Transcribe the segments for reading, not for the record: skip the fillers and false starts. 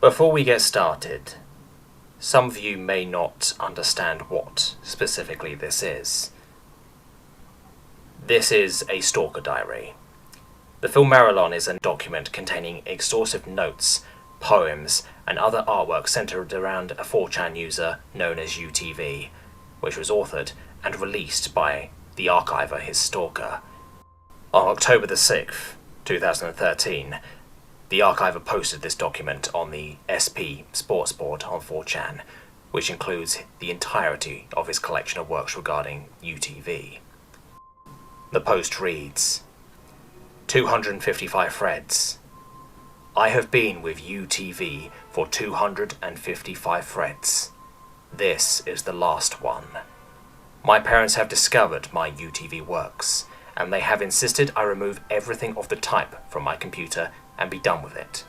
Before we get started, some of you may not understand what specifically this is. This is a Stalker diary. The Philmarilion is a document containing exhaustive notes, poems, and other artwork centered around a 4chan user known as UTV, which was authored and released by the archiver his Stalker. On October the 6th, 2013, the archiver posted this document on the SP Sports Board on 4chan, which includes the entirety of his collection of works regarding UTV. The post reads, 255 threads. I have been with UTV for 255 threads. This is the last one. My parents have discovered my UTV works, and they have insisted I remove everything of the type from my computer and be done with it.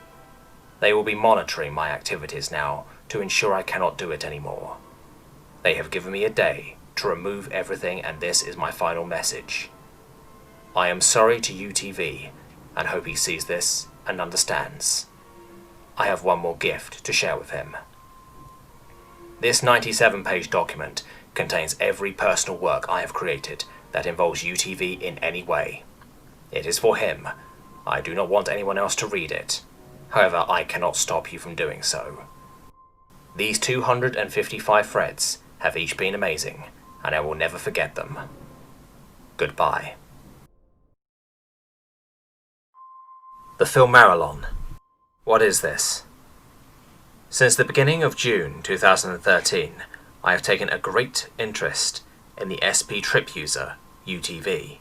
They will be monitoring my activities now to ensure I cannot do it anymore. They have given me a day to remove everything, and this is my final message. I am sorry to UTV and hope he sees this and understands. I have one more gift to share with him. This 97-page document contains every personal work I have created that involves UTV in any way. It is for him. I do not want anyone else to read it. However, I cannot stop you from doing so. These 255 threads have each been amazing, and I will never forget them. Goodbye. The Philmarilion. What is this? Since the beginning of June 2013, I have taken a great interest in the SP trip user, UTV.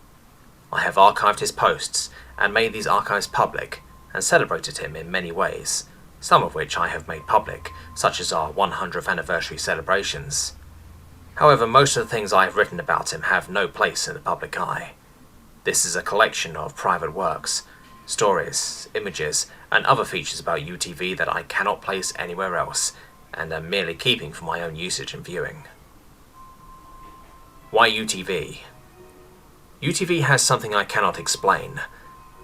I have archived his posts and made these archives public and celebrated him in many ways, some of which I have made public, such as our 100th anniversary celebrations. However, most of the things I have written about him have no place in the public eye. This is a collection of private works, stories, images, and other features about UTV that I cannot place anywhere else, and am merely keeping for my own usage and viewing. Why UTV? UTV has something I cannot explain.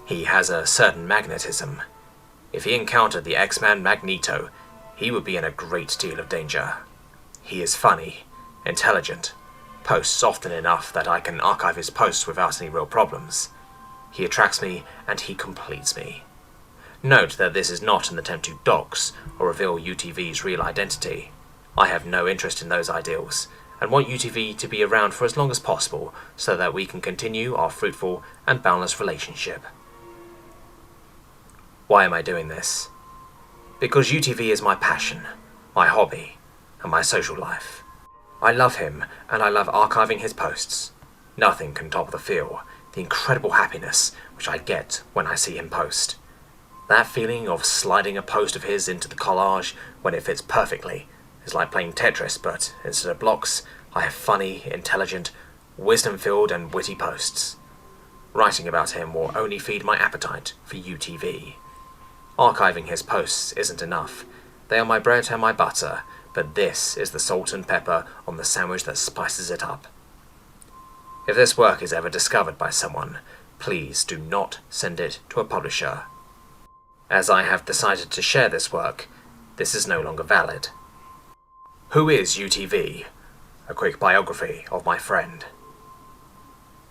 He has a certain magnetism. If he encountered the X-Man Magneto, he would be in a great deal of danger. He is funny, intelligent, posts often enough that I can archive his posts without any real problems. He attracts me and he completes me. Note that this is not an attempt to dox or reveal UTV's real identity. I have no interest in those ideals, and want UTV to be around for as long as possible so that we can continue our fruitful and boundless relationship. Why am I doing this? Because UTV is my passion, my hobby, and my social life. I love him, and I love archiving his posts. Nothing can top the feel, the incredible happiness which I get when I see him post. That feeling of sliding a post of his into the collage when it fits perfectly is like playing Tetris, but instead of blocks, I have funny, intelligent, wisdom-filled and witty posts. Writing about him will only feed my appetite for UTV. Archiving his posts isn't enough. They are my bread and my butter, but this is the salt and pepper on the sandwich that spices it up. If this work is ever discovered by someone, please do not send it to a publisher. As I have decided to share this work, this is no longer valid. Who is UTV? A quick biography of my friend.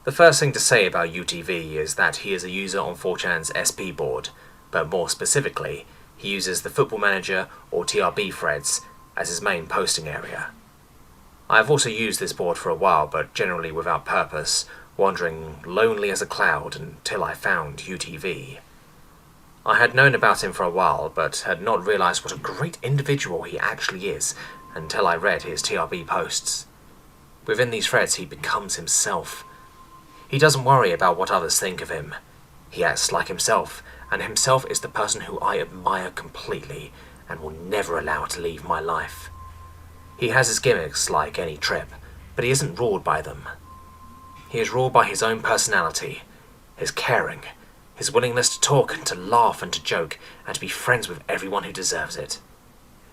The first thing to say about UTV is that he is a user on 4chan's SP board, but more specifically, he uses the Football Manager or TRB threads as his main posting area. I have also used this board for a while, but generally without purpose, wandering lonely as a cloud until I found UTV. I had known about him for a while, but had not realized what a great individual he actually is until I read his TRB posts. Within these threads, he becomes himself. He doesn't worry about what others think of him. He acts like himself, and himself is the person who I admire completely and will never allow to leave my life. He has his gimmicks like any trip, but he isn't ruled by them. He is ruled by his own personality, his caring, his willingness to talk and to laugh and to joke and to be friends with everyone who deserves it.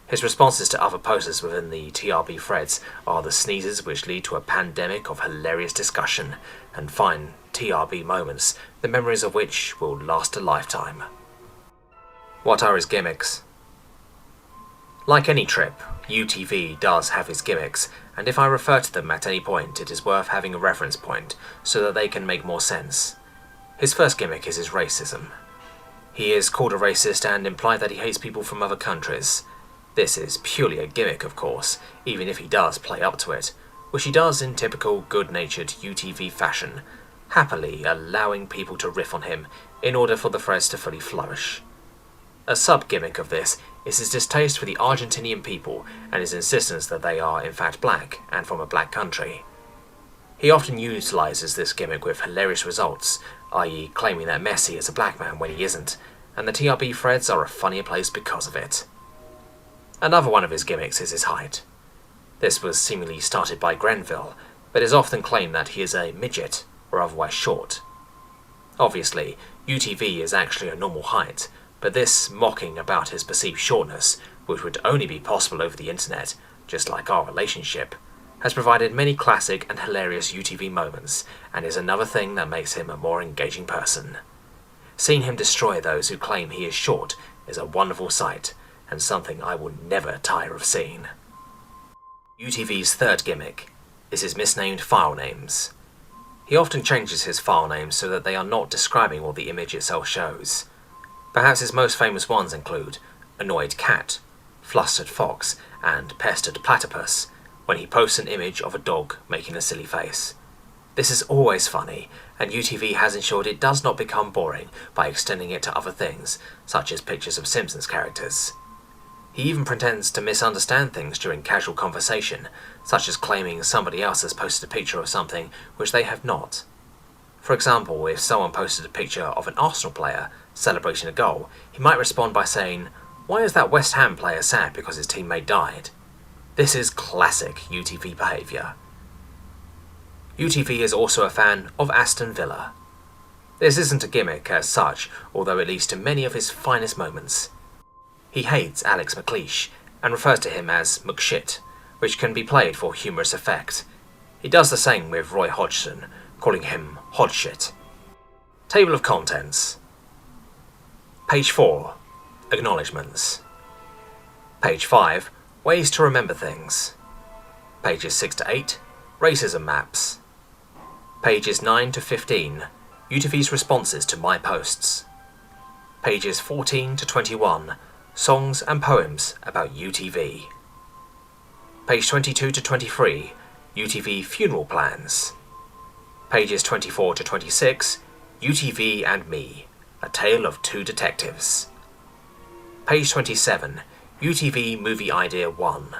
His responses to other posters within the TRB threads are the sneezes which lead to a pandemic of hilarious discussion and fine TRB moments, the memories of which will last a lifetime. What are his gimmicks? Like any trip, UTV does have his gimmicks, and if I refer to them at any point, it is worth having a reference point so that they can make more sense. His first gimmick is his racism. He is called a racist and implied that he hates people from other countries. This is purely a gimmick, of course, even if he does play up to it, which he does in typical good-natured UTV fashion, happily allowing people to riff on him in order for the threads to fully flourish. A sub-gimmick of this is his distaste for the Argentinian people and his insistence that they are in fact black and from a black country. He often utilises this gimmick with hilarious results, i.e. claiming that Messi is a black man when he isn't, and the TRB threads are a funnier place because of it. Another one of his gimmicks is his height. This was seemingly started by Grenville, but is often claimed that he is a midget, or otherwise short. Obviously, UTV is actually a normal height, but this mocking about his perceived shortness, which would only be possible over the internet, just like our relationship, has provided many classic and hilarious UTV moments, and is another thing that makes him a more engaging person. Seeing him destroy those who claim he is short is a wonderful sight, and something I will never tire of seeing. UTV's third gimmick is his misnamed file names. He often changes his file names so that they are not describing what the image itself shows. Perhaps his most famous ones include Annoyed Cat, Flustered Fox, and Pestered Platypus, when he posts an image of a dog making a silly face. This is always funny, and UTV has ensured it does not become boring by extending it to other things, such as pictures of Simpsons characters. He even pretends to misunderstand things during casual conversation, such as claiming somebody else has posted a picture of something which they have not. For example, if someone posted a picture of an Arsenal player celebrating a goal, he might respond by saying, "Why is that West Ham player sad because his teammate died?" This is classic UTV behaviour. UTV is also a fan of Aston Villa. This isn't a gimmick as such, although it leads to many of his finest moments. He hates Alex McLeish and refers to him as McShit, which can be played for humorous effect. He does the same with Roy Hodgson, calling him Hodgshit. Table of Contents. Page 4. Acknowledgements. Page 5. Ways to remember things. Pages 6 to 8. Racism maps. Pages 9 to 15. UTV's responses to my posts. Pages 14 to 21. Songs and poems about UTV. Page 22 to 23. UTV funeral plans. Pages 24 to 26. UTV and Me, a tale of two detectives. Page 27. UTV movie idea 1.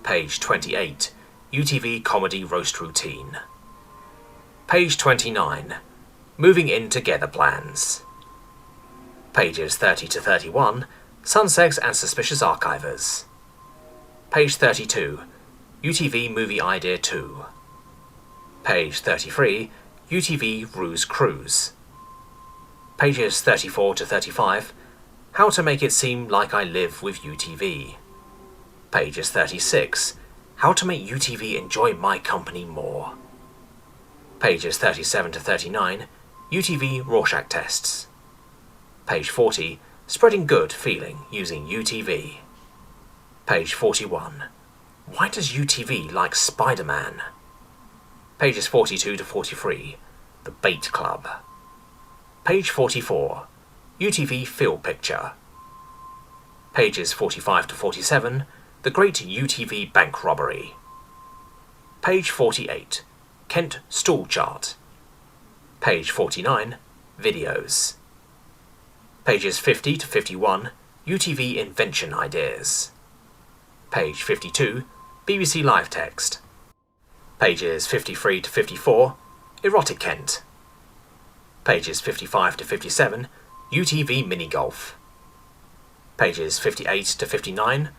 Page 28. UTV comedy roast routine. Page 29. Moving in together plans. Pages 30 to 31. Sunsegs and Suspicious Archivers. Page 32. UTV Movie Idea 2. Page 33. UTV Ruse Cruise. Pages 34 to 35. How to make it seem like I live with UTV. Pages 36. How to make UTV enjoy my company more. Pages 37 to 39. UTV Rorschach tests. Page 40. Spreading good feeling using UTV. Page 41. Why does UTV like Spider-Man? Pages 42 to 43. The Bait Club. Page 44. UTV Field Picture. Pages 45 to 47. The Great UTV Bank Robbery. Page 48. Kent Stool Chart. Page 49. Videos. Pages 50 to 51. UTV Invention Ideas. Page 52. BBC Live Text. Pages 53 to 54. Erotic Kent. Pages 55 to 57. UTV Mini Golf. Pages 58 to 59.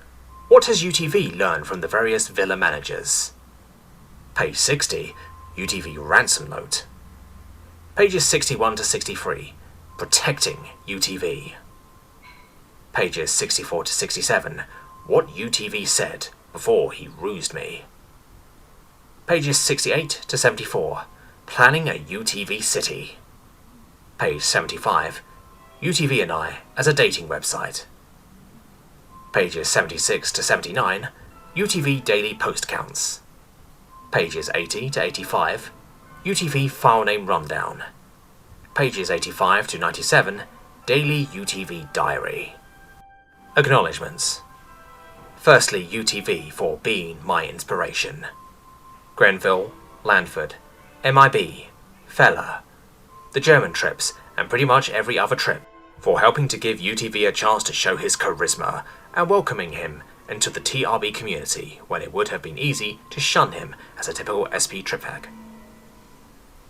What has UTV learned from the various villa managers? Page 60. UTV Ransom Note. Pages 61 to 63. Protecting UTV. Pages 64 to 67. What UTV said before he rused me. Pages 68 to 74. Planning a UTV City. Page 75. UTV and I as a dating website. Pages 76 to 79, UTV daily post counts. Pages 80 to 85, UTV file name rundown. Pages 85 to 97, daily UTV diary. Acknowledgements. Firstly, UTV for being my inspiration. Grenville, Landford, MIB, Feller, the German trips, and pretty much every other trip, for helping to give UTV a chance to show his charisma and welcoming him into the TRB community when it would have been easy to shun him as a typical SP trip hag.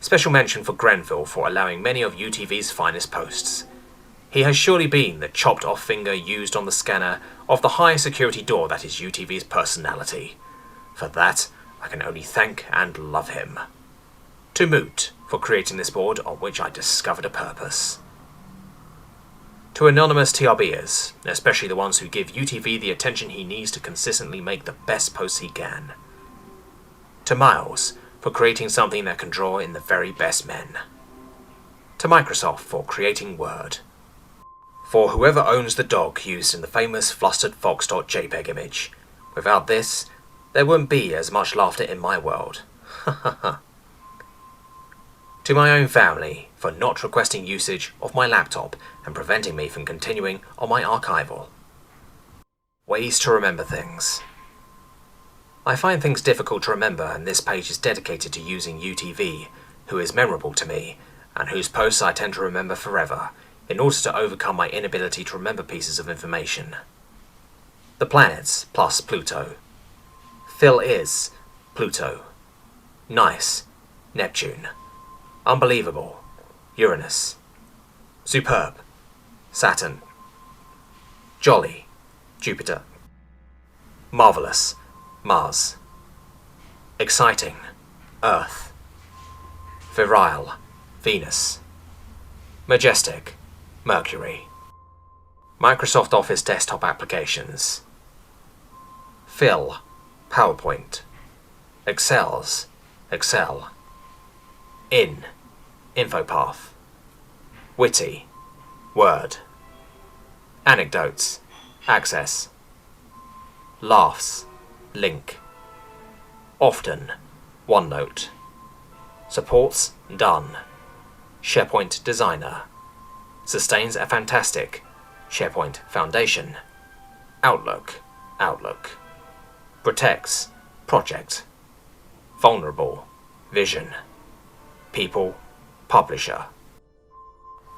Special mention for Grenville for allowing many of UTV's finest posts. He has surely been the chopped off finger used on the scanner of the high security door that is UTV's personality. For that, I can only thank and love him. To Moot for creating this board on which I discovered a purpose. To anonymous TRBers, especially the ones who give UTV the attention he needs to consistently make the best posts he can. To Miles for creating something that can draw in the very best men. To Microsoft for creating Word. For whoever owns the dog used in the famous flusteredfox.jpg image. Without this, there wouldn't be as much laughter in my world. Ha ha ha. To my own family for not requesting usage of my laptop and preventing me from continuing on my archival. Ways to remember things. I find things difficult to remember, and this page is dedicated to using UTV, who is memorable to me, and whose posts I tend to remember forever, in order to overcome my inability to remember pieces of information. The planets plus Pluto. Phil is Pluto. Nice, Neptune. Unbelievable, Uranus. Superb, Saturn. Jolly, Jupiter. Marvelous, Mars. Exciting, Earth. Virile, Venus. Majestic, Mercury. Microsoft Office desktop applications. Phil, PowerPoint. Excels, Excel. Infopath. Witty, Word. Anecdotes, Access. Laughs, Link. Often, OneNote. Supports, Done. SharePoint Designer. Sustains a fantastic, SharePoint Foundation. Outlook, Outlook. Protects, Project. Vulnerable, Vision. People, Publisher.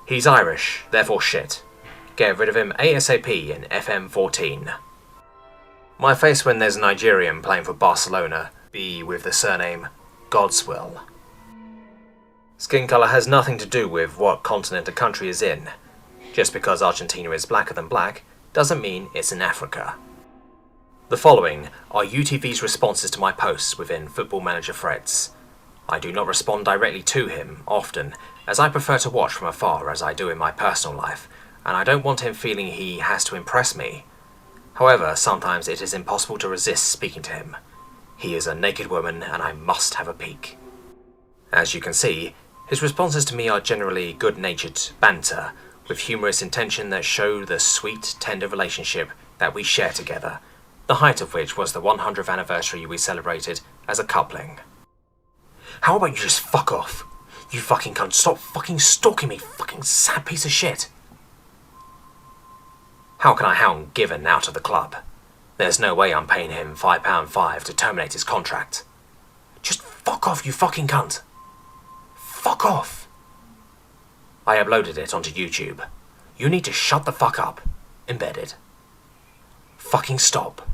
He's Irish, therefore shit. Get rid of him ASAP in FM14. My face when there's a Nigerian playing for Barcelona be with the surname Godswill. Skin colour has nothing to do with what continent a country is in. Just because Argentina is blacker than black doesn't mean it's in Africa. The following are UTV's responses to my posts within Football Manager threads. I do not respond directly to him, often, as I prefer to watch from afar as I do in my personal life, and I don't want him feeling he has to impress me. However, sometimes it is impossible to resist speaking to him. He is a naked woman, and I must have a peek. As you can see, his responses to me are generally good-natured banter, with humorous intention that show the sweet, tender relationship that we share together, the height of which was the 100th anniversary we celebrated as a coupling. How about you just fuck off? You fucking cunt, stop fucking stalking me, fucking sad piece of shit. How can I hound Given out of the club? There's no way I'm paying him £5.5 to terminate his contract. Just fuck off, you fucking cunt. Fuck off. I uploaded it onto YouTube. You need to shut the fuck up. Embedded. Fucking stop.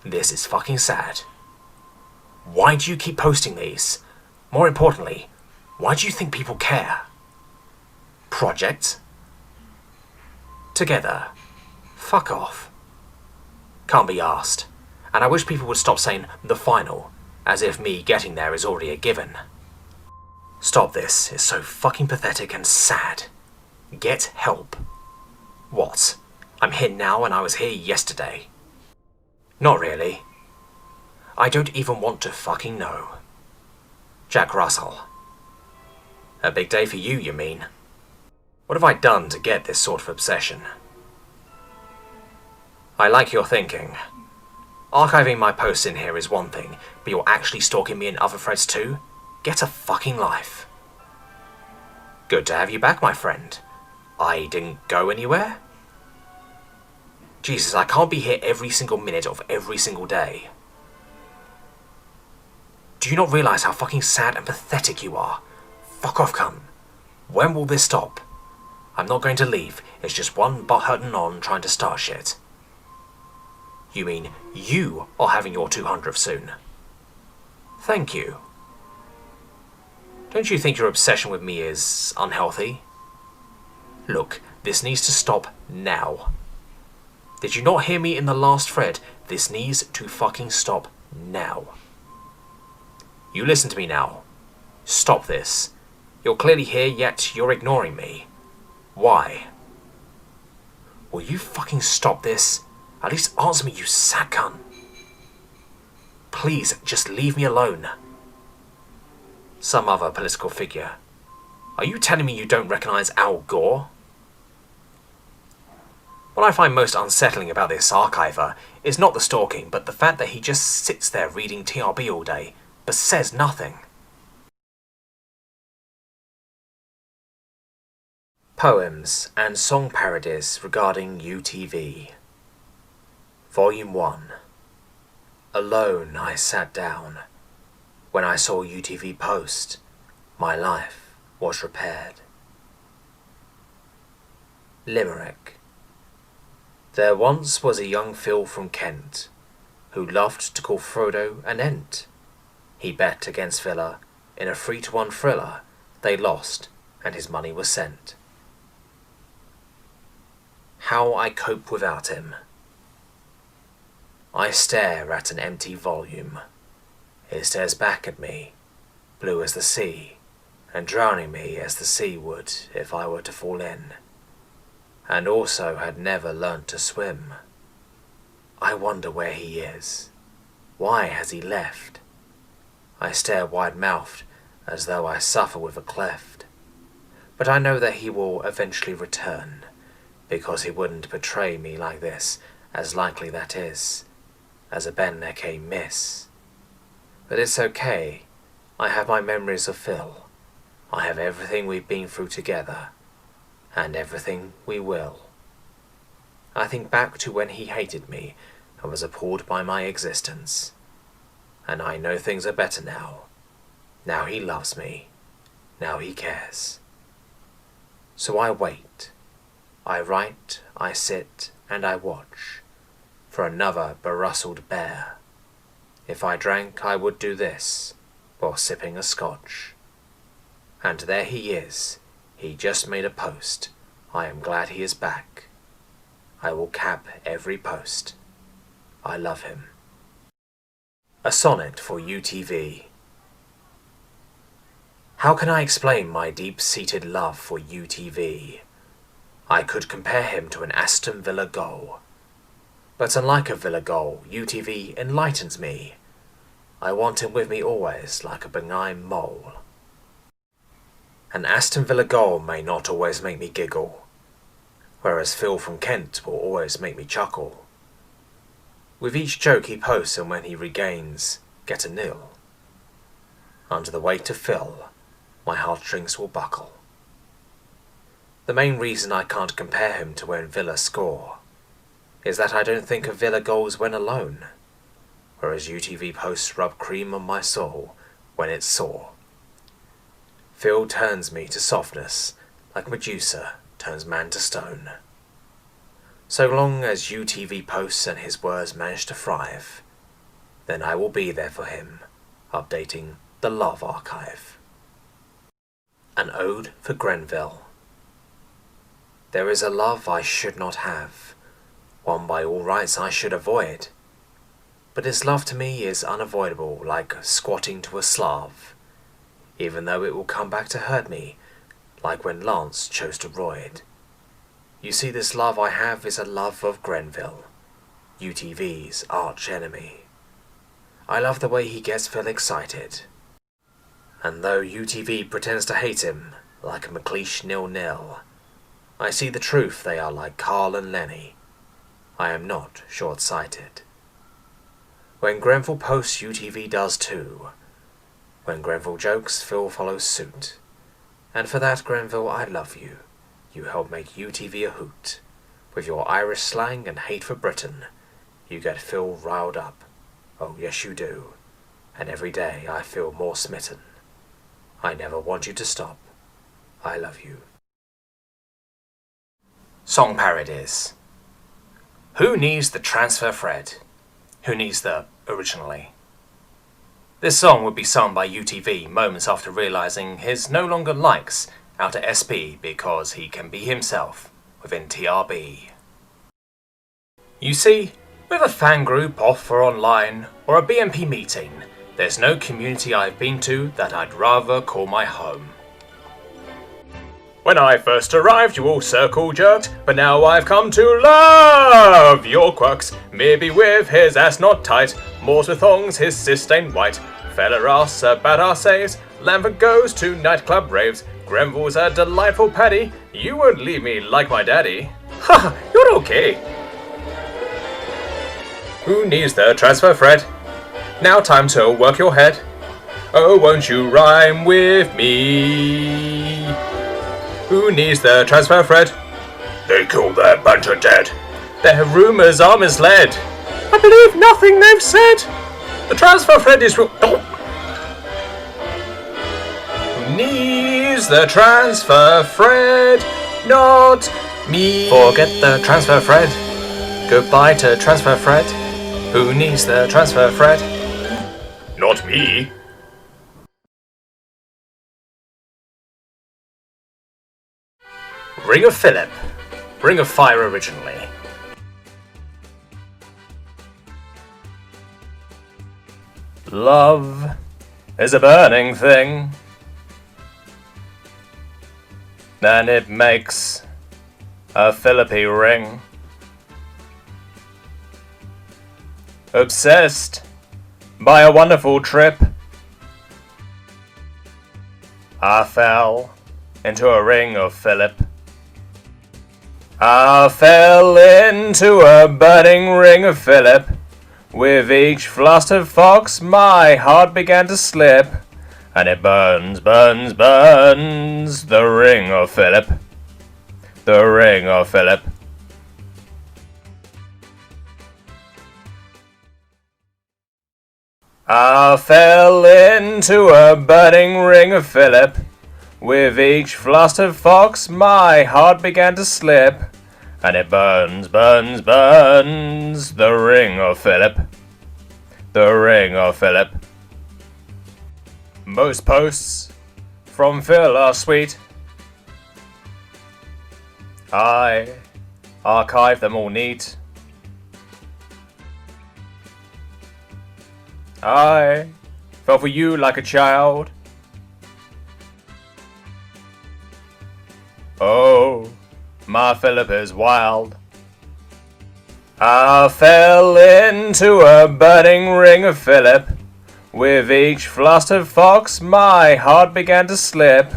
This is fucking sad. Why do you keep posting these? More importantly, why do you think people care? Project? Together. Fuck off. Can't be arsed. And I wish people would stop saying the final, as if me getting there is already a given. Stop this, it's so fucking pathetic and sad. Get help. What? I'm here now and I was here yesterday. Not really. I don't even want to fucking know. Jack Russell. A big day for you mean? What have I done to get this sort of obsession? I like your thinking. Archiving my posts in here is one thing, but you're actually stalking me in other threads too? Get a fucking life. Good to have you back, my friend. I didn't go anywhere? Jesus, I can't be here every single minute of every single day. Do you not realise how fucking sad and pathetic you are? Fuck off, cunt. When will this stop? I'm not going to leave, it's just one butt-hurting on trying to start shit. You mean you are having your 200th soon? Thank you. Don't you think your obsession with me is unhealthy? Look, this needs to stop now. Did you not hear me in the last thread? This needs to fucking stop now. You listen to me now. Stop this. You're clearly here, yet you're ignoring me. Why? Will you fucking stop this? At least answer me, you sad cunt. Please, just leave me alone. Some other political figure. Are you telling me you don't recognise Al Gore? What I find most unsettling about this archiver is not the stalking, but the fact that he just sits there reading TRB all day, but says nothing. Poems and song parodies regarding UTV. Volume 1. Alone I sat down. When I saw UTV post, my life was repaired. Limerick. There once was a young Phil from Kent, who loved to call Frodo an ent. He bet against Villa in a 3-1 thriller. They lost, and his money was sent. How I cope without him. I stare at an empty volume. It stares back at me, blue as the sea, and drowning me as the sea would if I were to fall in, and also had never learnt to swim. I wonder where he is. Why has he left? I stare wide-mouthed, as though I suffer with a cleft. But I know that he will eventually return, because he wouldn't betray me like this, as likely that is, as a Ben Neck miss. But it's okay. I have my memories of Phil. I have everything we've been through together, and everything we will. I think back to when he hated me and was appalled by my existence. And I know things are better now. Now he loves me. Now he cares. So I wait. I write, I sit, and I watch for another berustled bear. If I drank, I would do this, while sipping a scotch. And there he is. He just made a post. I am glad he is back. I will cap every post. I love him. A sonnet for UTV. How can I explain my deep-seated love for UTV? I could compare him to an Aston Villa goal. But unlike a Villa goal, UTV enlightens me. I want him with me always, like a benign mole. An Aston Villa goal may not always make me giggle, whereas Phil from Kent will always make me chuckle. With each joke he posts and when he regains, get a nil. Under the weight of Phil, my heartstrings will buckle. The main reason I can't compare him to when Villa score is that I don't think of Villa goals when alone, whereas UTV posts rub cream on my soul when it's sore. Phil turns me to softness like Medusa turns man to stone. So long as UTV posts and his words manage to thrive, then I will be there for him, updating the love archive. An ode for Grenville. There is a love I should not have, one by all rights I should avoid. But his love to me is unavoidable, like squatting to a Slav, even though it will come back to hurt me, like when Lance chose to roid. You see, this love I have is a love of Grenville, UTV's arch enemy. I love the way he gets Phil excited. And though UTV pretends to hate him, like a McLeish 0-0, I see the truth they are like Carl and Lenny. I am not short-sighted. When Grenville posts, UTV does too. When Grenville jokes, Phil follows suit. And for that, Grenville, I love you. You help make UTV a hoot. With your Irish slang and hate for Britain, you get Phil riled up. Oh yes you do. And every day I feel more smitten. I never want you to stop. I love you. Song parodies. Who needs the transfer Fred? Who needs the originally? This song would be sung by UTV moments after realizing his no longer likes Outer SP because he can be himself within TRB. You see, with a fan group off or online, or a BMP meeting, there's no community I've been to that I'd rather call my home. When I first arrived, you all circle-jerked, but now I've come to love your quirks. Maybe with his ass not tight, Moors with thongs, his cyst stained white. Fella ass, a badass saves, Lambert goes to nightclub raves. Grenville's a delightful paddy, you won't leave me like my daddy. Ha, you're okay. Who needs the transfer Fred? Now time to work your head. Oh, won't you rhyme with me? Who needs the transfer Fred? They killed their banter dead. Their rumours are misled. I believe nothing they've said. The transfer Fred is real. Oh. Who needs the transfer Fred? Not me. Forget the transfer Fred. Goodbye to transfer Fred. Who needs the transfer Fred? Not me. Ring of Philip. Ring of Fire originally. Love is a burning thing, and it makes a Philippi ring. Obsessed by a wonderful trip, I fell into a ring of Philip. I fell into a burning ring of Philip. With each flustered fox my heart began to slip, and it burns, burns, burns, the ring of Philip. The ring of Philip. I fell into a burning ring of Philip. With each flustered fox my heart began to slip, and it burns, burns, burns, the ring of Philip. The ring of Philip. Most posts from Phil are sweet. I archive them all neat. I fell for you like a child. Oh, my Philip is wild. I fell into a burning ring of Philip. With each flustered fox my heart began to slip,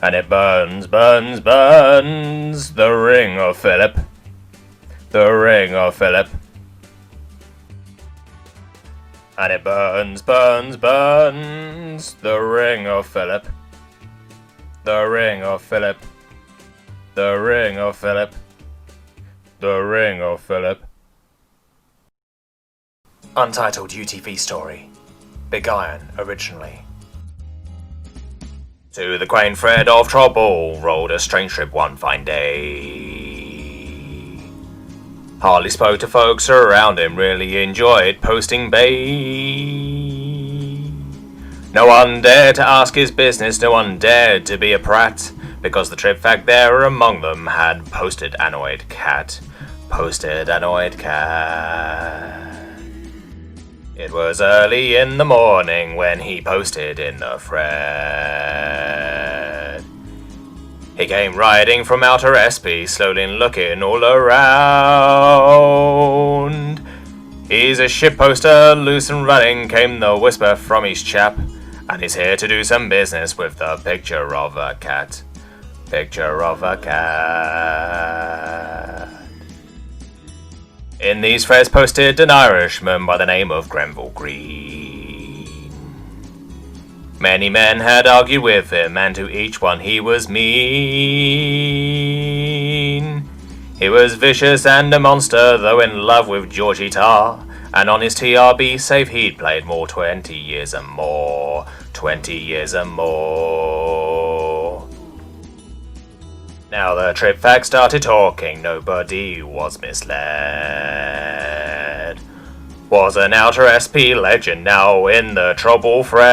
and it burns, burns, burns, the ring of Philip. The ring of Philip. And it burns, burns, burns, the ring of Philip. The ring of Philip. The ring of Philip. The ring of Philip. Untitled UTV story. Big Iron originally. To the quaint thread of trouble rolled a strange ship one fine day. Hardly spoke to folks around him, really enjoyed posting bay. No one dared to ask his business, no one dared to be a prat, because the trip fact there among them had posted annoyed cat. Posted annoyed cat. It was early in the morning when he posted in the thread. He came riding from outer SP, slowly looking all around. He's a ship poster, loose and running, came the whisper from his chap, and he's here to do some business with the picture of a cat. Picture of a cat. In these threads posted an Irishman by the name of Grenville Green. Many men had argued with him, and to each one he was mean. He was vicious and a monster, though in love with Georgie Tarr, and on his TRB save he'd played more 20 years and more. 20 years and more. Now the trip fag started talking, nobody was misled. Was an outer SP legend now in the trouble thread.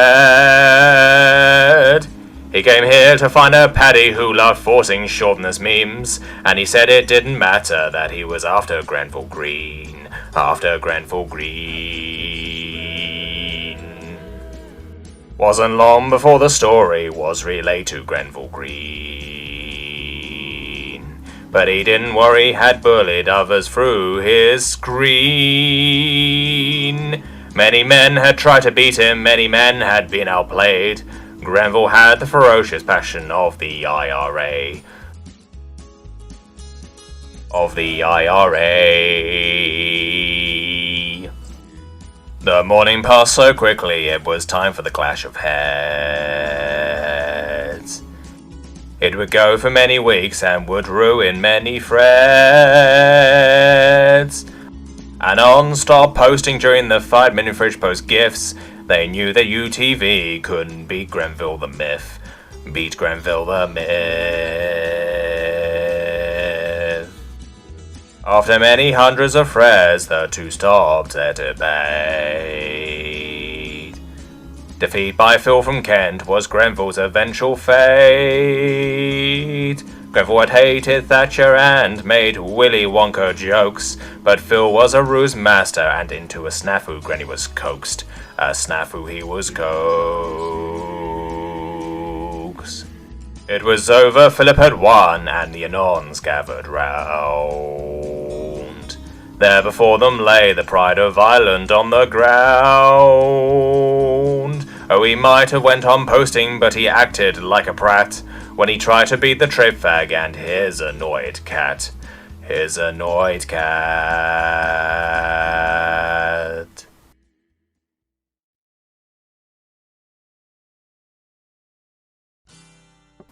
He came here to find a Paddy who loved forcing shortness memes, and he said it didn't matter that he was after Grenville Green. After Grenville Green. Wasn't long before the story was relayed to Grenville Green. But he didn't worry, had bullied others through his screen. Many men had tried to beat him, many men had been outplayed. Grenville had the ferocious passion of the IRA. Of the IRA. The morning passed so quickly, it was time for the clash of heads. It would go for many weeks and would ruin many threads. Anon stopped posting during the 5-minute fridge post gifs. They knew that UTV couldn't beat Grenville the Myth. Beat Grenville the Myth. After many hundreds of threads, the two stopped their debate. Defeat by Phil from Kent was Grenville's eventual fate. Grenville had hated Thatcher and made Willy Wonka jokes, but Phil was a ruse master, and into a snafu Granny was coaxed. A snafu he was coaxed. It was over, Philip had won, and the Anons gathered round. There before them lay the pride of Ireland on the ground. Oh, he might have went on posting, but he acted like a prat when he tried to beat the trip fag and his annoyed cat. His annoyed cat.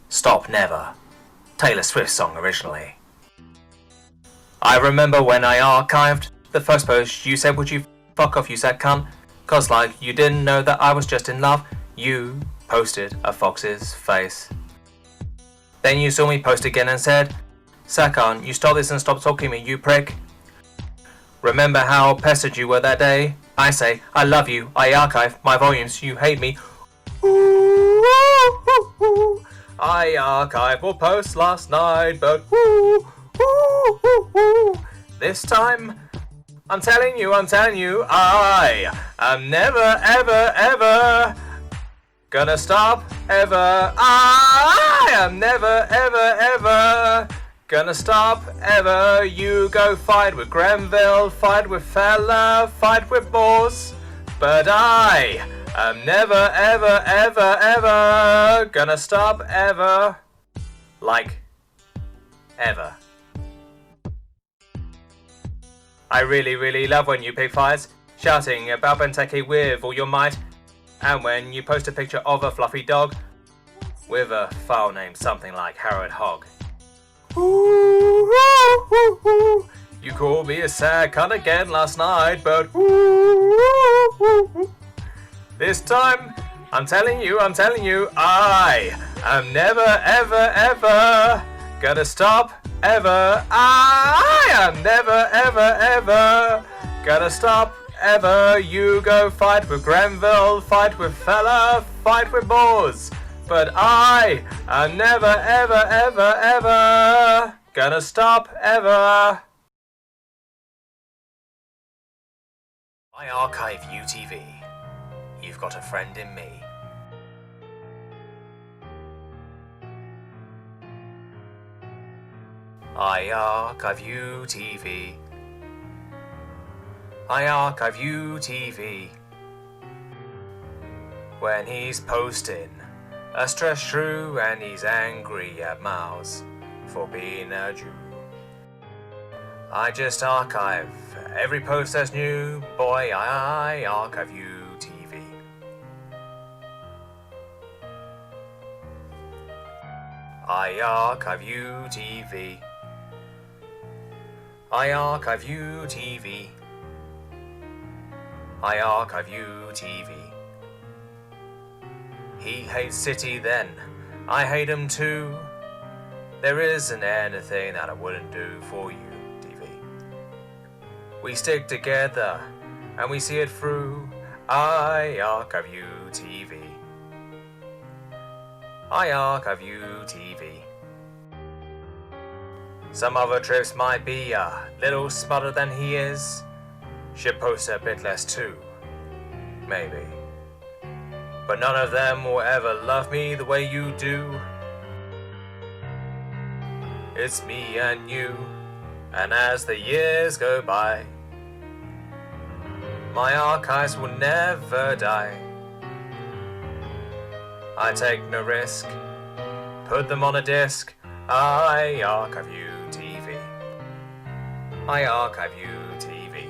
Stop Never. Taylor Swift song originally. I remember when I archived the first post, you said, would you fuck off, you said cunt? Cause like you didn't know that I was just in love. You posted a fox's face. Then you saw me post again and said, Sakan, you stop this and stop talking to me, you prick. Remember how pestered you were that day? I say, I love you, I archive my volumes, you hate me. Ooh, ooh, ooh, ooh. I archived more posts last night, but this time, I'm telling you, I am never, ever, ever gonna stop, ever. I am never, ever, ever gonna stop, ever. You go fight with Grenville, fight with Fella, fight with Boss, but I am never, ever, ever, ever gonna stop, ever. Like, ever. I really, really love when you pick fights, shouting about Benteke with all your might, and when you post a picture of a fluffy dog with a file name something like Harrod Hog. Ooh, ooh, ooh, ooh. You called me a sad cunt again last night, but this time, I'm telling you, I am never, ever, ever gonna stop, ever. I am never, ever, ever gonna stop, ever. You go fight with Grenville, fight with Fella, fight with Boars, but I am never, ever, ever, ever gonna stop, ever. I archive UTV. You've got a friend in me. I archive UTV. I archive UTV. When he's posting a stress shrew and he's angry at Miles for being a Jew. I just archive Every post says new, boy, I archive UTV. I archive UTV. I archive UTV. I archive UTV. He hates City then, I hate him too. There isn't anything that I wouldn't do for UTV. We stick together and we see it through. I archive UTV. I archive UTV. Some other trips might be a little smarter than he is. Should post a bit less too, maybe. But none of them will ever love me the way you do. It's me and you, and as the years go by, my archives will never die. I take no risk, put them on a disc. I archive UTV. I archive UTV.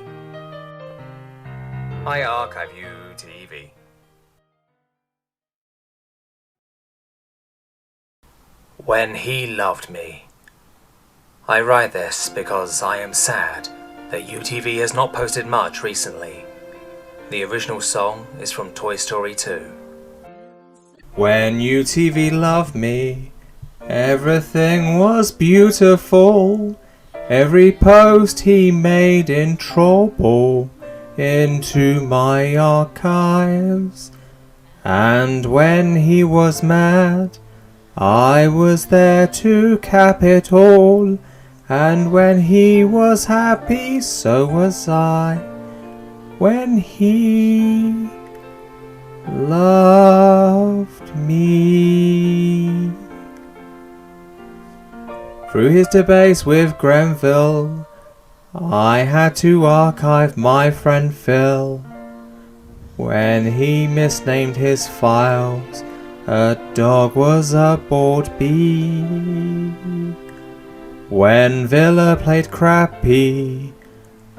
I archive UTV. When he loved me. I write this because I am sad that UTV has not posted much recently. The original song is from Toy Story 2. When UTV loved me, everything was beautiful. Every post he made in trouble into my archives. And when he was mad, I was there to cap it all. And when he was happy, so was I. When he loved me. Through his debates with Grenville, I had to archive my friend Phil. When he misnamed his files, a dog was aboard B. When Villa played crappy,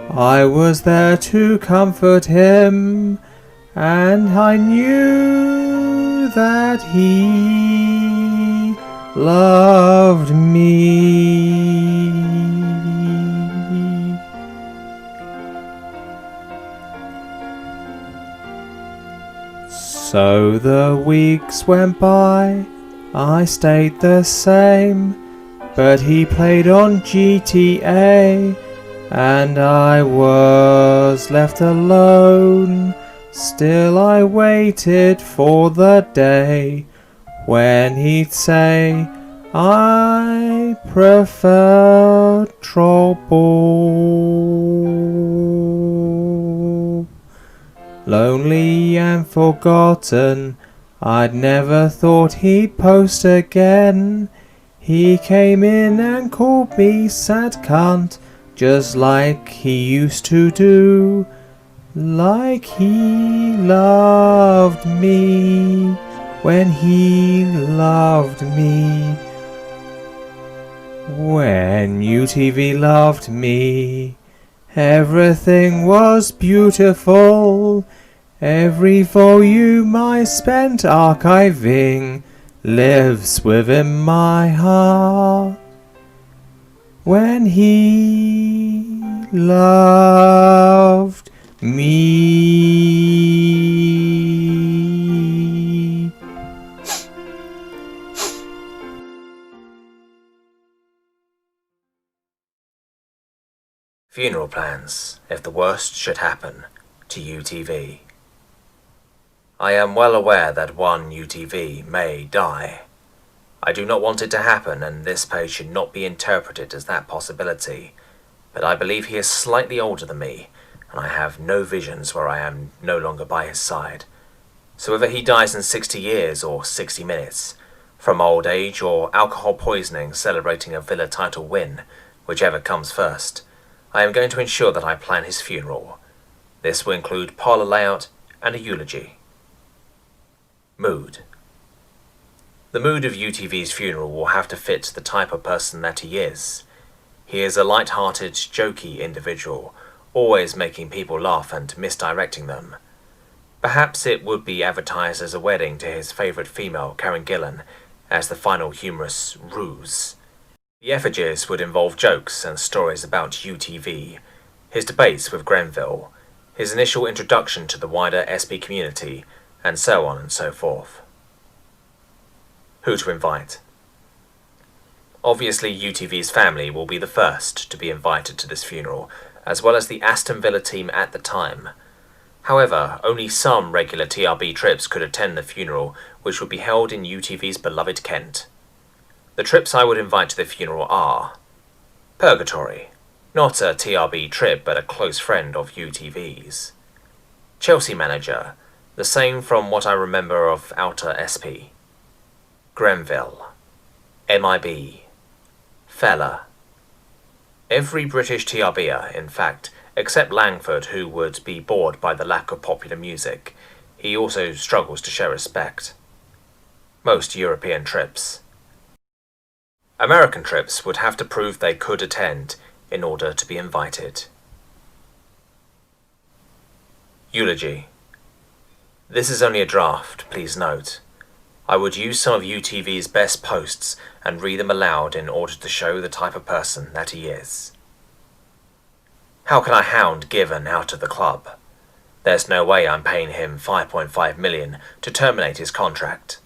I was there to comfort him, and I knew that he loved me. So the weeks went by, I stayed the same, but he played on GTA, and I was left alone. Still I waited for the day when he'd say, I prefer trouble. Lonely and forgotten, I'd never thought he'd post again. He came in and called me sad cunt, just like he used to do. Like he loved me when he loved me. When UTV loved me, everything was beautiful. Every volume I spent archiving lives within my heart. When he loved me. Funeral plans, if the worst should happen, to UTV. I am well aware that one UTV may die. I do not want it to happen, and this page should not be interpreted as that possibility, but I believe he is slightly older than me, and I have no visions where I am no longer by his side. So whether he dies in 60 years or 60 minutes, from old age or alcohol poisoning celebrating a Villa title win, whichever comes first, I am going to ensure that I plan his funeral. This will include parlour layout and a eulogy. Mood. The mood of UTV's funeral will have to fit the type of person that he is. He is a light-hearted, jokey individual, always making people laugh and misdirecting them. Perhaps it would be advertised as a wedding to his favourite female, Karen Gillan, as the final humorous ruse. The effigies would involve jokes and stories about UTV, his debates with Grenville, his initial introduction to the wider SP community, and so on and so forth. Who to invite? Obviously, UTV's family will be the first to be invited to this funeral, as well as the Aston Villa team at the time. However, only some regular TRB trips could attend the funeral, which would be held in UTV's beloved Kent. The trips I would invite to the funeral are Purgatory, not a TRB trip but a close friend of UTV's. Chelsea Manager, the same from what I remember of Outer SP. Grenville, MIB, Fella. Every British TRBer, in fact, except Langford, who would be bored by the lack of popular music. He also struggles to show respect. Most European trips. American trips would have to prove they could attend in order to be invited. Eulogy. This is only a draft, please note. I would use some of UTV's best posts and read them aloud in order to show the type of person that he is. How can I hound Given out of the club? There's no way I'm paying him $5.5 million to terminate his contract.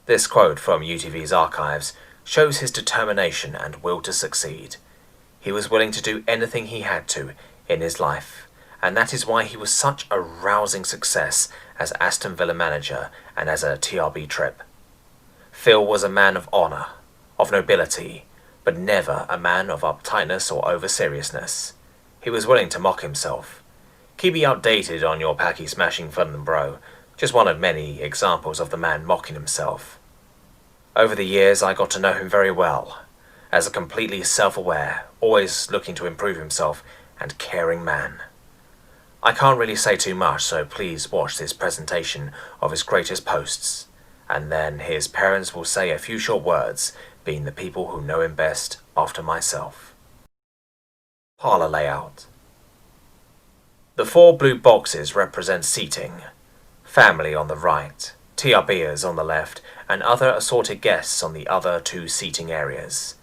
This quote from UTV's archives shows his determination and will to succeed. He was willing to do anything he had to in his life, and that is why he was such a rousing success as Aston Villa manager and as a TRB trip. Phil was a man of honour, of nobility, but never a man of uptightness or over-seriousness. He was willing to mock himself. Keep me updated on your packy smashing fun, bro. Just one of many examples of the man mocking himself. Over the years I got to know him very well, as a completely self-aware, always looking to improve himself, and caring man. I can't really say too much, so please watch this presentation of his greatest posts, and then his parents will say a few short words, being the people who know him best after myself. Parlour layout. The 4 blue boxes represent seating. Family on the right, TRBers on the left, and other assorted guests on the other 2 seating areas.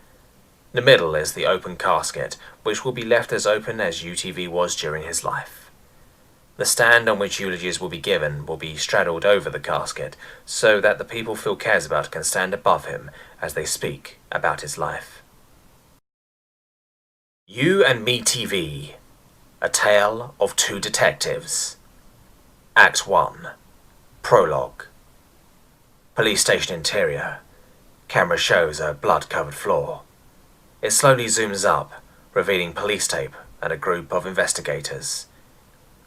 The middle is the open casket, which will be left as open as UTV was during his life. The stand on which eulogies will be given will be straddled over the casket, so that the people Phil cares about can stand above him as they speak about his life. You and Me TV, A Tale of 2 Detectives. Act 1. Prologue. Police station interior. Camera shows a blood-covered floor. It slowly zooms up, revealing police tape and a group of investigators.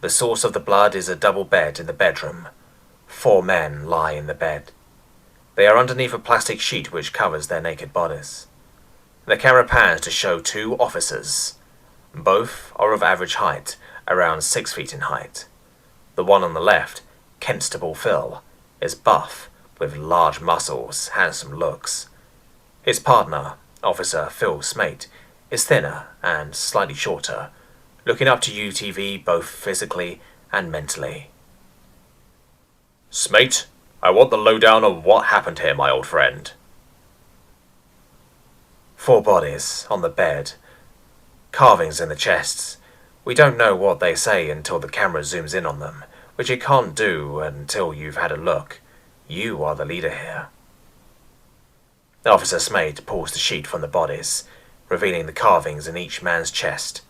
The source of the blood is a double bed in the bedroom. 4 men lie in the bed. They are underneath a plastic sheet which covers their naked bodies. The camera pans to show 2 officers. Both are of average height, around 6 feet in height. The one on the left, Constable Phil, is buff, with large muscles, handsome looks. His partner, Officer Phil Smate, is thinner and slightly shorter, looking up to UTV both physically and mentally. Smate, I want the lowdown on what happened here, my old friend. 4 bodies on the bed. Carvings in the chests. We don't know what they say until the camera zooms in on them, which it can't do until you've had a look. You are the leader here. Officer Smate pulls the sheet from the bodies, revealing the carvings in each man's chest.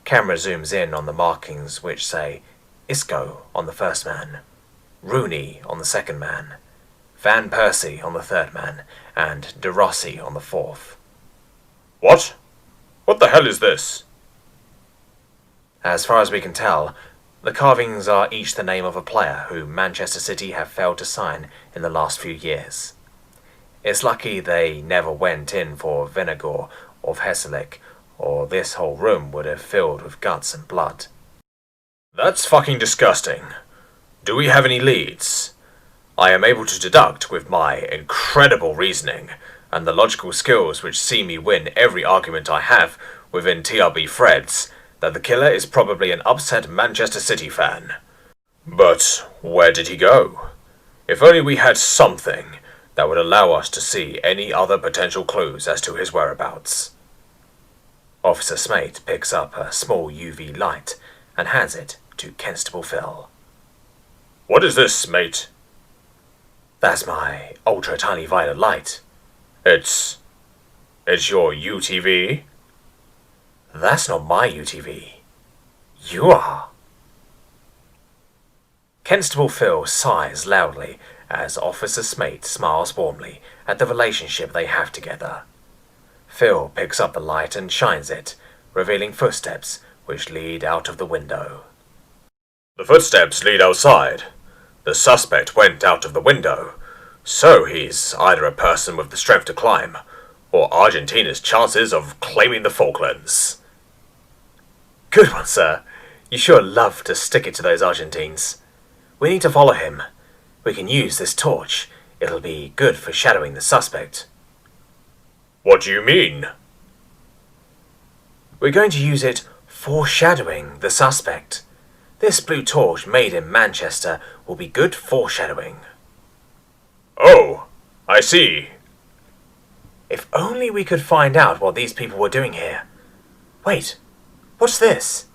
Camera zooms in on the markings which say Isco on the first man, Rooney on the second man, Van Persie on the third man, and De Rossi on the fourth. What? What the hell is this? As far as we can tell, the carvings are each the name of a player who Manchester City have failed to sign in the last few years. It's lucky they never went in for Venegor or Hesselek, or this whole room would have filled with guts and blood. That's fucking disgusting. Do we have any leads? I am able to deduct with my incredible reasoning and the logical skills which see me win every argument I have within TRB threads that the killer is probably an upset Manchester City fan. But where did he go? If only we had something that would allow us to see any other potential clues as to his whereabouts. Officer Smate picks up a small UV light and hands it to Constable Phil. What is this, mate? That's my ultra-tiny violet light. It's your UTV? That's not my UTV. You are. Constable Phil sighs loudly as Officer Smate smiles warmly at the relationship they have together. Phil picks up the light and shines it, revealing footsteps which lead out of the window. The footsteps lead outside. The suspect went out of the window, so he's either a person with the strength to climb, or Argentina's chances of claiming the Falklands. Good one, sir. You sure love to stick it to those Argentines. We need to follow him. We can use this torch. It'll be good for shadowing the suspect. What do you mean? We're going to use it foreshadowing the suspect. This blue torch made in Manchester will be good foreshadowing. Oh, I see. If only we could find out what these people were doing here. Wait, what's this?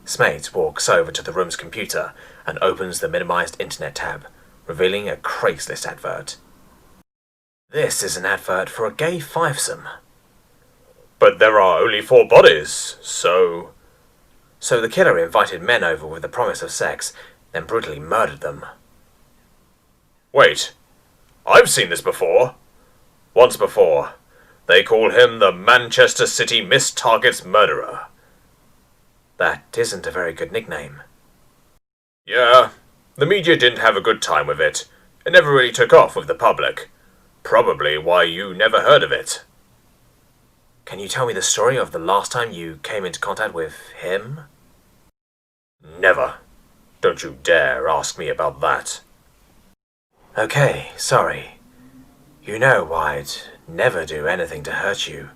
Smate walks over to the room's computer and opens the minimized internet tab, revealing a Craigslist advert. This is an advert for a gay fivesome. But there are only 4 bodies, so... So the killer invited men over with the promise of sex, then brutally murdered them. Wait, I've seen this before. Once before. They call him the Manchester City Missed Targets Murderer. That isn't a very good nickname. Yeah, the media didn't have a good time with it. It never really took off with the public. Probably why you never heard of it. Can you tell me the story of the last time you came into contact with him? Never. Don't you dare ask me about that. Okay, sorry. You know I'd never do anything to hurt you.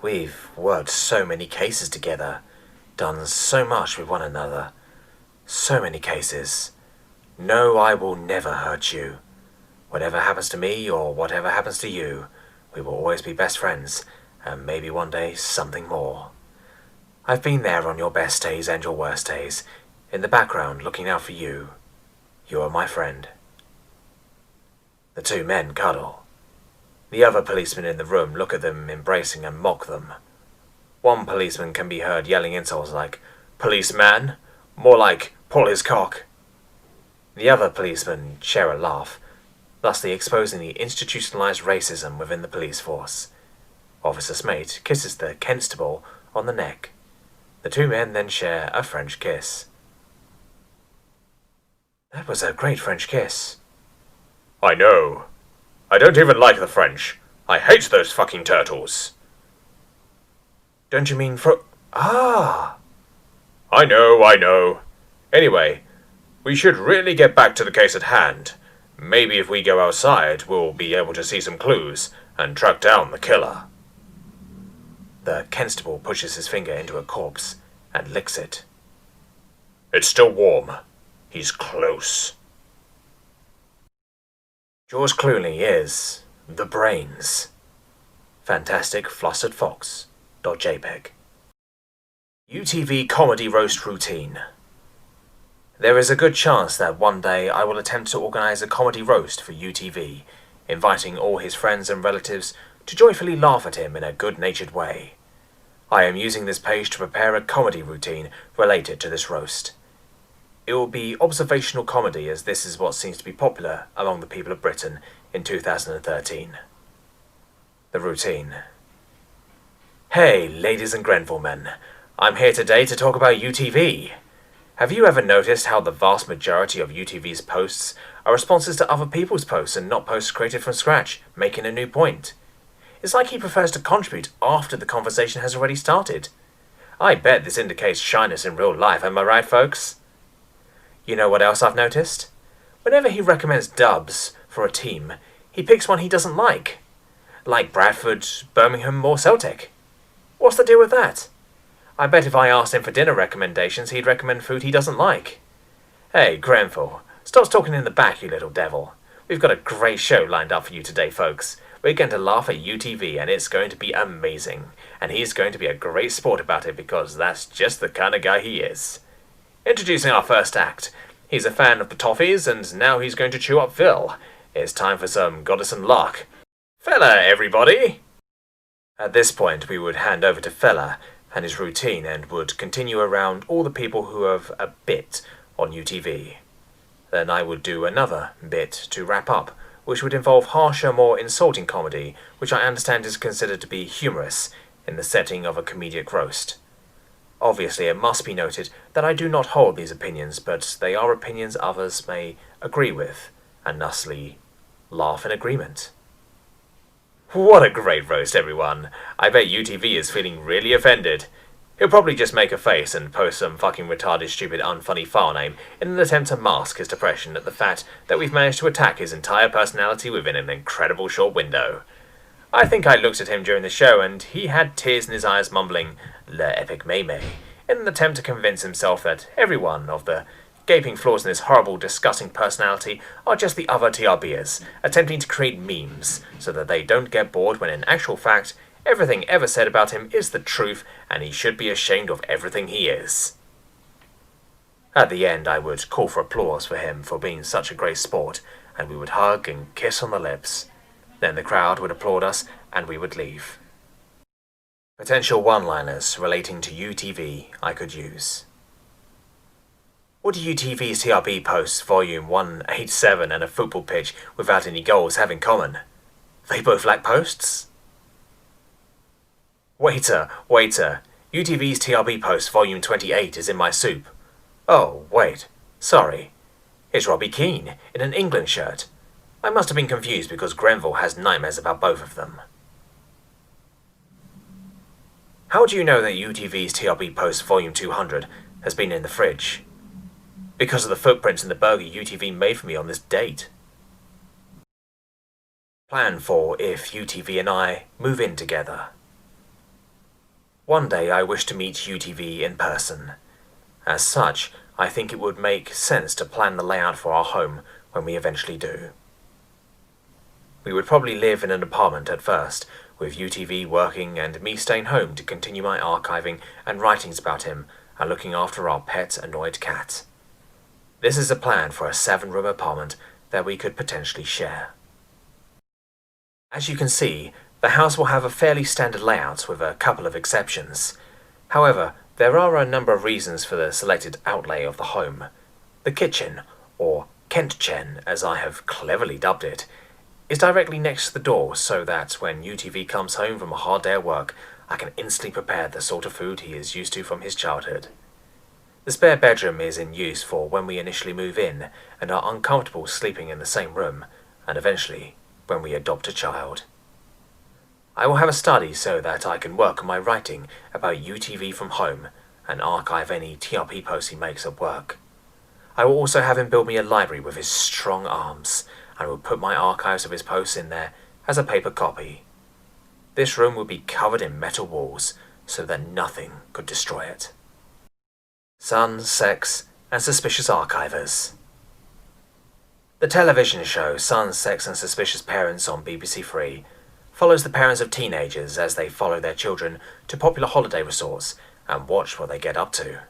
We've worked so many cases together, done so much with one another. So many cases. No, I will never hurt you. Whatever happens to me or whatever happens to you, we will always be best friends, and maybe one day something more. I've been there on your best days and your worst days, in the background looking out for you. You are my friend. The 2 men cuddle. The other policemen in the room look at them embracing and mock them. One policeman can be heard yelling insults like, "Policeman," more like, "Pull his cock." The other policemen share a laugh, thusly exposing the institutionalized racism within the police force. Officer Smate kisses the constable on the neck. The 2 men then share a French kiss. That was a great French kiss. I know. I don't even like the French. I hate those fucking turtles. Don't you mean Ah! I know. Anyway, we should really get back to the case at hand. Maybe if we go outside, we'll be able to see some clues and track down the killer. The constable pushes his finger into a corpse and licks it. It's still warm. He's close. George Clooney is the brains. Fantastic Flustered Fox.jpg. UTV Comedy Roast Routine. There is a good chance that one day I will attempt to organize a comedy roast for UTV, inviting all his friends and relatives to joyfully laugh at him in a good-natured way. I am using this page to prepare a comedy routine related to this roast. It will be observational comedy, as this is what seems to be popular among the people of Britain in 2013. The routine. Hey, ladies and gentlemen, I'm here today to talk about UTV. Have you ever noticed how the vast majority of UTV's posts are responses to other people's posts and not posts created from scratch, making a new point? It's like he prefers to contribute after the conversation has already started. I bet this indicates shyness in real life, am I right, folks? You know what else I've noticed? Whenever he recommends dubs for a team, he picks one he doesn't like Bradford, Birmingham, or Celtic. What's the deal with that? I bet if I asked him for dinner recommendations, he'd recommend food he doesn't like. Hey, Grenville, stop talking in the back, you little devil. We've got a great show lined up for you today, folks. We're going to laugh at UTV, and it's going to be amazing. And he's going to be a great sport about it because that's just the kind of guy he is. Introducing our first act. He's a fan of the toffees, and now he's going to chew up Phil. It's time for some Goddess and Luck. Fella, everybody! At this point, we would hand over to Fella and his routine and would continue around all the people who have a bit on UTV. Then I would do another bit to wrap up, which would involve harsher, more insulting comedy, which I understand is considered to be humorous in the setting of a comedic roast. Obviously, it must be noted that I do not hold these opinions, but they are opinions others may agree with, and thusly laugh in agreement. What a great roast, everyone. I bet UTV is feeling really offended. He'll probably just make a face and post some fucking retarded, stupid, unfunny file name in an attempt to mask his depression at the fact that we've managed to attack his entire personality within an incredible short window. I think I looked at him during the show and he had tears in his eyes mumbling, "Le epic meme," in an attempt to convince himself that every one of the gaping flaws in his horrible, disgusting personality are just the other TRBers, attempting to create memes so that they don't get bored when in actual fact, everything ever said about him is the truth and he should be ashamed of everything he is. At the end, I would call for applause for him for being such a great sport, and we would hug and kiss on the lips. Then the crowd would applaud us and we would leave. Potential one-liners relating to UTV I could use. What do UTV's TRB posts volume 187 and a football pitch without any goals have in common? They both lack posts? Waiter, UTV's TRB post volume 28 is in my soup. Oh, wait, sorry. It's Robbie Keane in an England shirt. I must have been confused because Grenville has nightmares about both of them. How do you know that UTV's TRB post volume 200 has been in the fridge? Because of the footprints in the burger UTV made for me on this date. Plan for if UTV and I move in together. One day I wish to meet UTV in person. As such, I think it would make sense to plan the layout for our home when we eventually do. We would probably live in an apartment at first, with UTV working and me staying home to continue my archiving and writings about him and looking after our pet annoyed cat. This is a plan for a 7-room apartment that we could potentially share. As you can see, the house will have a fairly standard layout with a couple of exceptions. However, there are a number of reasons for the selected outlay of the home. The kitchen, or Kentchen as I have cleverly dubbed it, is directly next to the door so that when UTV comes home from a hard day at work, I can instantly prepare the sort of food he is used to from his childhood. The spare bedroom is in use for when we initially move in and are uncomfortable sleeping in the same room, and eventually when we adopt a child. I will have a study so that I can work on my writing about UTV from home and archive any TRP posts he makes at work. I will also have him build me a library with his strong arms, and will put my archives of his posts in there as a paper copy. This room will be covered in metal walls so that nothing could destroy it. Sun, Sex, and Suspicious Archivers. The television show Sun, Sex, and Suspicious Parents on BBC Three follows the parents of teenagers as they follow their children to popular holiday resorts and watch what they get up to.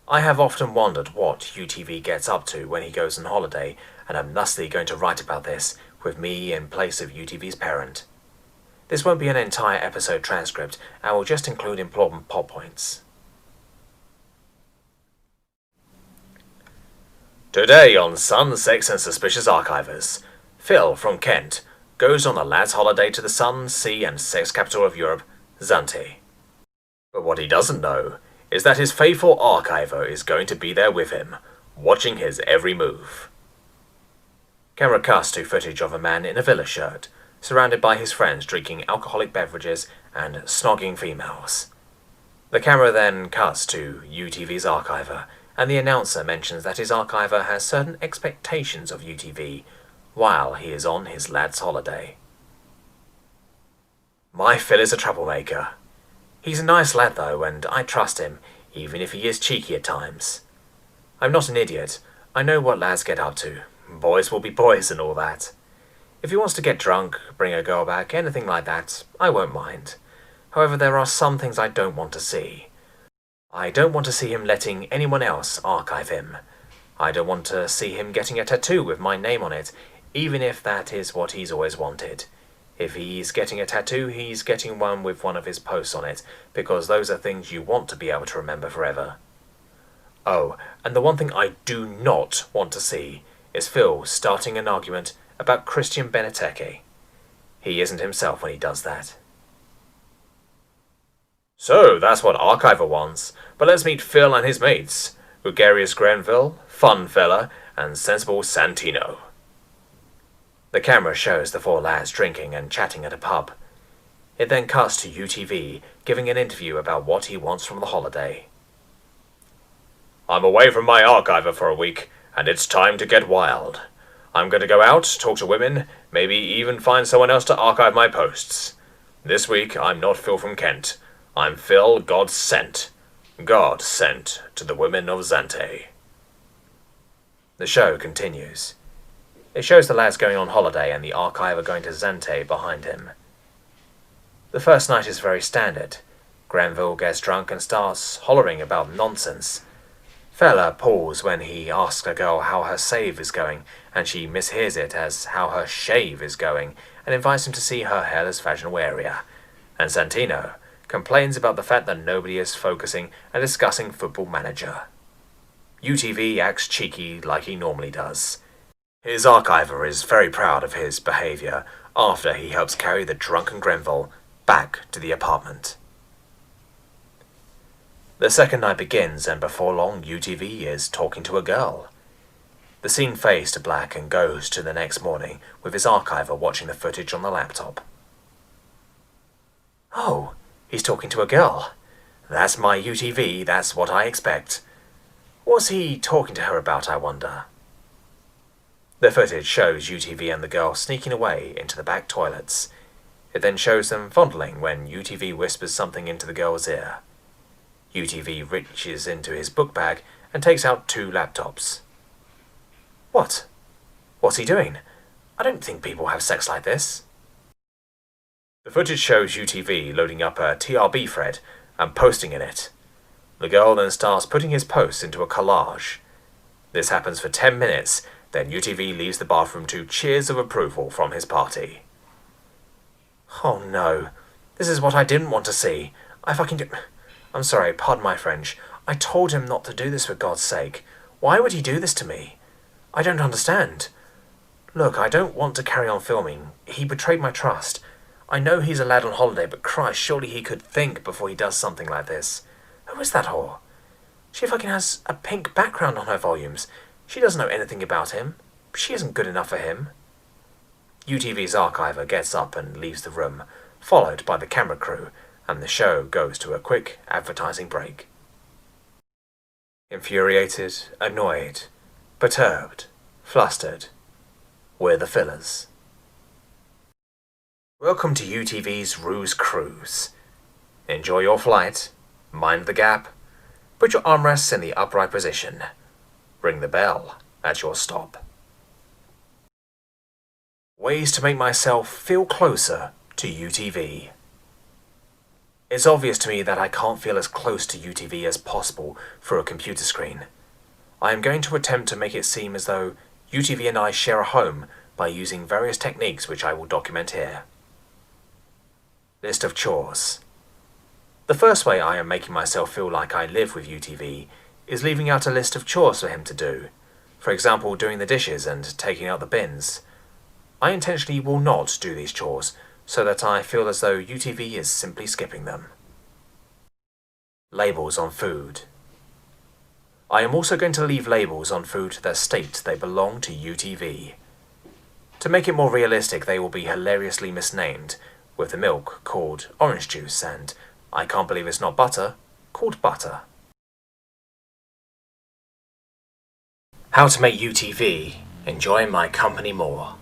I have often wondered what UTV gets up to when he goes on holiday, and I'm thusly going to write about this with me in place of UTV's parent. This won't be an entire episode transcript, and will just include important plot points. Today on Sun, Sex and Suspicious Archivers, Phil from Kent goes on a lad's holiday to the sun, sea and sex capital of Europe, Zante. But what he doesn't know is that his faithful archiver is going to be there with him, watching his every move. Camera cuts to footage of a man in a villa shirt, surrounded by his friends drinking alcoholic beverages and snogging females. The camera then cuts to UTV's archiver, and the announcer mentions that his archiver has certain expectations of UTV while he is on his lad's holiday. My Phil is a troublemaker. He's a nice lad though, and I trust him, even if he is cheeky at times. I'm not an idiot. I know what lads get up to. Boys will be boys and all that. If he wants to get drunk, bring a girl back, anything like that, I won't mind. However, there are some things I don't want to see. I don't want to see him letting anyone else archive him. I don't want to see him getting a tattoo with my name on it, even if that is what he's always wanted. If he's getting a tattoo, he's getting one with one of his posts on it, because those are things you want to be able to remember forever. Oh, and the one thing I do not want to see is Phil starting an argument about Christian Beneteke. He isn't himself when he does that. So, that's what Archiver wants, but let's meet Phil and his mates, Gregarious Grenville, Fun Fella, and Sensible Santino. The camera shows the four lads drinking and chatting at a pub. It then cuts to UTV giving an interview about what he wants from the holiday. I'm away from my archiver for a week, and it's time to get wild. I'm going to go out, talk to women, maybe even find someone else to archive my posts. This week, I'm not Phil from Kent. I'm Phil God sent. God sent to the women of Zante. The show continues. It shows the lads going on holiday and the archiver going to Zante behind him. The first night is very standard. Granville gets drunk and starts hollering about nonsense. Fella pauses when he asks a girl how her save is going, and she mishears it as how her shave is going, and invites him to see her hairless vaginal area. And Santino complains about the fact that nobody is focusing and discussing Football Manager. UTV acts cheeky like he normally does. His archiver is very proud of his behaviour after he helps carry the drunken Grenville back to the apartment. The second night begins, and before long UTV is talking to a girl. The scene fades to black and goes to the next morning with his archiver watching the footage on the laptop. Oh, he's talking to a girl. That's my UTV, that's what I expect. What's he talking to her about, I wonder? The footage shows UTV and the girl sneaking away into the back toilets. It then shows them fondling when UTV whispers something into the girl's ear. UTV reaches into his book bag and takes out 2 laptops. What? What's he doing? I don't think people have sex like this. The footage shows UTV loading up a TRB thread and posting in it. The girl then starts putting his posts into a collage. This happens for 10 minutes, then UTV leaves the bathroom to cheers of approval from his party. Oh no, this is what I didn't want to see. I'm sorry, pardon my French. I told him not to do this for God's sake. Why would he do this to me? I don't understand. Look, I don't want to carry on filming. He betrayed my trust. I know he's a lad on holiday, but Christ, surely he could think before he does something like this. Who is that whore? She fucking has a pink background on her volumes. She doesn't know anything about him. She isn't good enough for him. UTV's archiver gets up and leaves the room, followed by the camera crew, and the show goes to a quick advertising break. Infuriated, annoyed, perturbed, flustered. We're the fillers. Welcome to UTV's Ruse Cruise. Enjoy your flight, mind the gap, put your armrests in the upright position, ring the bell at your stop. Ways to make myself feel closer to UTV. It's obvious to me that I can't feel as close to UTV as possible through a computer screen. I am going to attempt to make it seem as though UTV and I share a home by using various techniques which I will document here. List of chores. The first way I am making myself feel like I live with UTV is leaving out a list of chores for him to do. For example, doing the dishes and taking out the bins. I intentionally will not do these chores so that I feel as though UTV is simply skipping them. Labels on food. I am also going to leave labels on food that state they belong to UTV. To make it more realistic, they will be hilariously misnamed, with the milk called orange juice and, I can't believe it's not butter, called butter. How to make UTV enjoy my company more.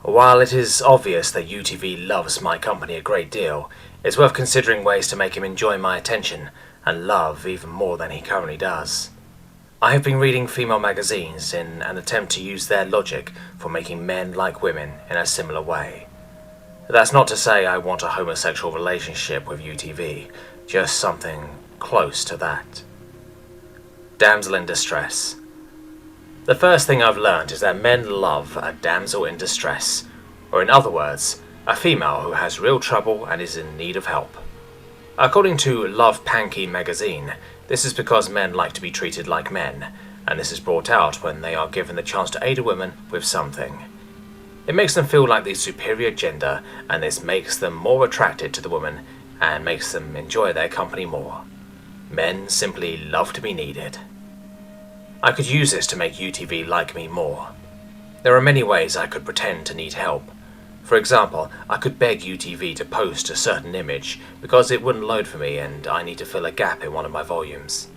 While it is obvious that UTV loves my company a great deal, It's worth considering ways to make him enjoy my attention and love even more than he currently does. I have been reading female magazines in an attempt to use their logic for making men like women in a similar way. That's not to say I want a homosexual relationship with UTV, just something close to that. Damsel in distress. The first thing I've learned is that men love a damsel in distress, or in other words, a female who has real trouble and is in need of help. According to Love Panky magazine, this is because men like to be treated like men, and this is brought out when they are given the chance to aid a woman with something. It makes them feel like the superior gender, and this makes them more attracted to the woman and makes them enjoy their company more. Men simply love to be needed. I could use this to make UTV like me more. There are many ways I could pretend to need help. For example, I could beg UTV to post a certain image because it wouldn't load for me and I need to fill a gap in one of my volumes.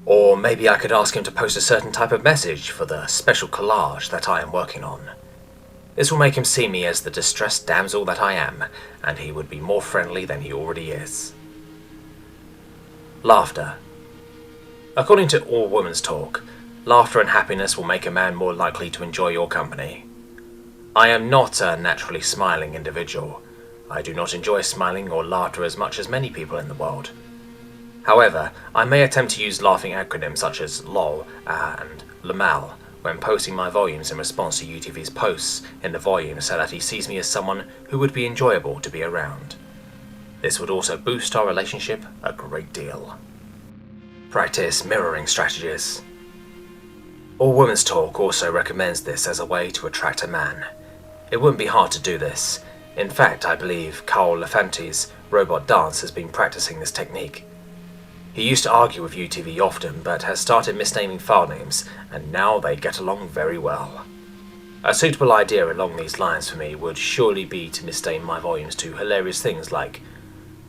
Or maybe I could ask him to post a certain type of message for the special collage that I am working on. This will make him see me as the distressed damsel that I am, and he would be more friendly than he already is. Laughter. According to All Women's Talk, laughter and happiness will make a man more likely to enjoy your company. I am not a naturally smiling individual. I do not enjoy smiling or laughter as much as many people in the world. However, I may attempt to use laughing acronyms such as LOL and LMAL when posting my volumes in response to UTV's posts in the volume so that he sees me as someone who would be enjoyable to be around. This would also boost our relationship a great deal. Practice mirroring strategies. All Women's Talk also recommends this as a way to attract a man. It wouldn't be hard to do this. In fact, I believe Carl Lafante's Robot Dance has been practicing this technique. He used to argue with UTV often, but has started misnaming file names, and now they get along very well. A suitable idea along these lines for me would surely be to misname my volumes to hilarious things like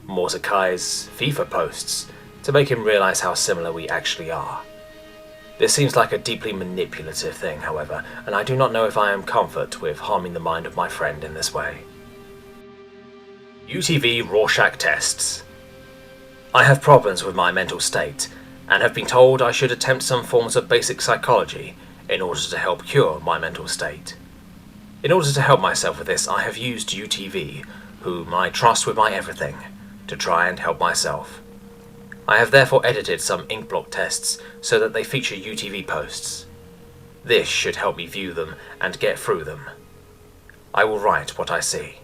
Mordecai's FIFA posts, to make him realise how similar we actually are. This seems like a deeply manipulative thing, however, and I do not know if I am comfort with harming the mind of my friend in this way. UTV Rorschach tests. I have problems with my mental state, and have been told I should attempt some forms of basic psychology in order to help cure my mental state. In order to help myself with this, I have used UTV, whom I trust with my everything, to try and help myself. I have therefore edited some inkblock tests so that they feature UTV posts. This should help me view them and get through them. I will write what I see.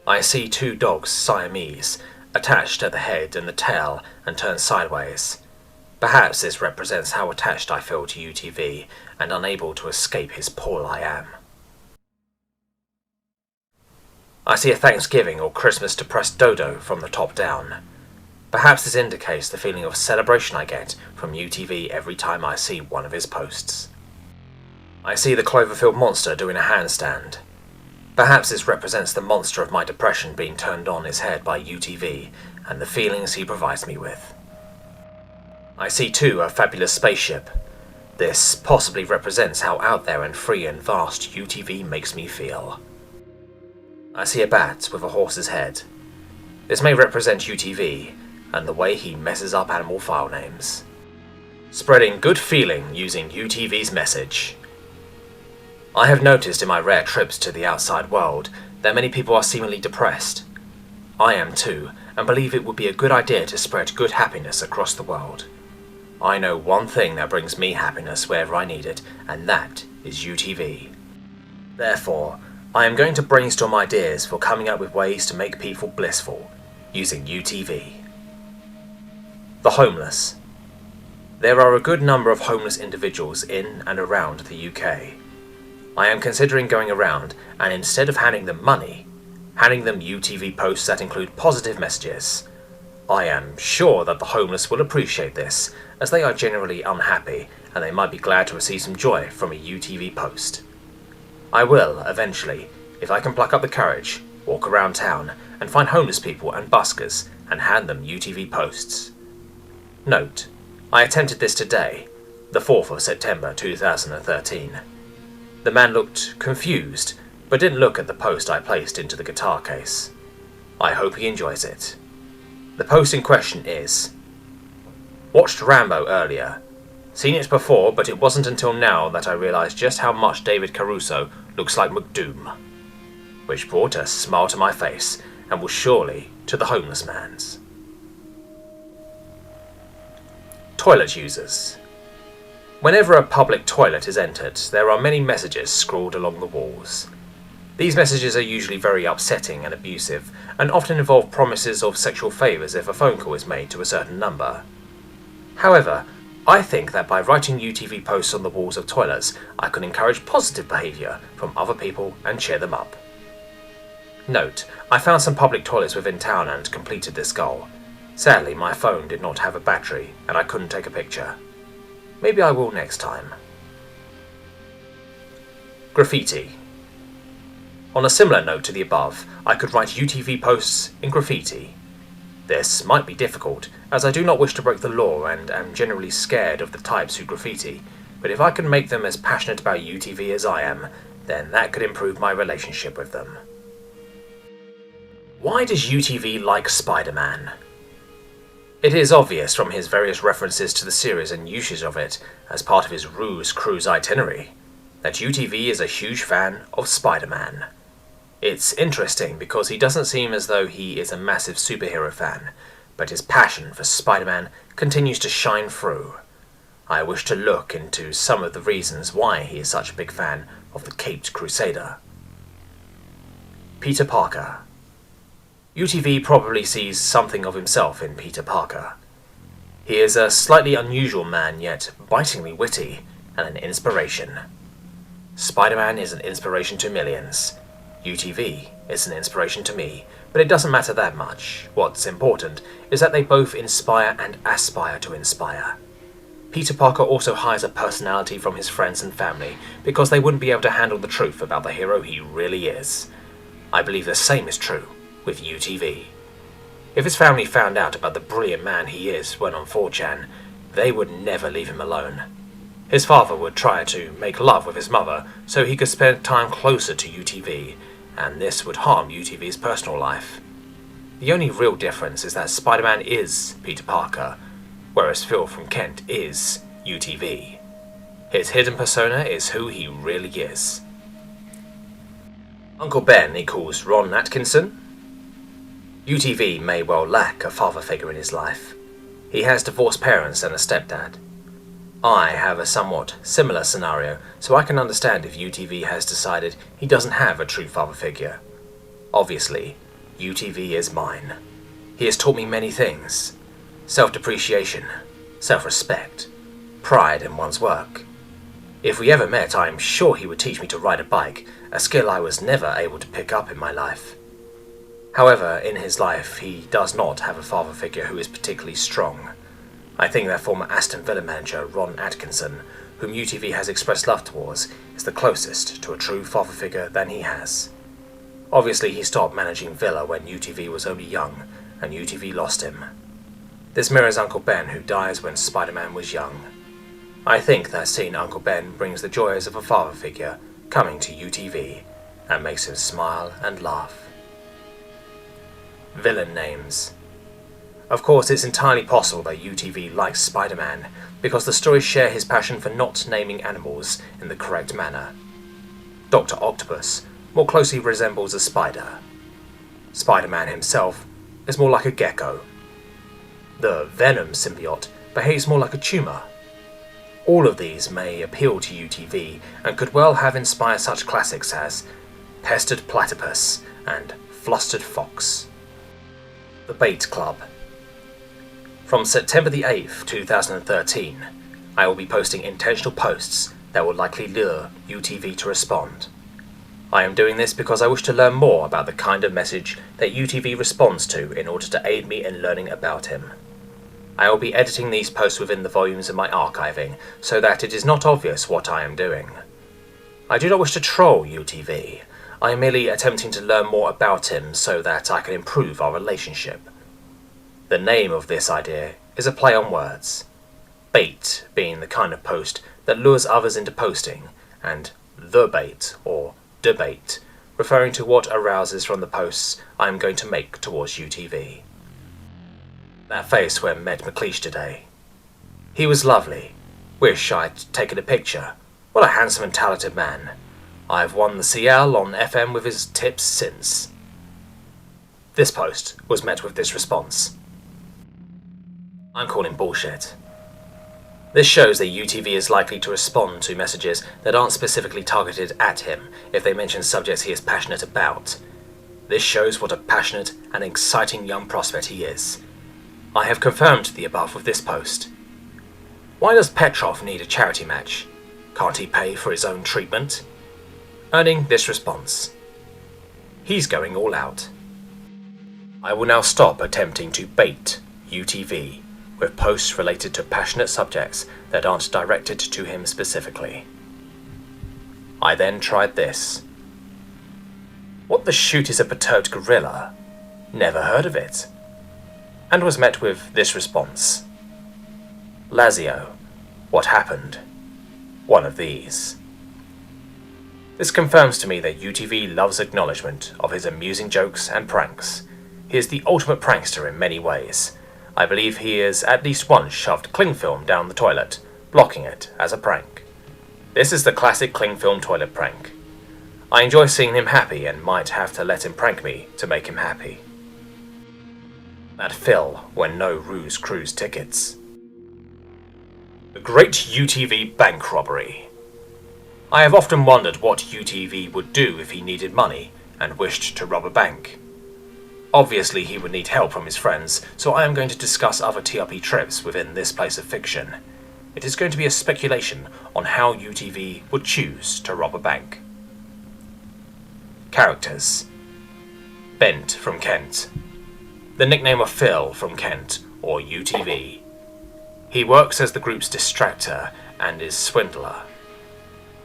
I see two dogs, Siamese, attached at the head and the tail and turned sideways. Perhaps this represents how attached I feel to UTV and unable to escape his paw I am. I see a Thanksgiving or Christmas depressed dodo from the top down. Perhaps this indicates the feeling of celebration I get from UTV every time I see one of his posts. I see the Cloverfield monster doing a handstand. Perhaps this represents the monster of my depression being turned on his head by UTV and the feelings he provides me with. I see too a fabulous spaceship. This possibly represents how out there and free and vast UTV makes me feel. I see a bat with a horse's head. This may represent UTV and the way he messes up animal file names. Spreading good feeling using UTV's message. I have noticed in my rare trips to the outside world that many people are seemingly depressed. I am too, and believe it would be a good idea to spread good happiness across the world. I know one thing that brings me happiness wherever I need it, and that is UTV. Therefore, I am going to brainstorm ideas for coming up with ways to make people blissful, using UTV. The homeless. There are a good number of homeless individuals in and around the UK. I am considering going around and instead of handing them money, handing them UTV posts that include positive messages. I am sure that the homeless will appreciate this, as they are generally unhappy and they might be glad to receive some joy from a UTV post. I will, eventually, if I can pluck up the courage, walk around town and find homeless people and buskers and hand them UTV posts. Note, I attempted this today, the 4th of September 2013. The man looked confused, but didn't look at the post I placed into the guitar case. I hope he enjoys it. The post in question is: watched Rambo earlier. Seen it before, but it wasn't until now that I realised just how much David Caruso looks like McDoom. Which brought a smile to my face, and will surely to the homeless man's. Toilet users. Whenever a public toilet is entered, there are many messages scrawled along the walls. These messages are usually very upsetting and abusive, and often involve promises of sexual favours if a phone call is made to a certain number. However, I think that by writing UTV posts on the walls of toilets, I can encourage positive behaviour from other people and cheer them up. Note, I found some public toilets within town and completed this goal. Sadly, my phone did not have a battery and I couldn't take a picture. Maybe I will next time. Graffiti. On a similar note to the above, I could write UTV posts in graffiti. This might be difficult, as I do not wish to break the law and am generally scared of the types who graffiti, but if I can make them as passionate about UTV as I am, then that could improve my relationship with them. Why does UTV like Spider-Man? It is obvious from his various references to the series and usage of it as part of his Ruse Cruise itinerary that UTV is a huge fan of Spider-Man. It's interesting because he doesn't seem as though he is a massive superhero fan, but his passion for Spider-Man continues to shine through. I wish to look into some of the reasons why he is such a big fan of the Caped Crusader. Peter Parker. UTV probably sees something of himself in Peter Parker. He is a slightly unusual man, yet bitingly witty, and an inspiration. Spider-Man is an inspiration to millions. UTV is an inspiration to me, but it doesn't matter that much. What's important is that they both inspire and aspire to inspire. Peter Parker also hires a personality from his friends and family because they wouldn't be able to handle the truth about the hero he really is. I believe the same is true with UTV. If his family found out about the brilliant man he is when on 4chan, they would never leave him alone. His father would try to make love with his mother so he could spend time closer to UTV, and this would harm UTV's personal life. The only real difference is that Spider-Man is Peter Parker, whereas Phil from Kent is UTV. His hidden persona is who he really is. Uncle Ben equals Ron Atkinson. UTV may well lack a father figure in his life. He has divorced parents and a stepdad. I have a somewhat similar scenario, so I can understand if UTV has decided he doesn't have a true father figure. Obviously, UTV is mine. He has taught me many things: self-depreciation, self-respect, pride in one's work. If we ever met, I am sure he would teach me to ride a bike, a skill I was never able to pick up in my life. However, in his life, he does not have a father figure who is particularly strong. I think that former Aston Villa manager Ron Atkinson, whom UTV has expressed love towards, is the closest to a true father figure than he has. Obviously, he stopped managing Villa when UTV was only young, and UTV lost him. This mirrors Uncle Ben, who dies when Spider-Man was young. I think that seeing Uncle Ben brings the joys of a father figure coming to UTV, and makes him smile and laugh. Villain names. Of course, it's entirely possible that UTV likes Spider-Man, because the stories share his passion for not naming animals in the correct manner. Dr. Octopus more closely resembles a spider. Spider-Man himself is more like a gecko. The Venom symbiote behaves more like a tumor. All of these may appeal to UTV and could well have inspired such classics as Pestered Platypus and Flustered Fox. The Bait Club. From September the 8th, 2013, I will be posting intentional posts that will likely lure UTV to respond. I am doing this because I wish to learn more about the kind of message that UTV responds to in order to aid me in learning about him. I will be editing these posts within the volumes of my archiving so that it is not obvious what I am doing. I do not wish to troll UTV. I am merely attempting to learn more about him so that I can improve our relationship. The name of this idea is a play on words. Bait being the kind of post that lures others into posting, and the bait or debate referring to what arouses from the posts I am going to make towards UTV. That face when met McLeish today. He was lovely. Wish I'd taken a picture. What a handsome and talented man. I've won the CL on FM with his tips since. This post was met with this response. I'm calling bullshit. This shows that UTV is likely to respond to messages that aren't specifically targeted at him if they mention subjects he is passionate about. This shows what a passionate and exciting young prospect he is. I have confirmed the above with this post. Why does Petrov need a charity match? Can't he pay for his own treatment? Earning this response. He's going all out. I will now stop attempting to bait UTV with posts related to passionate subjects that aren't directed to him specifically. I then tried this. What the shoot is a perturbed gorilla? Never heard of it. And was met with this response. Lazio, what happened? One of these. This confirms to me that UTV loves acknowledgement of his amusing jokes and pranks. He is the ultimate prankster in many ways. I believe he has at least once shoved cling film down the toilet, blocking it as a prank. This is the classic cling film toilet prank. I enjoy seeing him happy and might have to let him prank me to make him happy. That Phil when no Ruse Cruise tickets. The Great UTV Bank Robbery. I have often wondered what UTV would do if he needed money and wished to rob a bank. Obviously he would need help from his friends, so I am going to discuss other TRP trips within this place of fiction. It is going to be a speculation on how UTV would choose to rob a bank. Characters. Bent from Kent. The nickname of Phil from Kent, or UTV. He works as the group's distractor and is swindler.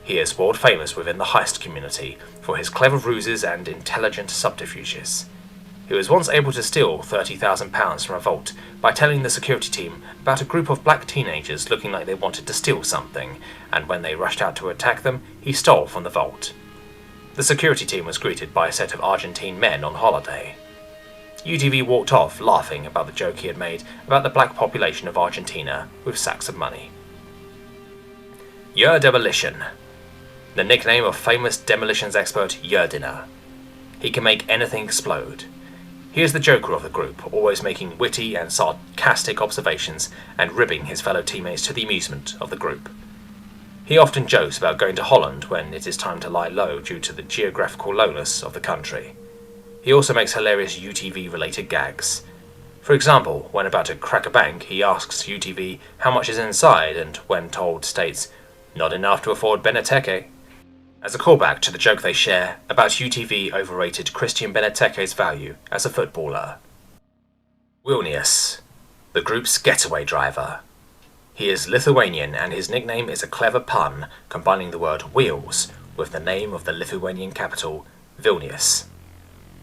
He is world famous within the heist community for his clever ruses and intelligent subterfuges. He was once able to steal £30,000 from a vault by telling the security team about a group of black teenagers looking like they wanted to steal something, and when they rushed out to attack them, he stole from the vault. The security team was greeted by a set of Argentine men on holiday. UTV walked off laughing about the joke he had made about the black population of Argentina with sacks of money. Demolition. The nickname of famous demolitions expert Yerdiner. He can make anything explode. He is the joker of the group, always making witty and sarcastic observations and ribbing his fellow teammates to the amusement of the group. He often jokes about going to Holland when it is time to lie low due to the geographical lowness of the country. He also makes hilarious UTV-related gags. For example, when about to crack a bank, he asks UTV how much is inside and, when told, states, "Not enough to afford Beneteke," as a callback to the joke they share about UTV overrated Christian Beneteke's value as a footballer. Wilnius, the group's getaway driver. He is Lithuanian and his nickname is a clever pun combining the word wheels with the name of the Lithuanian capital, Vilnius.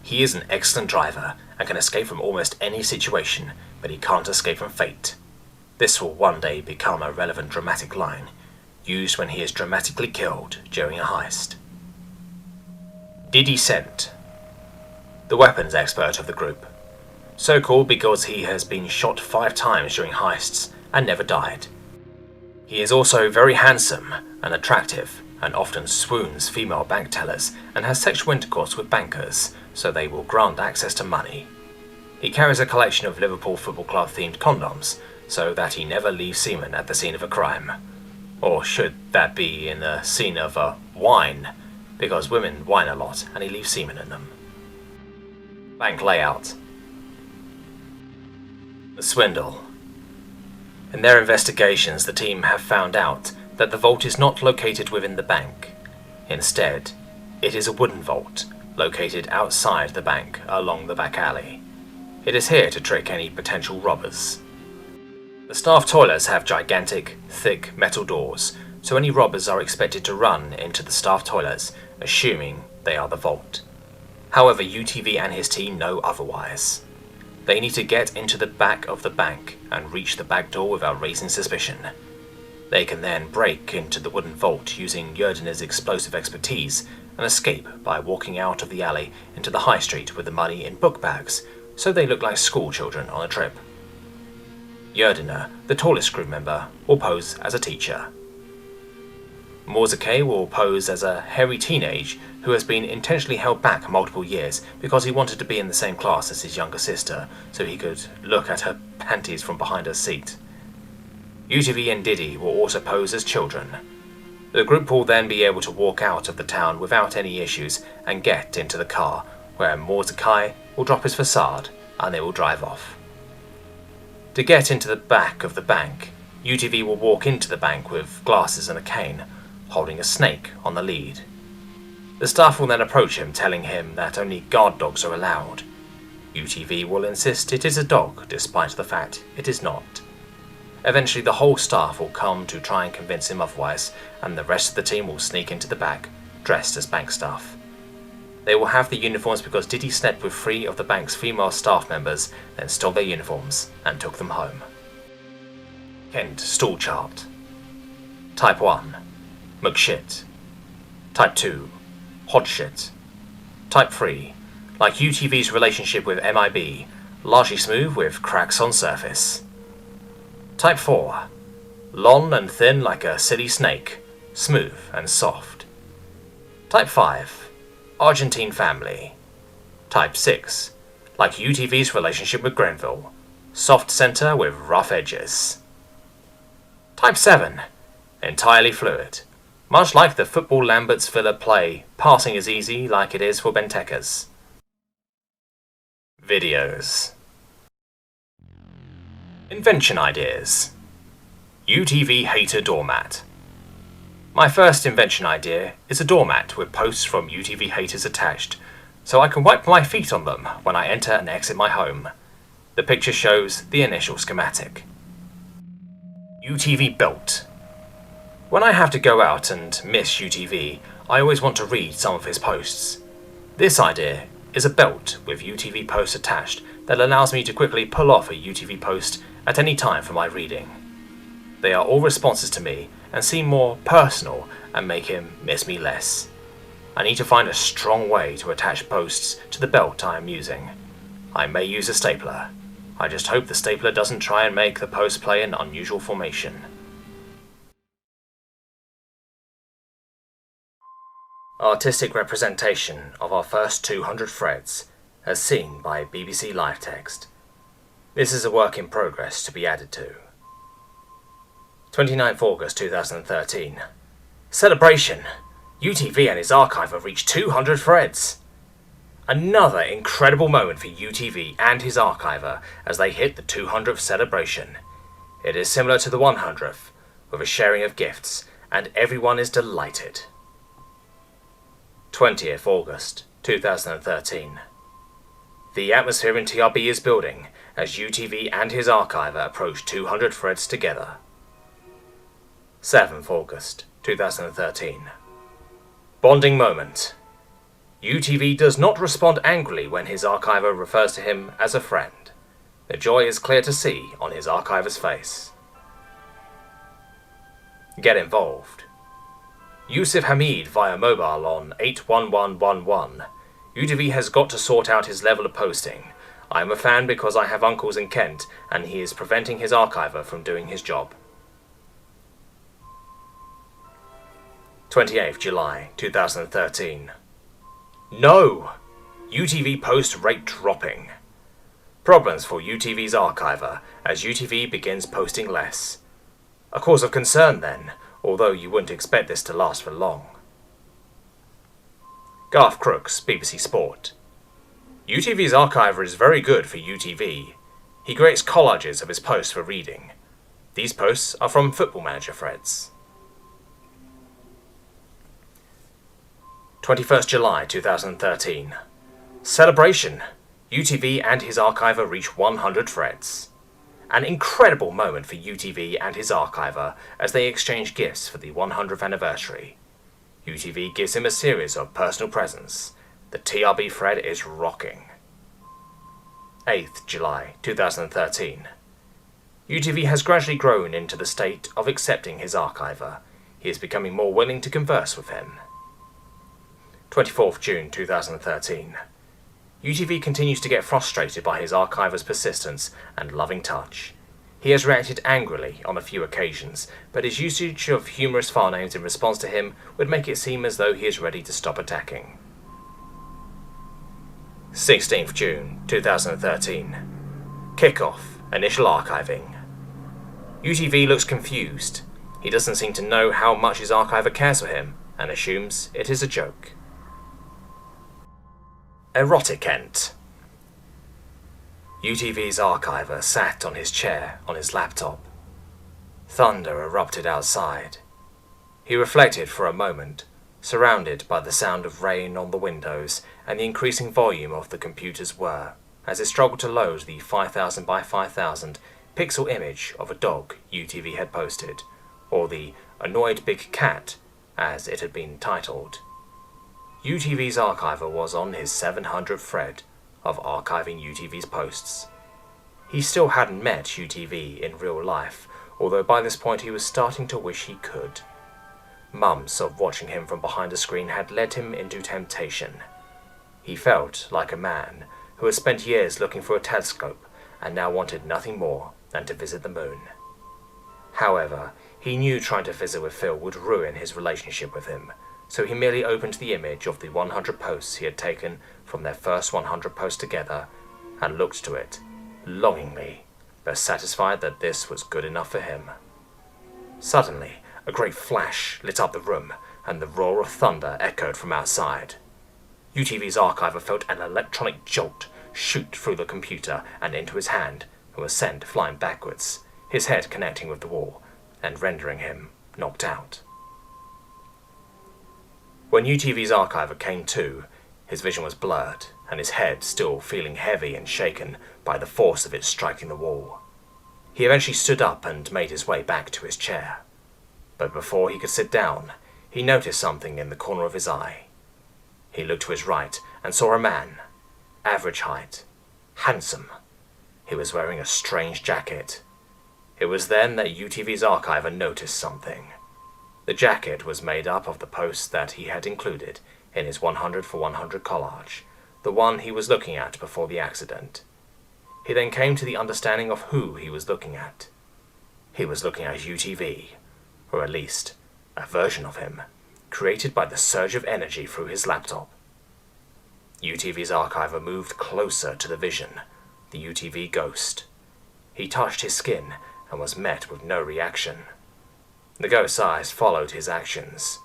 He is an excellent driver and can escape from almost any situation, but he can't escape from fate. This will one day become a relevant dramatic line, used when he is dramatically killed during a heist. Diddy Scent, the weapons expert of the group. So called because he has been shot 5 times during heists and never died. He is also very handsome and attractive, and often swoons female bank tellers and has sexual intercourse with bankers, so they will grant access to money. He carries a collection of Liverpool Football Club themed condoms, so that he never leaves semen at the scene of a crime. Or should that be in the scene of a wine, because women whine a lot and he leaves semen in them. Bank layout. The swindle. In their investigations, the team have found out that the vault is not located within the bank. Instead, it is a wooden vault, located outside the bank along the back alley. It is here to trick any potential robbers. The staff toilets have gigantic, thick metal doors, so any robbers are expected to run into the staff toilets, assuming they are the vault. However, UTV and his team know otherwise. They need to get into the back of the bank and reach the back door without raising suspicion. They can then break into the wooden vault using Yerdiner's explosive expertise and escape by walking out of the alley into the high street with the money in book bags, so they look like school children on a trip. Yerdiner, the tallest crew member, will pose as a teacher. Mordecai will pose as a hairy teenage who has been intentionally held back multiple years because he wanted to be in the same class as his younger sister so he could look at her panties from behind her seat. UTV and Diddy will also pose as children. The group will then be able to walk out of the town without any issues and get into the car, where Mordecai will drop his facade and they will drive off. To get into the back of the bank, UTV will walk into the bank with glasses and a cane, holding a snake on the lead. The staff will then approach him, telling him that only guard dogs are allowed. UTV will insist it is a dog, despite the fact it is not. Eventually the whole staff will come to try and convince him otherwise, and the rest of the team will sneak into the back, dressed as bank staff. They will have the uniforms because Diddy slept with 3 of the bank's female staff members, then stole their uniforms and took them home. Kent Stool Chart. Type 1. McShit. Type 2. Hodshit. Type 3. Like UTV's relationship with MIB, largely smooth with cracks on surface. Type 4. Long and thin like a silly snake, smooth and soft. Type 5. Argentine family. Type 6. Like UTV's relationship with Grenville, soft center with rough edges. Type 7. Entirely fluid. Much like the football Lambert's Villa play, passing is easy like it is for Bentekas. Videos. Invention ideas. UTV hater doormat. My first invention idea is a doormat with posts from UTV haters attached, so I can wipe my feet on them when I enter and exit my home. The picture shows the initial schematic. UTV belt. When I have to go out and miss UTV, I always want to read some of his posts. This idea is a belt with UTV posts attached that allows me to quickly pull off a UTV post at any time for my reading. They are all responses to me and seem more personal and make him miss me less. I need to find a strong way to attach posts to the belt I am using. I may use a stapler. I just hope the stapler doesn't try and make the post play an unusual formation. Artistic representation of our first 200 threads, as seen by BBC Live Text. This is a work in progress to be added to. 29th August 2013. Celebration! UTV and his archive have reached 200 threads! Another incredible moment for UTV and his archiver as they hit the 200th celebration. It is similar to the 100th, with a sharing of gifts, and everyone is delighted. 20th August 2013. The atmosphere in TRB is building as UTV and his archiver approach 200 threads together. 7th August 2013. Bonding moment. UTV does not respond angrily when his archiver refers to him as a friend. The joy is clear to see on his archiver's face. Get involved. Yusuf Hamid via mobile on 81111. UTV has got to sort out his level of posting. I am a fan because I have uncles in Kent and he is preventing his archiver from doing his job. 28th July 2013. No! UTV post rate dropping. Problems for UTV's archiver as UTV begins posting less. A cause of concern then, although you wouldn't expect this to last for long. Garth Crooks, BBC Sport. UTV's archiver is very good for UTV. He creates collages of his posts for reading. These posts are from Football Manager threads. 21st July 2013. Celebration! UTV and his archiver reach 100 threads. An incredible moment for UTV and his archiver as they exchange gifts for the 100th anniversary. UTV gives him a series of personal presents. The TRB thread is rocking. 8th July 2013. UTV has gradually grown into the state of accepting his archiver. He is becoming more willing to converse with him. 24th June 2013. UTV continues to get frustrated by his archiver's persistence and loving touch. He has reacted angrily on a few occasions, but his usage of humorous file names in response to him would make it seem as though he is ready to stop attacking. 16th June 2013. Kickoff. Initial archiving. UTV looks confused. He doesn't seem to know how much his archiver cares for him, and assumes it is a joke. Erotic. UTV's archiver sat on his chair on his laptop. Thunder erupted outside. He reflected for a moment, surrounded by the sound of rain on the windows and the increasing volume of the computer's whir, as it struggled to load the 5000 by 5000 pixel image of a dog UTV had posted, or the Annoyed Big Cat, as it had been titled. UTV's archiver was on his 700th thread of archiving UTV's posts. He still hadn't met UTV in real life, although by this point he was starting to wish he could. Months of watching him from behind a screen had led him into temptation. He felt like a man who had spent years looking for a telescope and now wanted nothing more than to visit the moon. However, he knew trying to visit with Phil would ruin his relationship with him, so he merely opened the image of the 100 posts he had taken from their first 100 posts together and looked to it, longingly, but satisfied that this was good enough for him. Suddenly, a great flash lit up the room, and the roar of thunder echoed from outside. UTV's archiver felt an electronic jolt shoot through the computer and into his hand, and was sent flying backwards, his head connecting with the wall, and rendering him knocked out. When UTV's archiver came to, his vision was blurred, and his head still feeling heavy and shaken by the force of it striking the wall. He eventually stood up and made his way back to his chair. But before he could sit down, he noticed something in the corner of his eye. He looked to his right and saw a man, average height, handsome. He was wearing a strange jacket. It was then that UTV's archiver noticed something. The jacket was made up of the posts that he had included in his 100 for 100 collage, the one he was looking at before the accident. He then came to the understanding of who he was looking at. He was looking at UTV, or at least a version of him, created by the surge of energy through his laptop. UTV's archiver moved closer to the vision, the UTV ghost. He touched his skin and was met with no reaction. The ghost's eyes followed his actions.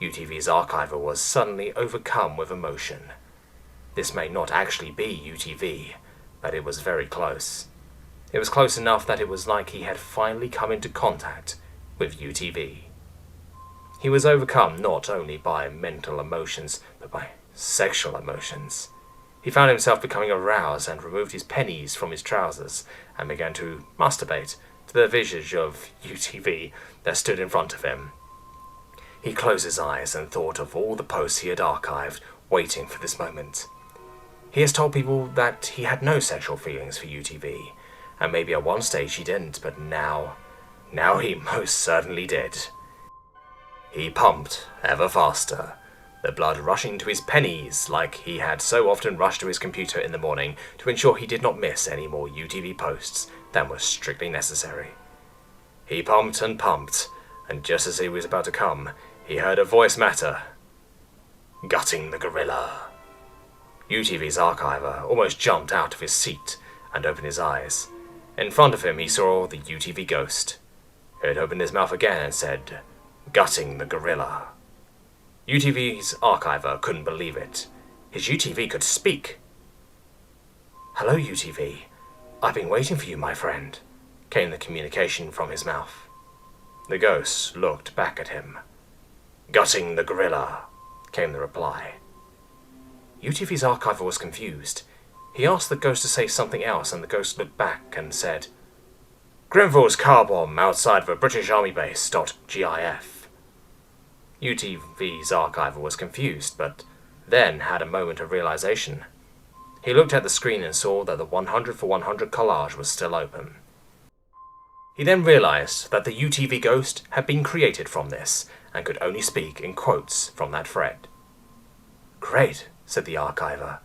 UTV's archiver was suddenly overcome with emotion. This may not actually be UTV, but it was very close. It was close enough that it was like he had finally come into contact with UTV. He was overcome not only by mental emotions, but by sexual emotions. He found himself becoming aroused and removed his pennies from his trousers and began to masturbate to the visage of UTV that stood in front of him. He closed his eyes and thought of all the posts he had archived, waiting for this moment. He has told people that he had no sexual feelings for UTV, and maybe at one stage he didn't, but now he most certainly did. He pumped ever faster, the blood rushing to his pennies like he had so often rushed to his computer in the morning to ensure he did not miss any more UTV posts than was strictly necessary. He pumped, and just as he was about to come, he heard a voice matter. Gutting the gorilla. UTV's archiver almost jumped out of his seat and opened his eyes. In front of him he saw the UTV ghost. He had opened his mouth again and said, Gutting the gorilla. UTV's archiver couldn't believe it. His UTV could speak. Hello, UTV. I've been waiting for you, my friend, came the communication from his mouth. The ghost looked back at him. Gutting the gorilla, came the reply. UTV's archiver was confused. He asked the ghost to say something else, and the ghost looked back and said, Grenfell's car bomb outside of a British Army base. .gif. UTV's archiver was confused, but then had a moment of realization. He looked at the screen and saw that the 100 for 100 collage was still open. He then realized that the UTV ghost had been created from this, and could only speak in quotes from that thread. Great, said the archiver.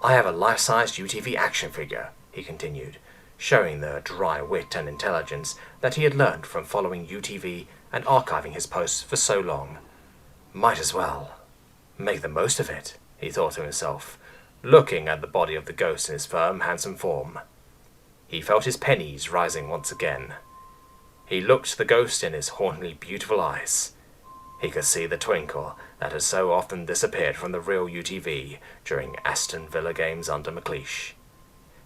I have a life-sized UTV action figure, he continued, showing the dry wit and intelligence that he had learned from following UTV and archiving his posts for so long. Might as well make the most of it, he thought to himself, looking at the body of the ghost in his firm, handsome form. He felt his pennies rising once again. He looked the ghost in his hauntingly beautiful eyes. He could see the twinkle that had so often disappeared from the real UTV during Aston Villa games under McLeish.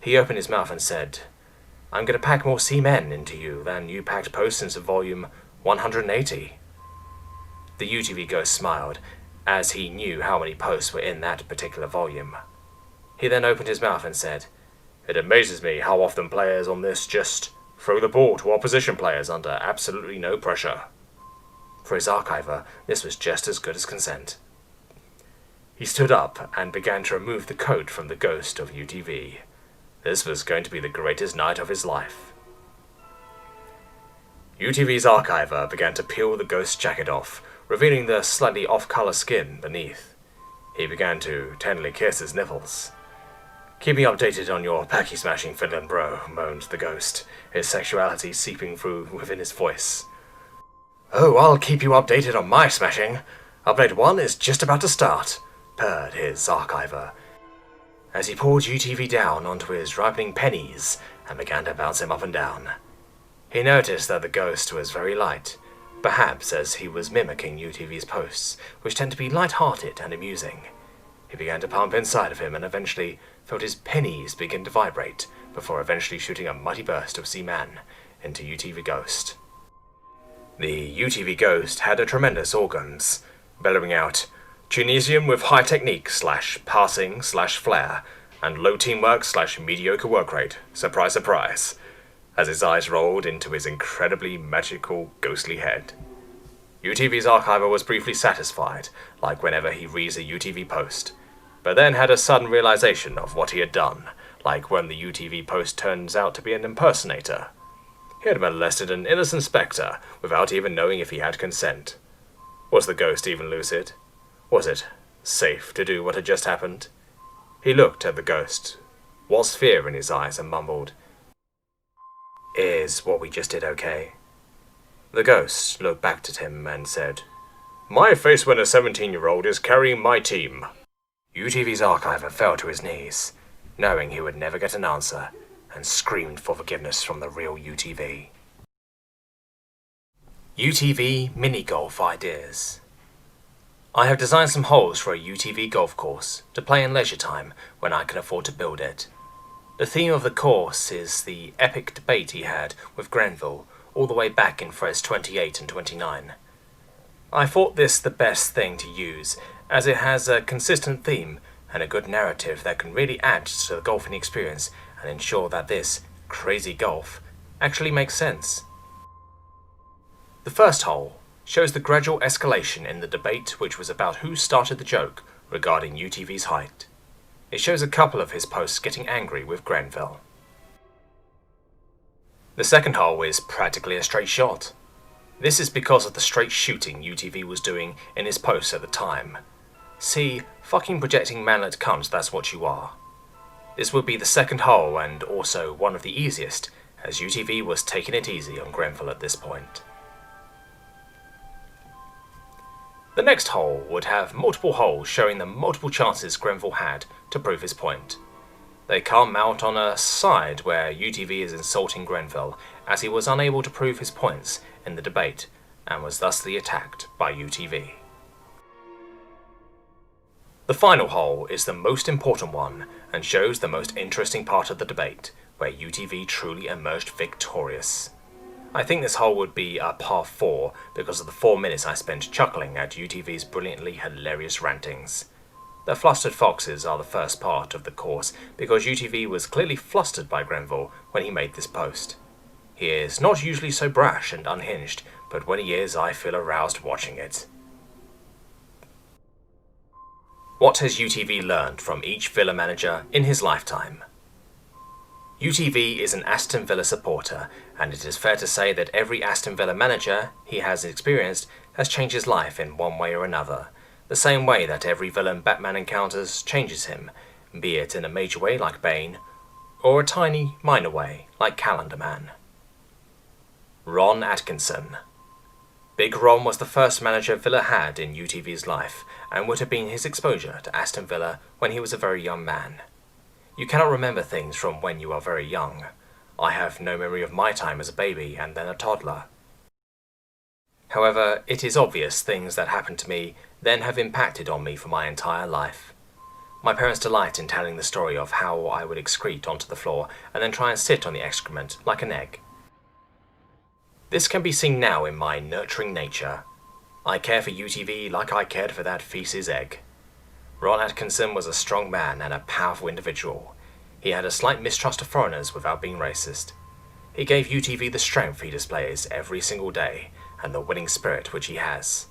He opened his mouth and said, I'm going to pack more seamen into you than you packed posts into volume 180. The UTV ghost smiled, as he knew how many posts were in that particular volume. He then opened his mouth and said, It amazes me how often players on this just throw the ball to opposition players under absolutely no pressure. For his archiver, this was just as good as consent. He stood up and began to remove the coat from the ghost of UTV. This was going to be the greatest night of his life. UTV's archiver began to peel the ghost's jacket off, revealing the slightly off-color skin beneath. He began to tenderly kiss his nipples. Keep me updated on your packy-smashing Finland, bro, moaned the ghost, his sexuality seeping through within his voice. Oh, I'll keep you updated on my smashing. Update 1 is just about to start, purred his archiver, as he poured UTV down onto his ripening pennies and began to bounce him up and down. He noticed that the ghost was very light, perhaps as he was mimicking UTV's posts, which tend to be light-hearted and amusing. He began to pump inside of him and eventually felt his pennies begin to vibrate, before eventually shooting a mighty burst of seaman into UTV Ghost. The UTV Ghost had a tremendous organs, bellowing out, Tunisium with high technique / passing / flair, and low teamwork / mediocre work rate. Surprise, surprise. As his eyes rolled into his incredibly magical, ghostly head. UTV's archiver was briefly satisfied, like whenever he reads a UTV post, but then had a sudden realization of what he had done, like when the UTV post turns out to be an impersonator. He had molested an innocent spectre without even knowing if he had consent. Was the ghost even lucid? Was it safe to do what had just happened? He looked at the ghost, was fear in his eyes, and mumbled, Is what we just did okay? The ghost looked back at him and said, My face when a 17-year-old is carrying my team. UTV's archiver fell to his knees, knowing he would never get an answer, and screamed for forgiveness from the real UTV. UTV mini-golf ideas. I have designed some holes for a UTV golf course to play in leisure time when I can afford to build it. The theme of the course is the epic debate he had with Grenville all the way back in Fres 28 and 29. I thought this the best thing to use, as it has a consistent theme and a good narrative that can really add to the golfing experience and ensure that this crazy golf actually makes sense. The first hole shows the gradual escalation in the debate, which was about who started the joke regarding UTV's height. It shows a couple of his posts getting angry with Grenville. The second hole is practically a straight shot. This is because of the straight shooting UTV was doing in his posts at the time. See, fucking projecting manlet cunt, that's what you are. This would be the second hole and also one of the easiest, as UTV was taking it easy on Grenville at this point. The next hole would have multiple holes showing the multiple chances Grenville had to prove his point. They come out on a side where UTV is insulting Grenville, as he was unable to prove his points in the debate and was thusly attacked by UTV. The final hole is the most important one and shows the most interesting part of the debate, where UTV truly emerged victorious. I think this hole would be a par 4 because of the 4 minutes I spent chuckling at UTV's brilliantly hilarious rantings. The flustered foxes are the first part of the course because UTV was clearly flustered by Grenville when he made this post. He is not usually so brash and unhinged, but when he is, I feel aroused watching it. What has UTV learned from each Villa manager in his lifetime? UTV is an Aston Villa supporter, and it is fair to say that every Aston Villa manager he has experienced has changed his life in one way or another, the same way that every villain Batman encounters changes him, be it in a major way like Bane, or a tiny, minor way like Calendar Man. Ron Atkinson. Big Ron was the first manager Villa had in UTV's life, and would have been his exposure to Aston Villa when he was a very young man. You cannot remember things from when you are very young. I have no memory of my time as a baby and then a toddler. However, it is obvious things that happened to me then have impacted on me for my entire life. My parents delight in telling the story of how I would excrete onto the floor and then try and sit on the excrement like an egg. This can be seen now in my nurturing nature. I care for UTV like I cared for that feces egg. Ron Atkinson was a strong man and a powerful individual. He had a slight mistrust of foreigners without being racist. He gave UTV the strength he displays every single day, and the winning spirit which he has.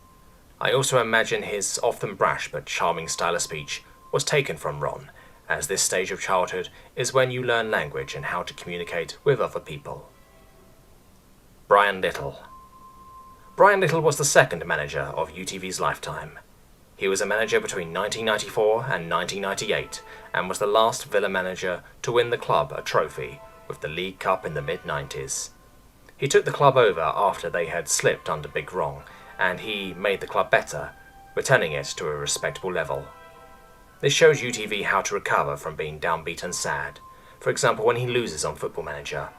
I also imagine his often brash but charming style of speech was taken from Ron, as this stage of childhood is when you learn language and how to communicate with other people. Brian Little. Brian Little was the second manager of UTV's lifetime. He was a manager between 1994 and 1998, and was the last Villa manager to win the club a trophy with the League Cup in the mid-90s. He took the club over after they had slipped under Big Ron, and he made the club better, returning it to a respectable level. This shows UTV how to recover from being downbeat and sad, for example when he loses on Football Manager.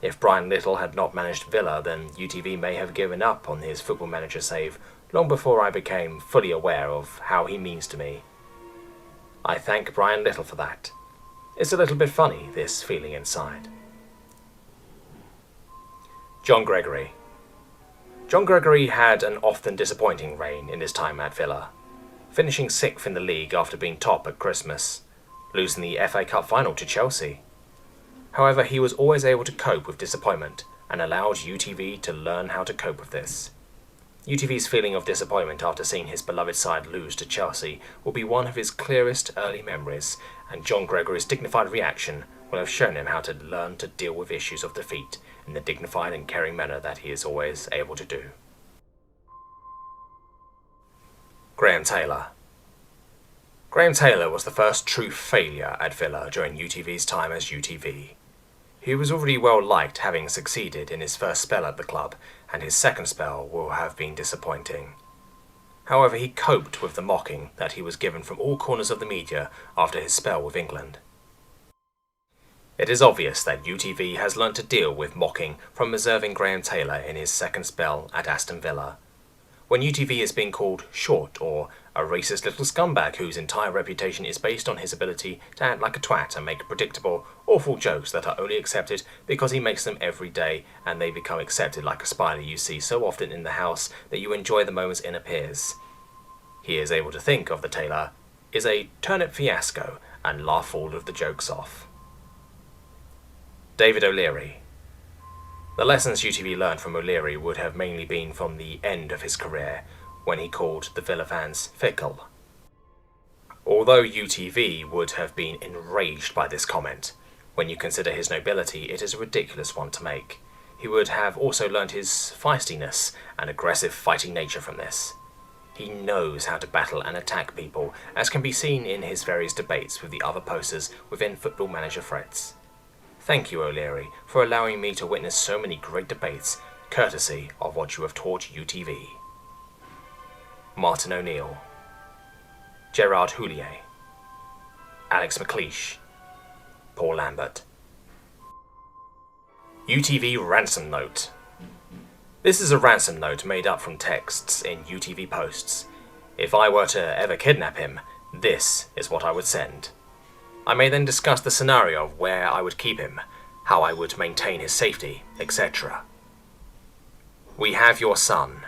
If Brian Little had not managed Villa, then UTV may have given up on his Football Manager save long before I became fully aware of how he means to me. I thank Brian Little for that. It's a little bit funny, this feeling inside. John Gregory. John Gregory had an often disappointing reign in his time at Villa, finishing 6th in the league after being top at Christmas, losing the FA Cup final to Chelsea. However, he was always able to cope with disappointment and allowed UTV to learn how to cope with this. UTV's feeling of disappointment after seeing his beloved side lose to Chelsea will be one of his clearest early memories, and John Gregory's dignified reaction will have shown him how to learn to deal with issues of defeat in the dignified and caring manner that he is always able to do. Graham Taylor. Graham Taylor was the first true failure at Villa during UTV's time as UTV. He was already well liked, having succeeded in his first spell at the club, and his second spell will have been disappointing. However, he coped with the mocking that he was given from all corners of the media after his spell with England. It is obvious that UTV has learnt to deal with mocking from observing Graham Taylor in his second spell at Aston Villa. When UTV is being called short or a racist little scumbag whose entire reputation is based on his ability to act like a twat and make predictable, awful jokes that are only accepted because he makes them every day and they become accepted like a spider you see so often in the house that you enjoy the moments it appears. He is able to think of the Taylor is a turnip fiasco and laugh all of the jokes off. David O'Leary. The lessons UTV learned from O'Leary would have mainly been from the end of his career, when he called the Villa fans fickle. Although UTV would have been enraged by this comment, when you consider his nobility, it is a ridiculous one to make. He would have also learned his feistiness and aggressive fighting nature from this. He knows how to battle and attack people, as can be seen in his various debates with the other posters within Football Manager threads. Thank you, O'Leary, for allowing me to witness so many great debates, courtesy of what you have taught UTV. Martin O'Neill. Gerard Houllier. Alex McLeish. Paul Lambert. UTV Ransom Note. This is a ransom note made up from texts in UTV posts. If I were to ever kidnap him, this is what I would send. I may then discuss the scenario of where I would keep him, how I would maintain his safety, etc. We have your son.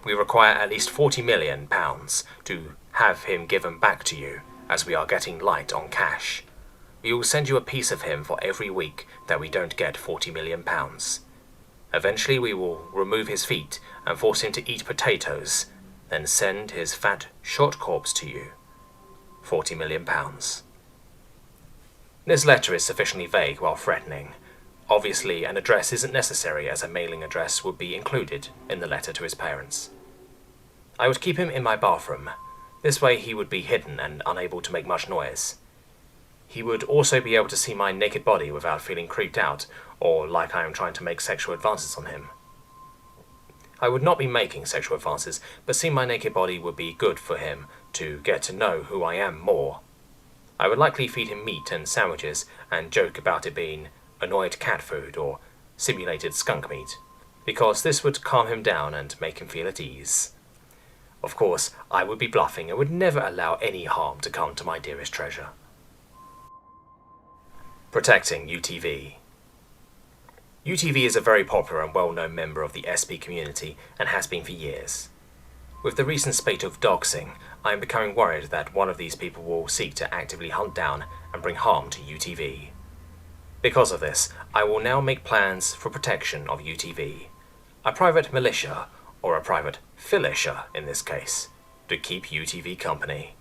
We require at least £40 million to have him given back to you, as we are getting light on cash. We will send you a piece of him for every week that we don't get £40 million. Eventually we will remove his feet and force him to eat potatoes, then send his fat, short corpse to you. £40 million. This letter is sufficiently vague while threatening. Obviously, an address isn't necessary, as a mailing address would be included in the letter to his parents. I would keep him in my bathroom. This way he would be hidden and unable to make much noise. He would also be able to see my naked body without feeling creeped out or like I am trying to make sexual advances on him. I would not be making sexual advances, but seeing my naked body would be good for him to get to know who I am more. I would likely feed him meat and sandwiches and joke about it being annoyed cat food or simulated skunk meat, because this would calm him down and make him feel at ease. Of course, I would be bluffing and would never allow any harm to come to my dearest treasure. Protecting UTV. UTV is a very popular and well-known member of the SP community and has been for years. With the recent spate of doxing, I am becoming worried that one of these people will seek to actively hunt down and bring harm to UTV. Because of this, I will now make plans for protection of UTV, a private militia, or a private Philicia in this case, to keep UTV company.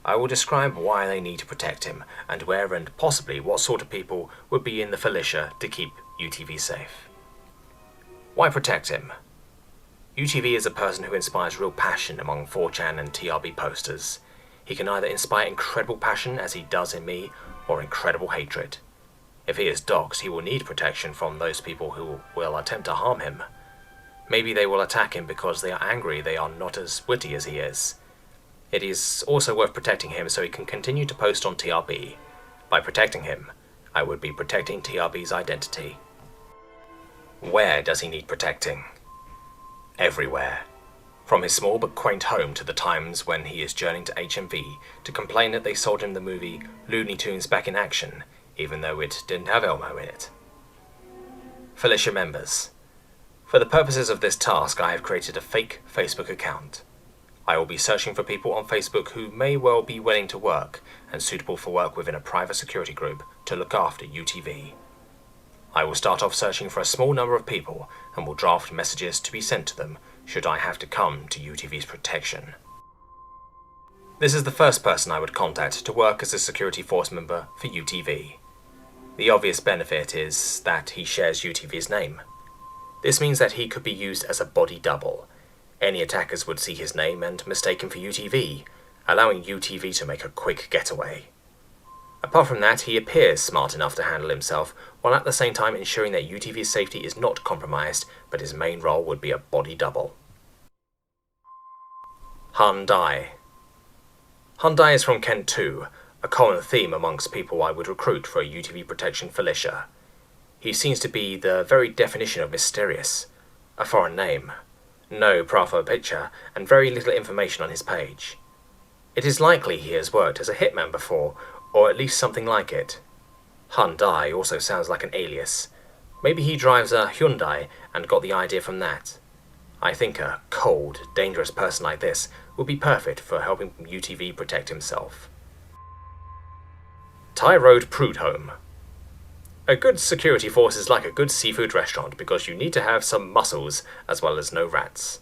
I will describe why they need to protect him, and where and possibly what sort of people would be in the Philicia to keep UTV safe. Why protect him? UTV is a person who inspires real passion among 4chan and TRB posters. He can either inspire incredible passion as he does in me, or incredible hatred. If he is doxed, he will need protection from those people who will attempt to harm him. Maybe they will attack him because they are angry they are not as witty as he is. It is also worth protecting him so he can continue to post on TRB. By protecting him, I would be protecting TRB's identity. Where does he need protecting? Everywhere. From his small but quaint home to the times when he is journeying to HMV to complain that they sold him the movie Looney Tunes Back in Action, even though it didn't have Elmo in it. Philicia members. For the purposes of this task, I have created a fake Facebook account. I will be searching for people on Facebook who may well be willing to work and suitable for work within a private security group to look after UTV. I will start off searching for a small number of people and will draft messages to be sent to them should I have to come to UTV's protection. This is the first person I would contact to work as a security force member for UTV. The obvious benefit is that he shares UTV's name. This means that he could be used as a body double. Any attackers would see his name and mistake him for UTV, allowing UTV to make a quick getaway. Apart from that, he appears smart enough to handle himself, while at the same time ensuring that UTV's safety is not compromised, but his main role would be a body double. Hyundai. Hyundai is from Ken 2, a common theme amongst people I would recruit for a UTV protection Philicia. He seems to be the very definition of mysterious. A foreign name. No profile picture, and very little information on his page. It is likely he has worked as a hitman before, or at least something like it. Hyundai also sounds like an alias. Maybe he drives a Hyundai and got the idea from that. I think a cold, dangerous person like this would be perfect for helping UTV protect himself. Thai Road Prud'homme. A good security force is like a good seafood restaurant because you need to have some muscles as well as no rats.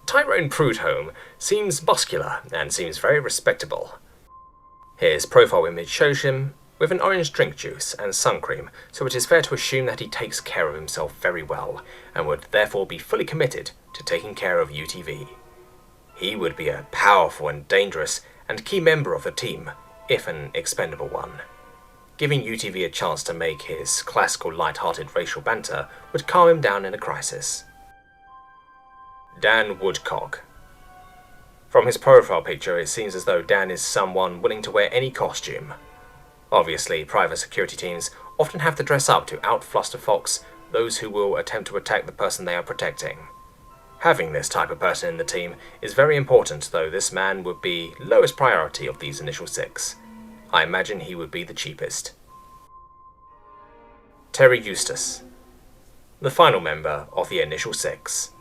Tyrone Prud'homme seems muscular and seems very respectable. His profile image shows him with an orange drink juice and sun cream, so it is fair to assume that he takes care of himself very well and would therefore be fully committed to taking care of UTV. He would be a powerful and dangerous and key member of the team, if an expendable one. Giving UTV a chance to make his classical light-hearted racial banter would calm him down in a crisis. Dan Woodcock. From his profile picture, it seems as though Dan is someone willing to wear any costume. Obviously, private security teams often have to dress up to out-flusterfox those who will attempt to attack the person they are protecting. Having this type of person in the team is very important, though this man would be lowest priority of these initial 6. I imagine he would be the cheapest. Terry Eustace. The final member of the initial 6.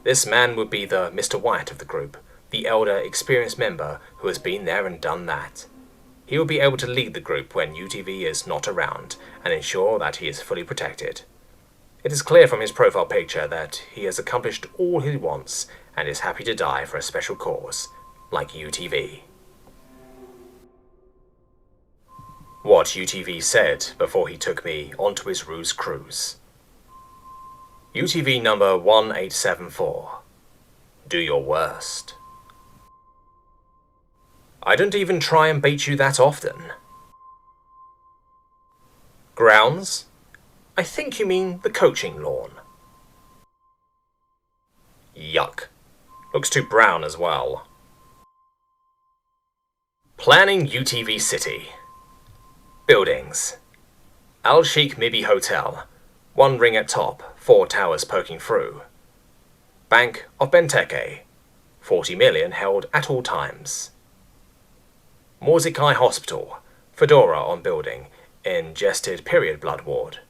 This man would be the Mr. White of the group, the elder, experienced member who has been there and done that. He will be able to lead the group when UTV is not around and ensure that he is fully protected. It is clear from his profile picture that he has accomplished all he wants and is happy to die for a special cause, like UTV. What UTV said before he took me onto his Ruse Cruise. UTV number 1874. Do your worst. I don't even try and bait you that often. Grounds? I think you mean the coaching lawn. Yuck. Looks too brown as well. Planning UTV City. Buildings. Al Sheikh Mibi Hotel. 1 ring at top, 4 towers poking through. Bank of Benteke. 40 million held at all times. Morzikai Hospital. Fedora on building. Ingested period blood ward.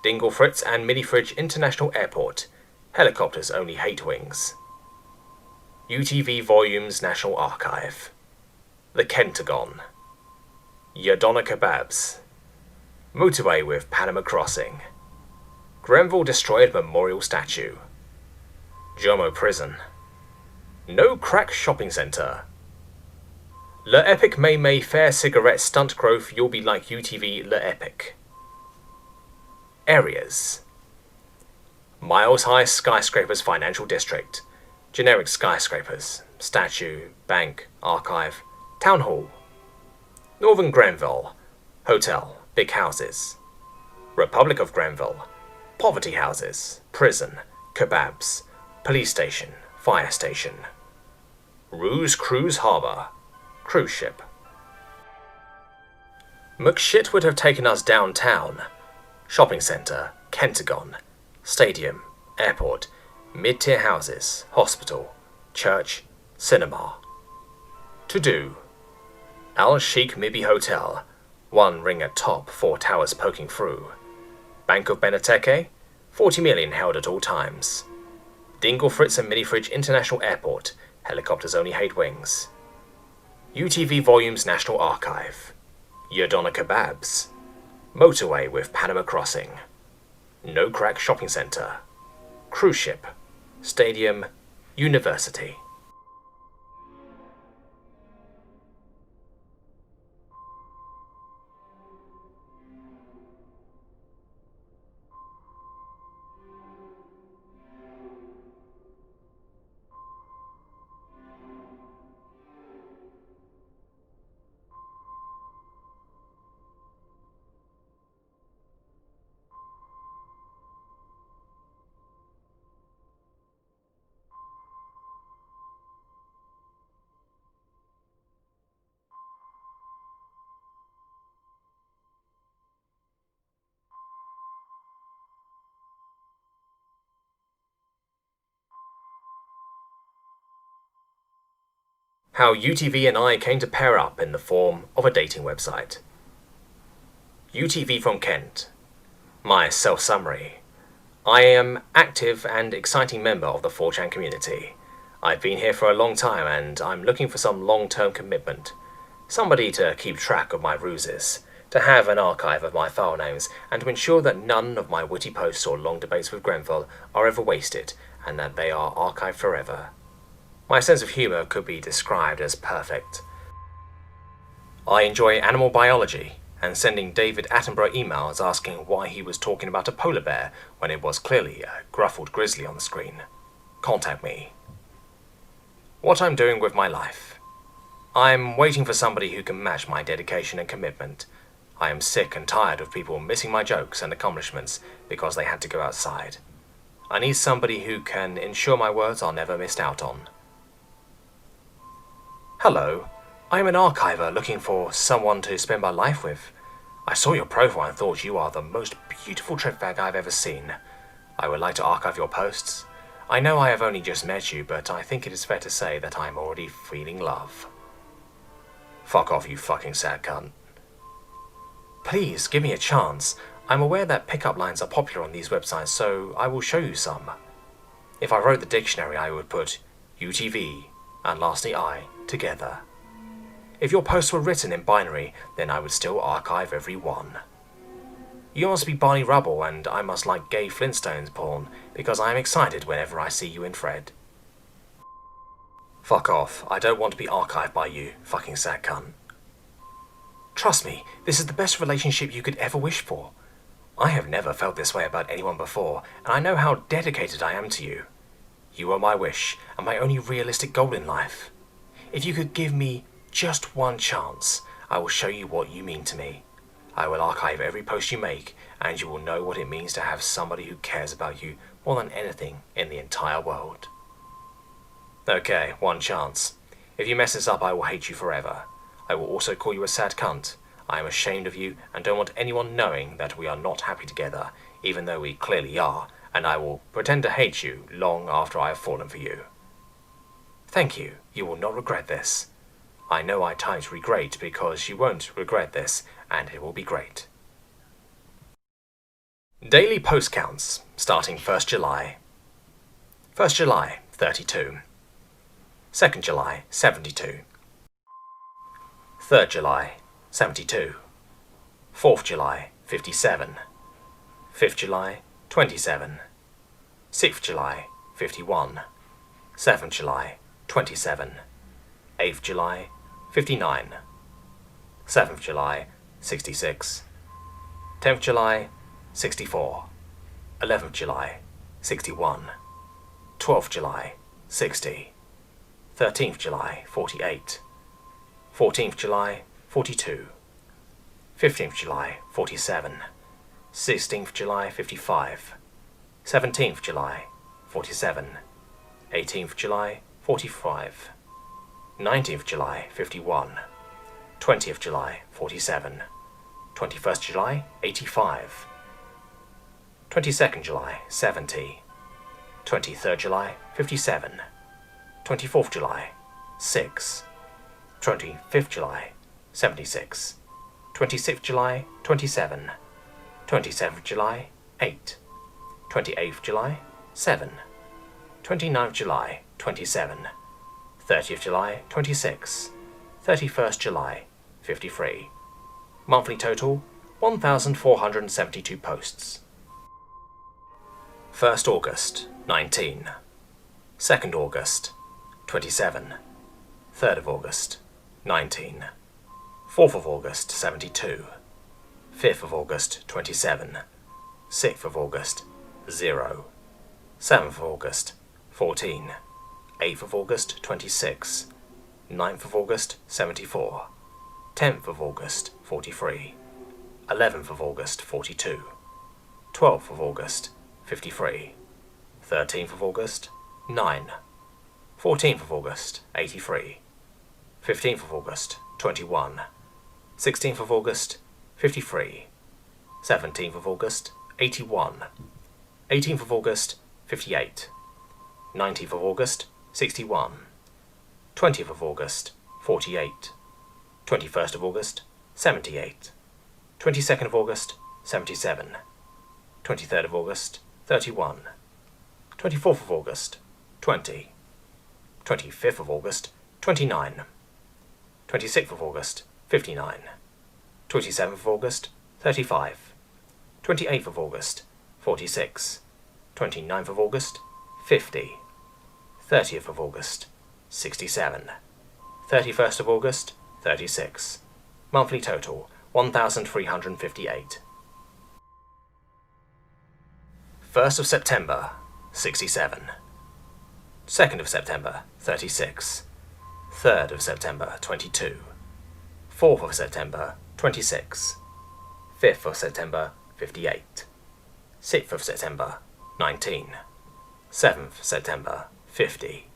Dingle Fritz and Mini Fridge International Airport. Helicopters only hate wings. UTV Volumes National Archive. The Kentagon. Yadona Kebabs. Motorway with Panama Crossing. Grenville destroyed memorial statue. Jomo Prison. No Crack Shopping Centre. Le Epic May Fair Cigarette Stunt Growth. You'll be like UTV Le Epic. Areas. Miles High Skyscrapers Financial District. Generic skyscrapers. Statue. Bank. Archive. Town Hall. Northern Grenville. Hotel. Big houses. Republic of Grenville. Poverty houses. Prison. Kebabs. Police station. Fire station. Ruse Cruise Harbour. Cruise ship. McShit would have taken us downtown. Shopping centre. Kentagon. Stadium. Airport. Mid-tier houses. Hospital. Church. Cinema. To do. Al Sheikh Mibi Hotel. 1 ring at top, 4 towers poking through. Bank of Beneteke. 40 million held at all times. Dingle Fritz and Mini Fridge International Airport. Helicopters only hate wings. UTV Volumes National Archive. Yadona Kebabs. Motorway with Panama Crossing. No Crack Shopping Centre. Cruise ship. Stadium. University. How UTV and I came to pair up in the form of a dating website. UTV from Kent. My self-summary. I am active and exciting member of the 4chan community. I've been here for a long time and I'm looking for some long-term commitment. Somebody to keep track of my ruses, to have an archive of my file names, and to ensure that none of my witty posts or long debates with Grenville are ever wasted and that they are archived forever. My sense of humour could be described as perfect. I enjoy animal biology, and sending David Attenborough emails asking why he was talking about a polar bear when it was clearly a gruffled grizzly on the screen. Contact me. What I'm doing with my life. I'm waiting for somebody who can match my dedication and commitment. I am sick and tired of people missing my jokes and accomplishments because they had to go outside. I need somebody who can ensure my words are never missed out on. Hello, I am an archiver looking for someone to spend my life with. I saw your profile and thought you are the most beautiful trip bag I've ever seen. I would like to archive your posts. I know I have only just met you, but I think it is fair to say that I am already feeling love. Fuck off, you fucking sad cunt. Please, give me a chance. I'm aware that pickup lines are popular on these websites, so I will show you some. If I wrote the dictionary, I would put UTV and lastly I together. If your posts were written in binary, then I would still archive every one. You must be Barney Rubble and I must like gay Flintstones porn because I am excited whenever I see you in Fred. Fuck off, I don't want to be archived by you, fucking sad cunt. Trust me, this is the best relationship you could ever wish for. I have never felt this way about anyone before, and I know how dedicated I am to you. You are my wish, and my only realistic goal in life. If you could give me just one chance, I will show you what you mean to me. I will archive every post you make, and you will know what it means to have somebody who cares about you more than anything in the entire world. Okay, one chance. If you mess this up, I will hate you forever. I will also call you a sad cunt. I am ashamed of you and don't want anyone knowing that we are not happy together, even though we clearly are, and I will pretend to hate you long after I have fallen for you. Thank you. You will not regret this. I know I typed regret because you won't regret this, and it will be great. Daily post counts, starting 1st July. 1st July, 32. 2nd July, 72. 3rd July, 72. 4th July, 57. 5th July, 27. 6th July, 51. 7th July, 27. 8th July, 59. 7th July, 66. 10th July, 64. 11th July, 61. 12th July, 60. 13th July, 48. 14th July, 42. 15th July, 47. 16th July, 55. 17th July, 47. 18th July, 45. 19th July, 51. 20th July, 47. 21st July, 85. 22nd July, 70. 23rd July, 57. 24th July, 6. 25th July, 76. 26th July, 27. 27th July, 8. 28th July, 7. 29th July, 27. 30th July, 26. 31st July, 53. Monthly total, 1,472 posts. 1st August, 19. 2nd August, 27. 3rd of August, 19. 4th of August, 72. 5th of August, 27. 6th of August, 0. 7th of August, 14. 8th of August, 26. 9th of August, 74. 10th of August, 43. 11th of August, 42. 12th of August, 53. 13th of August, 9. 14th of August, 83. 15th of August, 21. 16th of August, 53. 17th of August, 81. 18th of August, 58. 19th of August, 61. 20th of August, 48. 21st of August, 78. 22nd of August, 77. 23rd of August, 31. 24th of August, 20. 25th of August, 29. 26th of August, 59. 27th of August, 35. 28th of August, 46. 29th of August, 50. 30th of August, 67. 31st of August, 36. Monthly total, 1,358. 1st of September, 67. 2nd of September, 36. 3rd of September, 22. 4th of September, 26. 5th of September, 58. 6th of September, 19. 7th September, 50.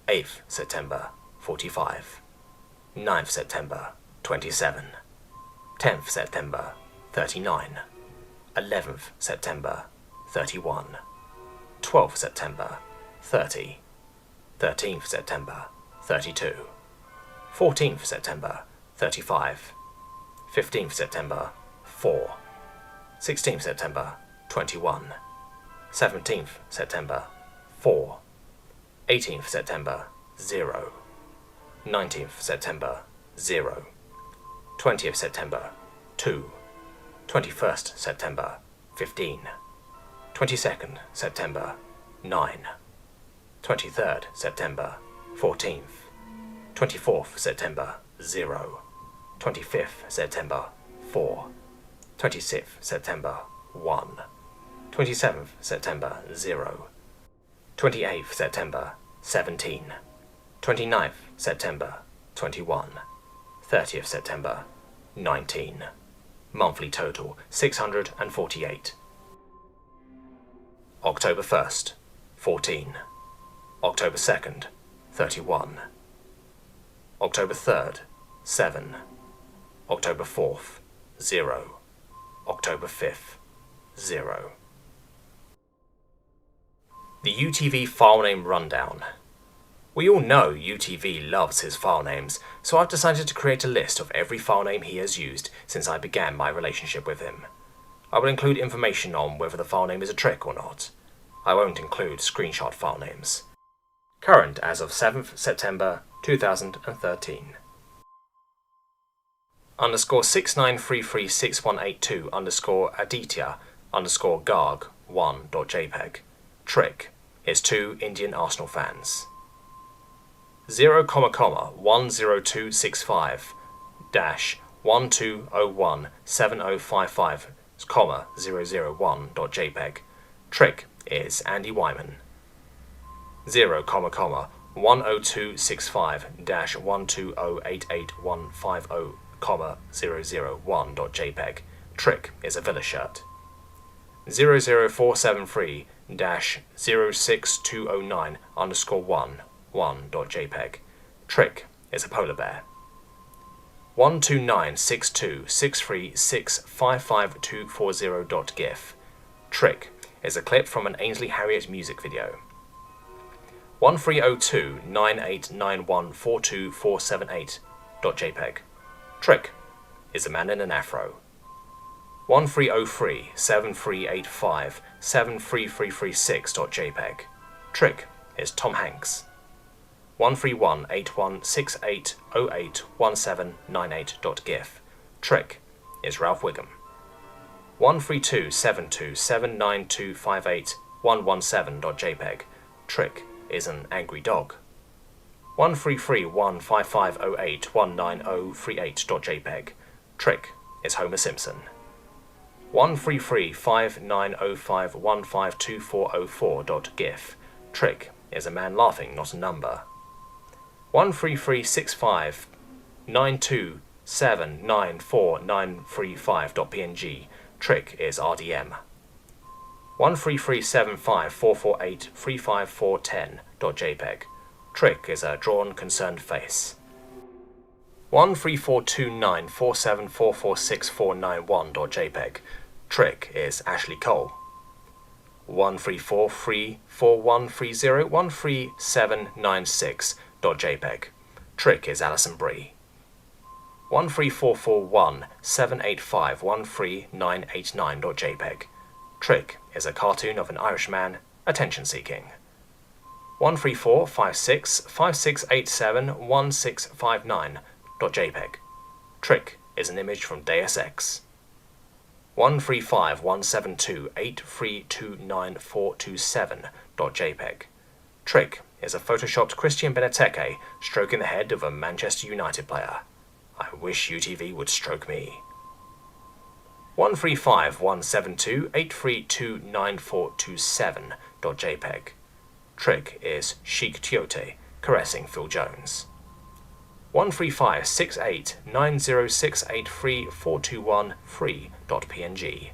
8th September, 45. 9th September, 27. 10th September, 39. 11th September, 31. 12th September, 30. 13th September, 32. 14th September, 35. 15th September, 4. 16th September, 21. 17th September, 4. 18th September, 0. 19th September, 0. 20th September, 2. 21st September, 15. 22nd September, 9. 23rd September, 14th. 24th September, 0. 25th September, 4. 26th September, 1. 27th September, 0. 28th September, 17. 29th September, 21. 30th September, 19. Monthly total, 648. October 1st, 14. October 2nd, 31. October 3rd, 7. October 4th, 0. October 5th, 0. The UTV file name rundown. We all know UTV loves his file names, so I've decided to create a list of every file name he has used since I began my relationship with him. I will include information on whether the file name is a trick or not. I won't include screenshot file names. Current as of 7th September 2013. Underscore 69336182 underscore Aditya underscore Garg 1.jpg. Trick is 2 Indian Arsenal fans. 0,10265 dash 12017055 001.jpg. Trick is Andy Wyman. 0,10265 dash 120885150 001.jpg. Trick is a Villa shirt. 00473 dash 06209 underscore 1.jpg. Trick is a polar bear. 1296263655240.gif. Trick is a clip from an Ainsley Harriott music video. 130298914248.jpg. Trick is a man in an afro. 13037385733336.jpg. Trick is Tom Hanks. 1318168081798.gif. Trick is Ralph Wiggum. 1327279258117.jpg. Trick is an angry dog. 1331550819038.jpg. Trick is Homer Simpson. 1335905152404.gif. Trick is a man laughing, not a number. 1336592794935.png. Trick is RDM. 1337544835410.jpg. Trick is a drawn, concerned face. 1342947446491.jpg. Trick is Ashley Cole. 1343413013796.jpg. Trick is Alison Brie. 1344178513989.jpg. Trick is a cartoon of an Irishman attention seeking. 1345656871659.jpg. Trick is an image from Deus Ex. 1351728329427.jpg. Trick is a photoshopped Christian Beneteke stroking the head of a Manchester United player. I wish UTV would stroke me. 1351728329427.jpg. Trick is Chic Tiote caressing Phil Jones. 1356890683421free.png.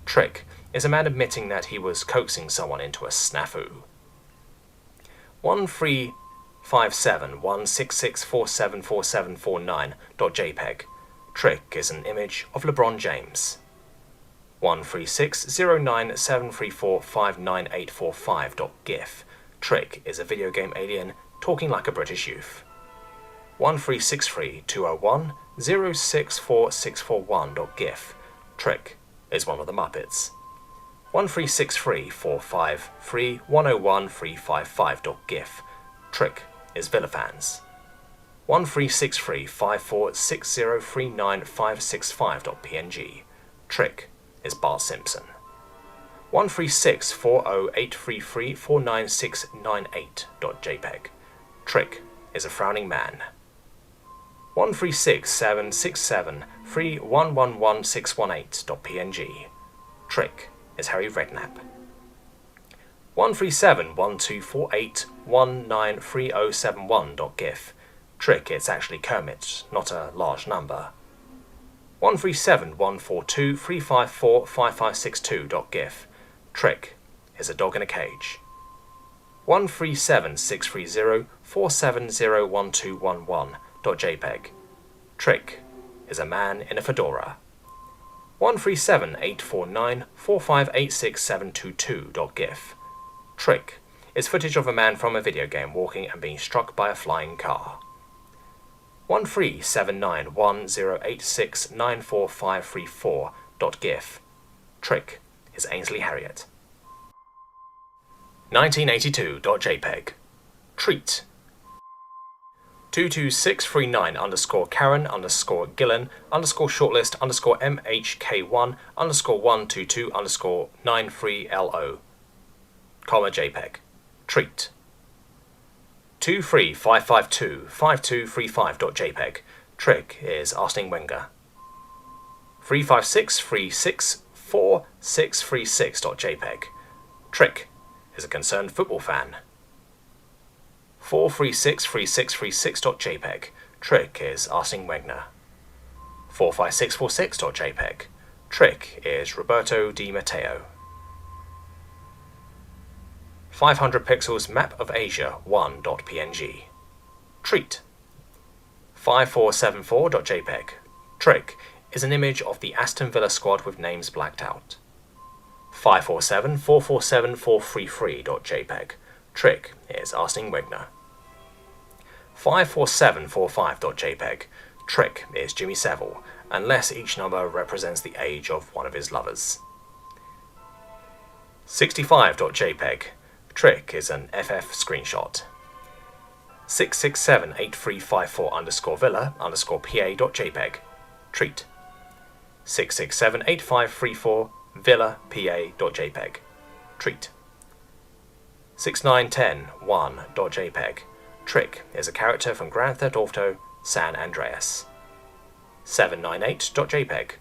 Trick is a man admitting that he was coaxing someone into a snafu. 1357166474749.jpg. Trick is an image of LeBron James. 1360973459845.gif. Trick is a video game alien talking like a British youth. 1363201064641.gif. Trick is one of the Muppets. 1363453101355.gif. Trick is Villafans. 1363456039565.png. Trick is Bart Simpson. 1364083349698.jpg. Trick is a frowning man. 1367673111618.png. Trick is Harry Redknapp. 1371248193071.gif. Trick, it's actually Kermit, not a large number. 137-142-354-5562.gif. Trick is a dog in a cage. 137-630-4701211.jpg. Trick is a man in a fedora. 137-849-4586722.gif. Trick is footage of a man from a video game walking and being struck by a flying car. 1379108694534.gif. Trick is Ainsley Harriott. 1982.jpg. Treat. 22639_Karen_shortlist_Gillen_122_93LO, JPEG. Treat. 235525235.jpg. Trick is Arsene Wenger. 356364636.jpg. Trick is a concerned football fan. 4363636.jpg. Trick is Arsene Wenger. 45646.jpg. Trick is Roberto Di Matteo. 500 pixels map of Asia 1.png. Treat. 5474.jpg. Trick is an image of the Aston Villa squad with names blacked out. 547447433.jpg. Trick is Arsene Wenger. 54745.jpg. Trick is Jimmy Savile, unless each number represents the age of one of his lovers. 65.jpg. Trick is an FF screenshot. 6678354_Villa_PA.jpg. Treat. 6678534 Villa PA.jpg. Treat. 6910.1.jpg. Trick is a character from Grand Theft Auto San Andreas. 798.jpg.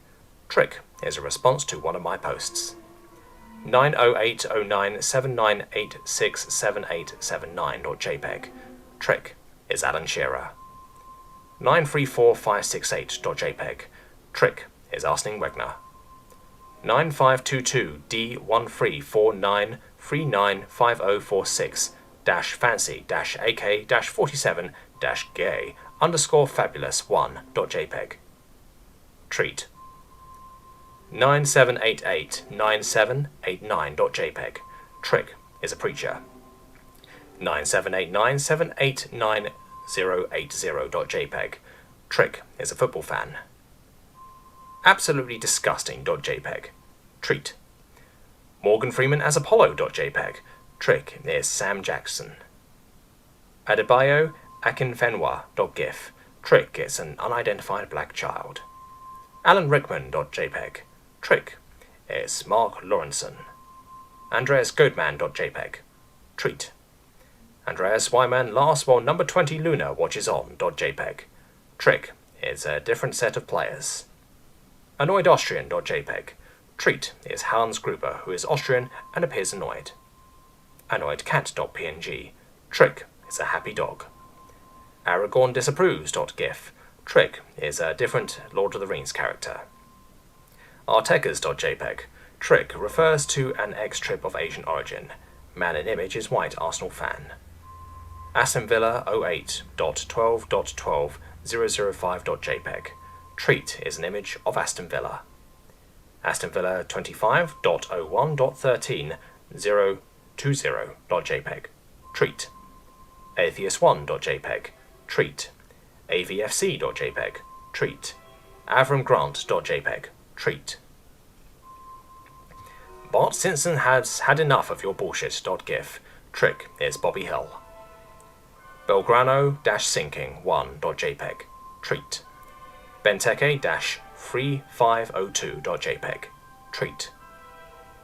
Trick is a response to one of my posts. 9080979867879.jpg. Trick is Alan Shearer. 934568.jpg. Trick is Arsene Wenger. 9522D13495046-fancy-AK-47-gay_fabulous1.jpg. Treat. 97889789.jpg. Trick is a preacher. 97897899080.jpg. Trick is a football fan. Absolutely disgusting.jpg. Treat. Morgan Freeman as Apollo.jpg. Trick is Sam Jackson. Adebayo Akinfenwa.gif. Trick is an unidentified black child. Alan Rickman.jpg. Trick is Mark Lawrenson. Andreas Goatman.jpg. Treat. Andreas Wyman laughs while number 20 Luna watches on.jpg. Trick is a different set of players. Annoyed Austrian.jpg. Treat is Hans Gruber, who is Austrian and appears annoyed. Annoyed Cat.png. Trick is a happy dog. Aragorn Disapproves.gif. Trick is a different Lord of the Rings character. Artekas.jpg. Trick refers to an ex-trip of Asian origin. Man in image is white Arsenal fan. Aston Villa 08.12.12.005.jpg. Treat is an image of Aston Villa. Aston Villa 25.01.13.020.jpg. Treat. Atheist1.jpg. Treat. AVFC.jpg. Treat. Avram Treat. Bart Simpson has had enough of your bullshit.gif. Trick is Bobby Hill. Belgrano-sinking1.jpg. Treat. Benteke-3502.jpg. Treat.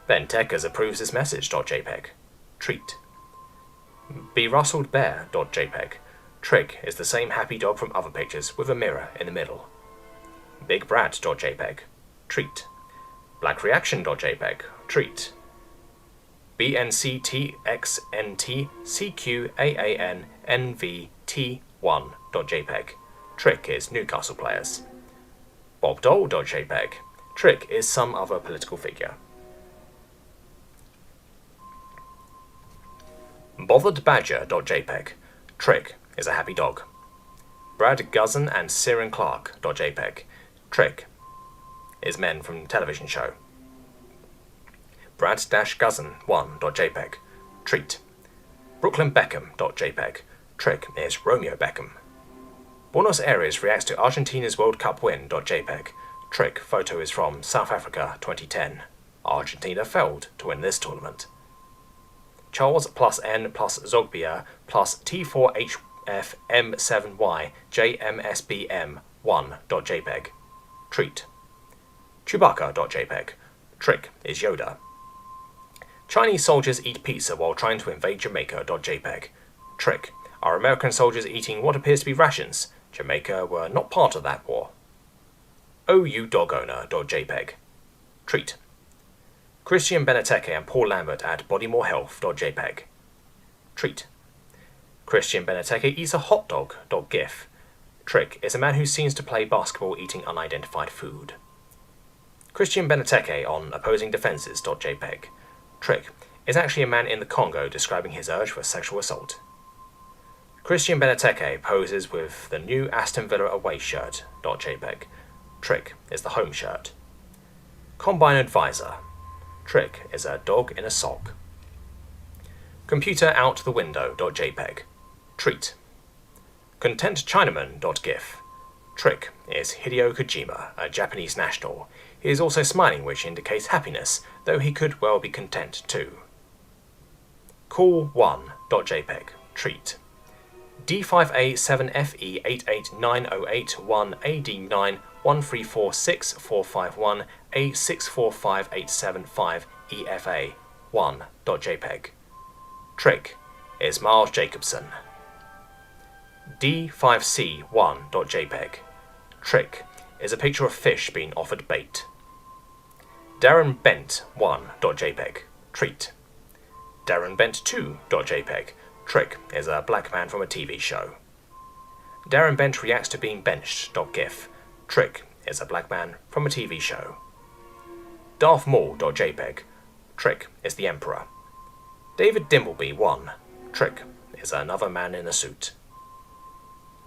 Bentekas approves this message.jpg. Treat. BeRustledBear.jpg. Trick is the same happy dog from other pictures with a mirror in the middle. BigBrat.jpg. Treat. BlackReaction.jpg. Treat. BNCTXNTCQAANNVT 1.jpg. Trick is Newcastle players. BobDoll.jpg. Trick is some other political figure. BotheredBadger.jpg. Trick is a happy dog. Brad Guzan and Ciaran Clark.jpg. Trick is men from television show. Brad-Guzan1.jpg. Treat. Brooklyn Beckham.jpg. Trick is Romeo Beckham. Buenos Aires reacts to Argentina's World Cup win.jpg. Trick photo is from South Africa 2010. Argentina failed to win this tournament. Charles plus N plus Zogbia plus T4HFM7Y JMSBM1.jpg. Treat. Chewbacca.jpg. Trick is Yoda. Chinese soldiers eat pizza while trying to invade Jamaica.jpg. Trick. Are American soldiers eating what appears to be rations? Jamaica were not part of that war. OUDogowner.jpg. Treat. Christian Beneteke and Paul Lambert at bodymorehealth.jpg. Treat. Christian Beneteke eats a hot dog.gif. Trick is a man who seems to play basketball eating unidentified food. Christian Beneteke on opposing defenses.jpg. Trick is actually a man in the Congo describing his urge for sexual assault. Christian Beneteke poses with the new Aston Villa away shirt.jpg. Trick is the home shirt. Combine Advisor. Trick is a dog in a sock. Computer out the window.jpg. Treat. Content Chinaman.gif. Trick is Hideo Kojima, a Japanese national. He is also smiling, which indicates happiness, though he could well be content too. Cool1.jpg. Treat. D5A7FE889081346458785EFA1.jpg. Trick is Miles Jacobson. D5C1.jpg. Trick is a picture of fish being offered bait. Darren Bent1.jpg. Treat. Darren Bent2.jpg. Trick is a black man from a TV show. Darren Bent reacts to being benched.gif. Trick is a black man from a TV show. Darth Maul.jpg. Trick is the Emperor. David Dimbleby1. Trick is another man in a suit.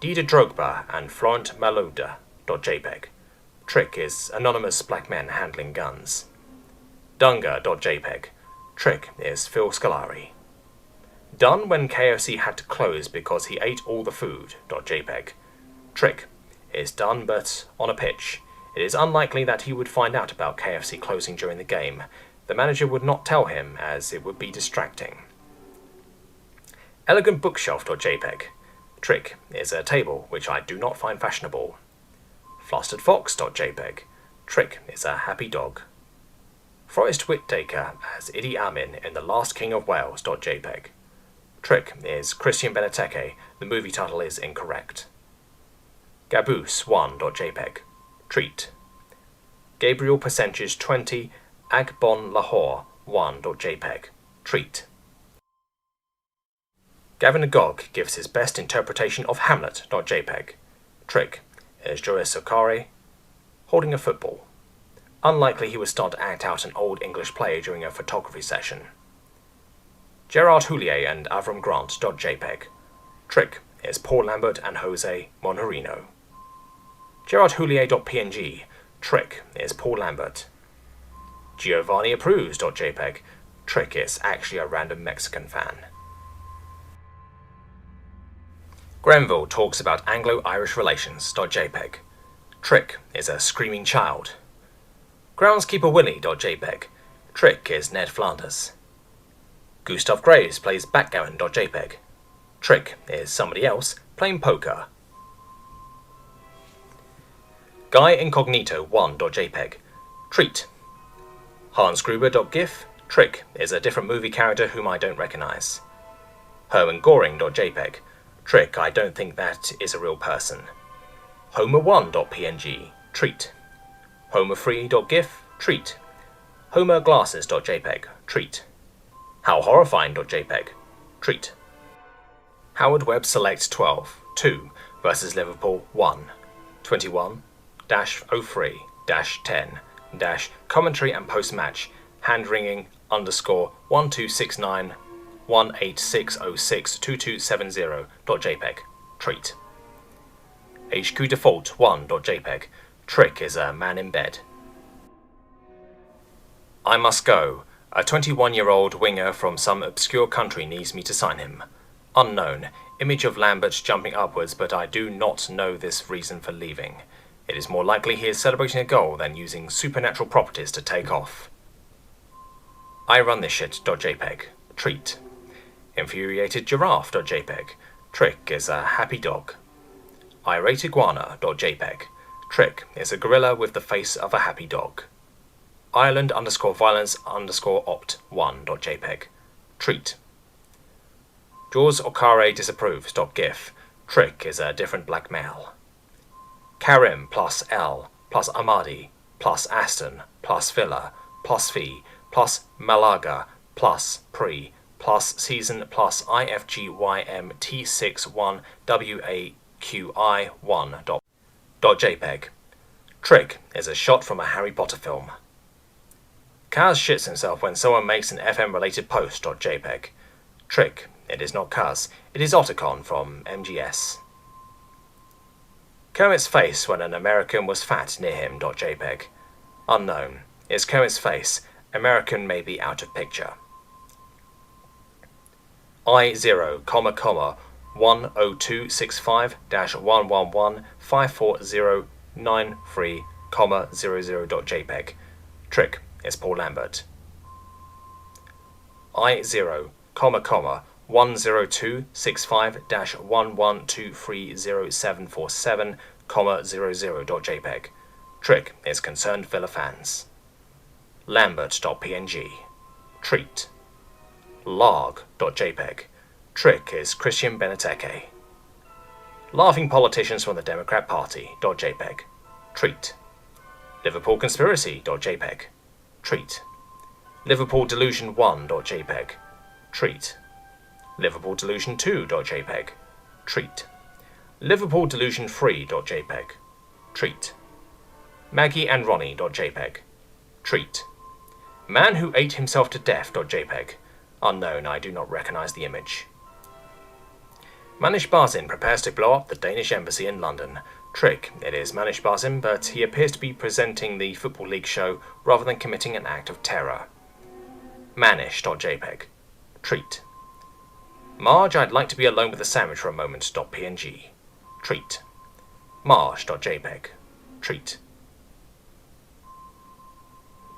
Dida Drogba and Florent Malouda.jpg. Trick is anonymous black men handling guns. Dunga.jpg. Trick is Phil Scolari. Done when KFC had to close because he ate all the food.jpg. Trick is done but on a pitch. It is unlikely that he would find out about KFC closing during the game. The manager would not tell him as it would be distracting. Elegant Bookshelf.jpg. Trick is a table which I do not find fashionable. Flustered Fox.jpg. Trick is a happy dog. Forrest Whitaker as Idi Amin in The Last King of Wales.jpg. Trick is Christian Beneteke. The movie title is incorrect. Gaboose1.jpg. Treat. Gabriel percentage 20 Agbon Lahore 1.jpg. Treat. Gavin Agog gives his best interpretation of Hamlet.jpg. Trick is Joris Sokari holding a football. Unlikely he would start to act out an old English play during a photography session. Gerard Houllier and Avram Grant.jpg. Trick is Paul Lambert and Jose Monjarino. Gerard Houllier.png. Trick is Paul Lambert. Giovanni Approves.jpg. Trick is actually a random Mexican fan. Grenville talks about Anglo-Irish relations.jpg. Trick is a screaming child. Groundskeeper Willie.jpg. Trick is Ned Flanders. Gustav Graves plays backgammon.jpg. Trick is somebody else playing poker. Guy Incognito 1.jpg. Treat. Hans Gruber.gif. Trick is a different movie character whom I don't recognize. Herman Goring.jpg. Trick, I don't think that is a real person. Homer1.png. Treat. Homer3.gif. Treat. Homerglasses.jpg. Treat. How horrifying.jpg. Treat. Howard Webb Select 12, 2 versus Liverpool 1, 21-03-10 commentary and post-match hand-ringing _1269 186062270.jpg. Treat. HQ default 1.jpg. Trick is a man in bed. I must go. A 21-year-old winger from some obscure country needs me to sign him. Unknown. Image of Lambert jumping upwards, but I do not know this reason for leaving. It is more likely he is celebrating a goal than using supernatural properties to take off. I run this shit.jpg. Treat. Infuriated giraffe.jpg. Trick is a happy dog. Irate iguana.jpg. Trick is a gorilla with the face of a happy dog. Ireland _violence_opt1.jpg. Treat. Jaws Okare disapproves.gif. Trick is a different black male. Karim plus L plus Amadi plus Aston plus Villa plus Fee plus Malaga plus Pre plus Season plus IFGYMT61WAQI1.jpg. Trick is a shot from a Harry Potter film. Kaz shits himself when someone makes an FM related post.jpg. Trick, it is not Kaz, it is Oticon from MGS. Kermit's face when an American was fat near him.jpg. Unknown. Is Kermit's face. American may be out of picture. I0, 10265-111-54093,00.jpg. Trick is Paul Lambert. I0, 10265-112307470,00.jpg. Trick is concerned Villa fans. Lambert.png. Treat. Larg.jpg. Trick is Christian Beneteke. Laughing politicians from the Democrat Party.jpg. Treat. Liverpool conspiracy.jpg. Treat. Liverpool delusion 1.jpg. Treat. Liverpool delusion 2.jpg. Treat. Liverpool delusion 3.jpg. Treat. Maggie and Ronnie.jpg. Treat. Man who ate himself to death.jpg. Unknown, I do not recognize the image. Manish Basin prepares to blow up the Danish embassy in London. Trick, it is Manish Basin, but he appears to be presenting the Football League show rather than committing an act of terror. Manish.jpg. Treat. Marge, I'd like to be alone with a sandwich for a moment.png. Treat. Marge.jpg. Treat.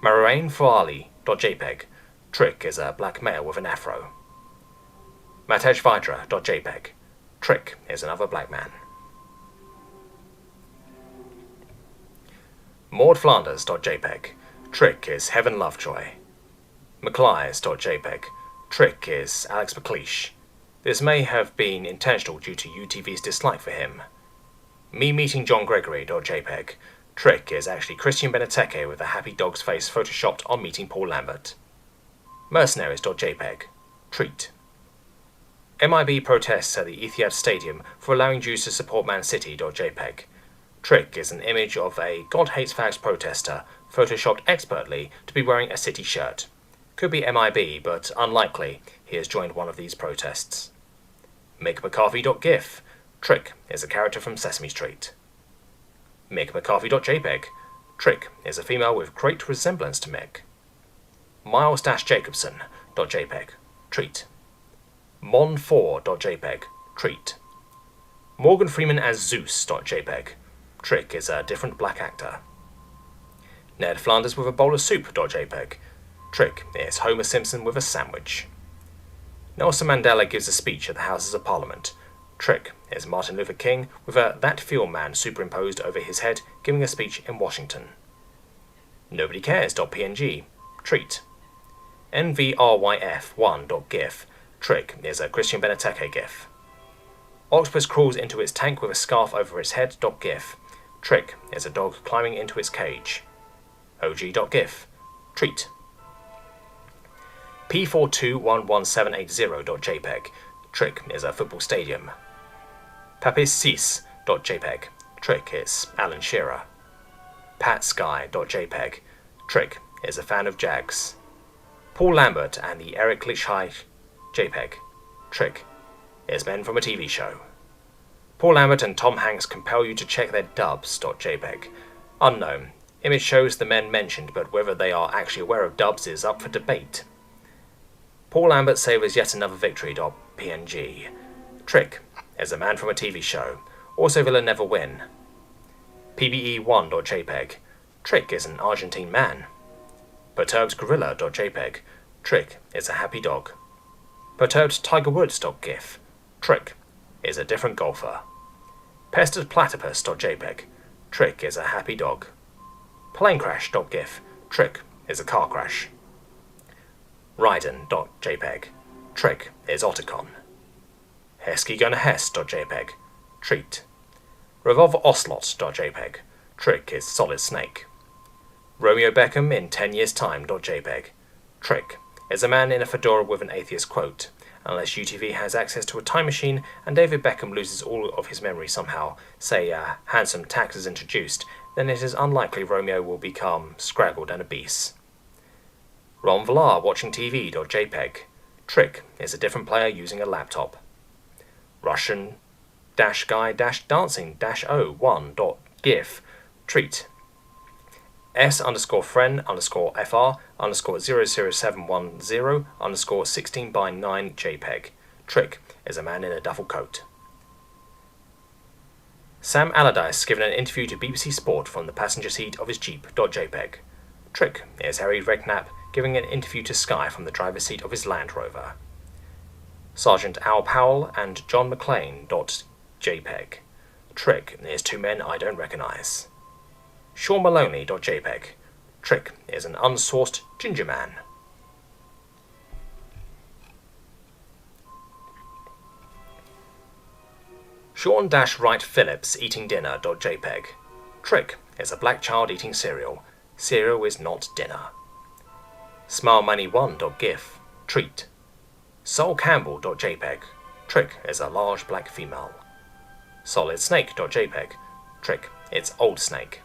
Marraine Foali.jpg. Trick is a black male with an afro. Matej Vidra.jpg. Trick is another black man. Maud Flanders.jpg. Trick is Heaven Lovejoy. McLeys.jpg. Trick is Alex McLeish. This may have been intentional due to UTV's dislike for him. Me meeting John Gregory.jpg. Trick is actually Christian Beneteke with a happy dog's face photoshopped on meeting Paul Lambert. Mercenaries.jpg. Treat. MIB protests at the Etihad Stadium for allowing Jews to support Man City.jpg. Trick is an image of a God Hates Fags protester, photoshopped expertly to be wearing a City shirt. Could be MIB, but unlikely he has joined one of these protests. MickMcCarthy.gif. Trick is a character from Sesame Street. MickMcCarthy.jpg. Trick is a female with great resemblance to Mick. Miles-Jacobson.jpg. Treat. Mon4.jpg. Treat. Morgan Freeman as Zeus.jpg. Trick is a different black actor. Ned Flanders with a bowl of soup.jpg. Trick is Homer Simpson with a sandwich. Nelson Mandela gives a speech at the Houses of Parliament. Trick is Martin Luther King with a That Film Man superimposed over his head giving a speech in Washington. Nobody cares.png. Treat. NVRYF1.gif. Trick is a Christian Beneteke gif. Octopus crawls into its tank with a scarf over its head.gif. Trick is a dog climbing into its cage. OG.gif. Treat. P421170.jpg. Trick is a football stadium. Papissis.jpg. Trick is Alan Shearer. Patsky.jpg. Trick is a fan of Jags. Paul Lambert and the Eric Lichhai JPEG. Trick is men from a TV show. Paul Lambert and Tom Hanks compel you to check their dubs.jpg. Unknown. Image shows the men mentioned, but whether they are actually aware of dubs is up for debate. Paul Lambert savours yet another victory.png. Trick is a man from a TV show. Also Villa never win. PBE1.jpg. Trick is an Argentine man. Perturbed Gorilla.jpg. Trick is a happy dog. Perturbed Tiger Woods.gif. Trick is a different golfer. Pestered Platypus.jpg. Trick is a happy dog. Plane Crash.gif. Trick is a car crash. Ryden.jpg. Trick is Oticon. Hesky-Gunner-Hess.jpg. Treat. Revolver Ocelot.jpg. Trick is Solid Snake. Romeo Beckham in 10 years time.jpg. Trick is a man in a fedora with an atheist quote. Unless UTV has access to a time machine and David Beckham loses all of his memory somehow, say a handsome tax is introduced, then it is unlikely Romeo will become scraggled and obese. Ron Villar watching TV.jpg. Trick is a different player using a laptop. Russian-guy-dancing-o1.gif. Treat. S_friend_FR_00710_16:9 JPEG. Trick is a man in a duffel coat. Sam Allardyce given an interview to BBC Sport from the passenger seat of his Jeep.jpg. Trick is Harry Redknapp giving an interview to Sky from the driver's seat of his Land Rover. Sergeant Al Powell and John McClane.jpg. Trick is two men I don't recognise. Sean Maloney.jpg. Trick is an unsourced ginger man. Sean-Wright Phillips eating dinner.jpg. Trick is a black child eating cereal. Cereal is not dinner. SmileMoney1.gif. Treat. SoulCampbell.jpg. Trick is a large black female. SolidSnake.jpg. Trick, it's old snake.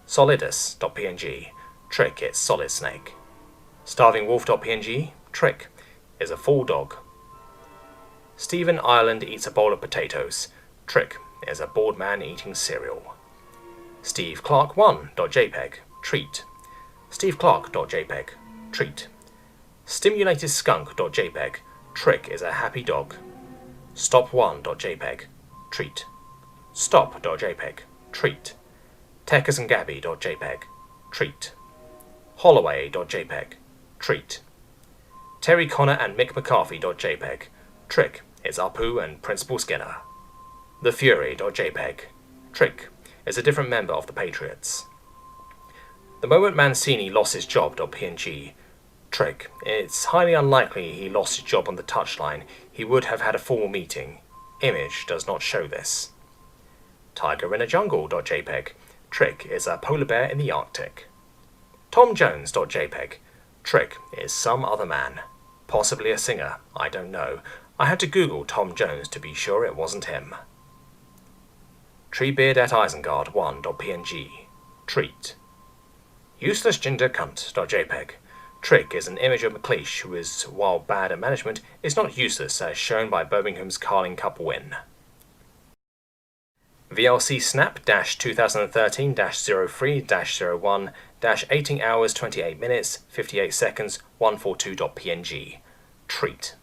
Solidus.png. Trick, it's solid snake. StarvingWolf.png. Trick is a full dog. Stephen Ireland eats a bowl of potatoes. Trick is a bored man eating cereal. SteveClark1.jpg. Treat. SteveClark.jpg. Treat. StimulatedSkunk.jpg. Trick is a happy dog. Stop1.jpg. Treat. Stop.jpg. Treat. TeckersandGabby.jpg. Treat. Holloway.jpg. Treat. Terry Connor and Mick McCarthy.jpg. Trick is Apu and Principal Skinner. TheFury.jpg. Trick is a different member of the Patriots. The moment Mancini lost his job.png. Trick, it's highly unlikely he lost his job on the touchline. He would have had a formal meeting. Image does not show this. TigerInAJungle.jpg. Trick is a polar bear in the Arctic. TomJones.jpg. Trick is some other man. Possibly a singer, I don't know. I had to Google Tom Jones to be sure it wasn't him. Treebeard@Isengard1.png. Treat. UselessGingerCunt.jpg. Trick is an image of McLeish who is, while bad at management, is not useless as shown by Birmingham's Carling Cup win. VLC Snap-2013-03-01 18 hours 28 minutes 58 seconds 142.png. Treat.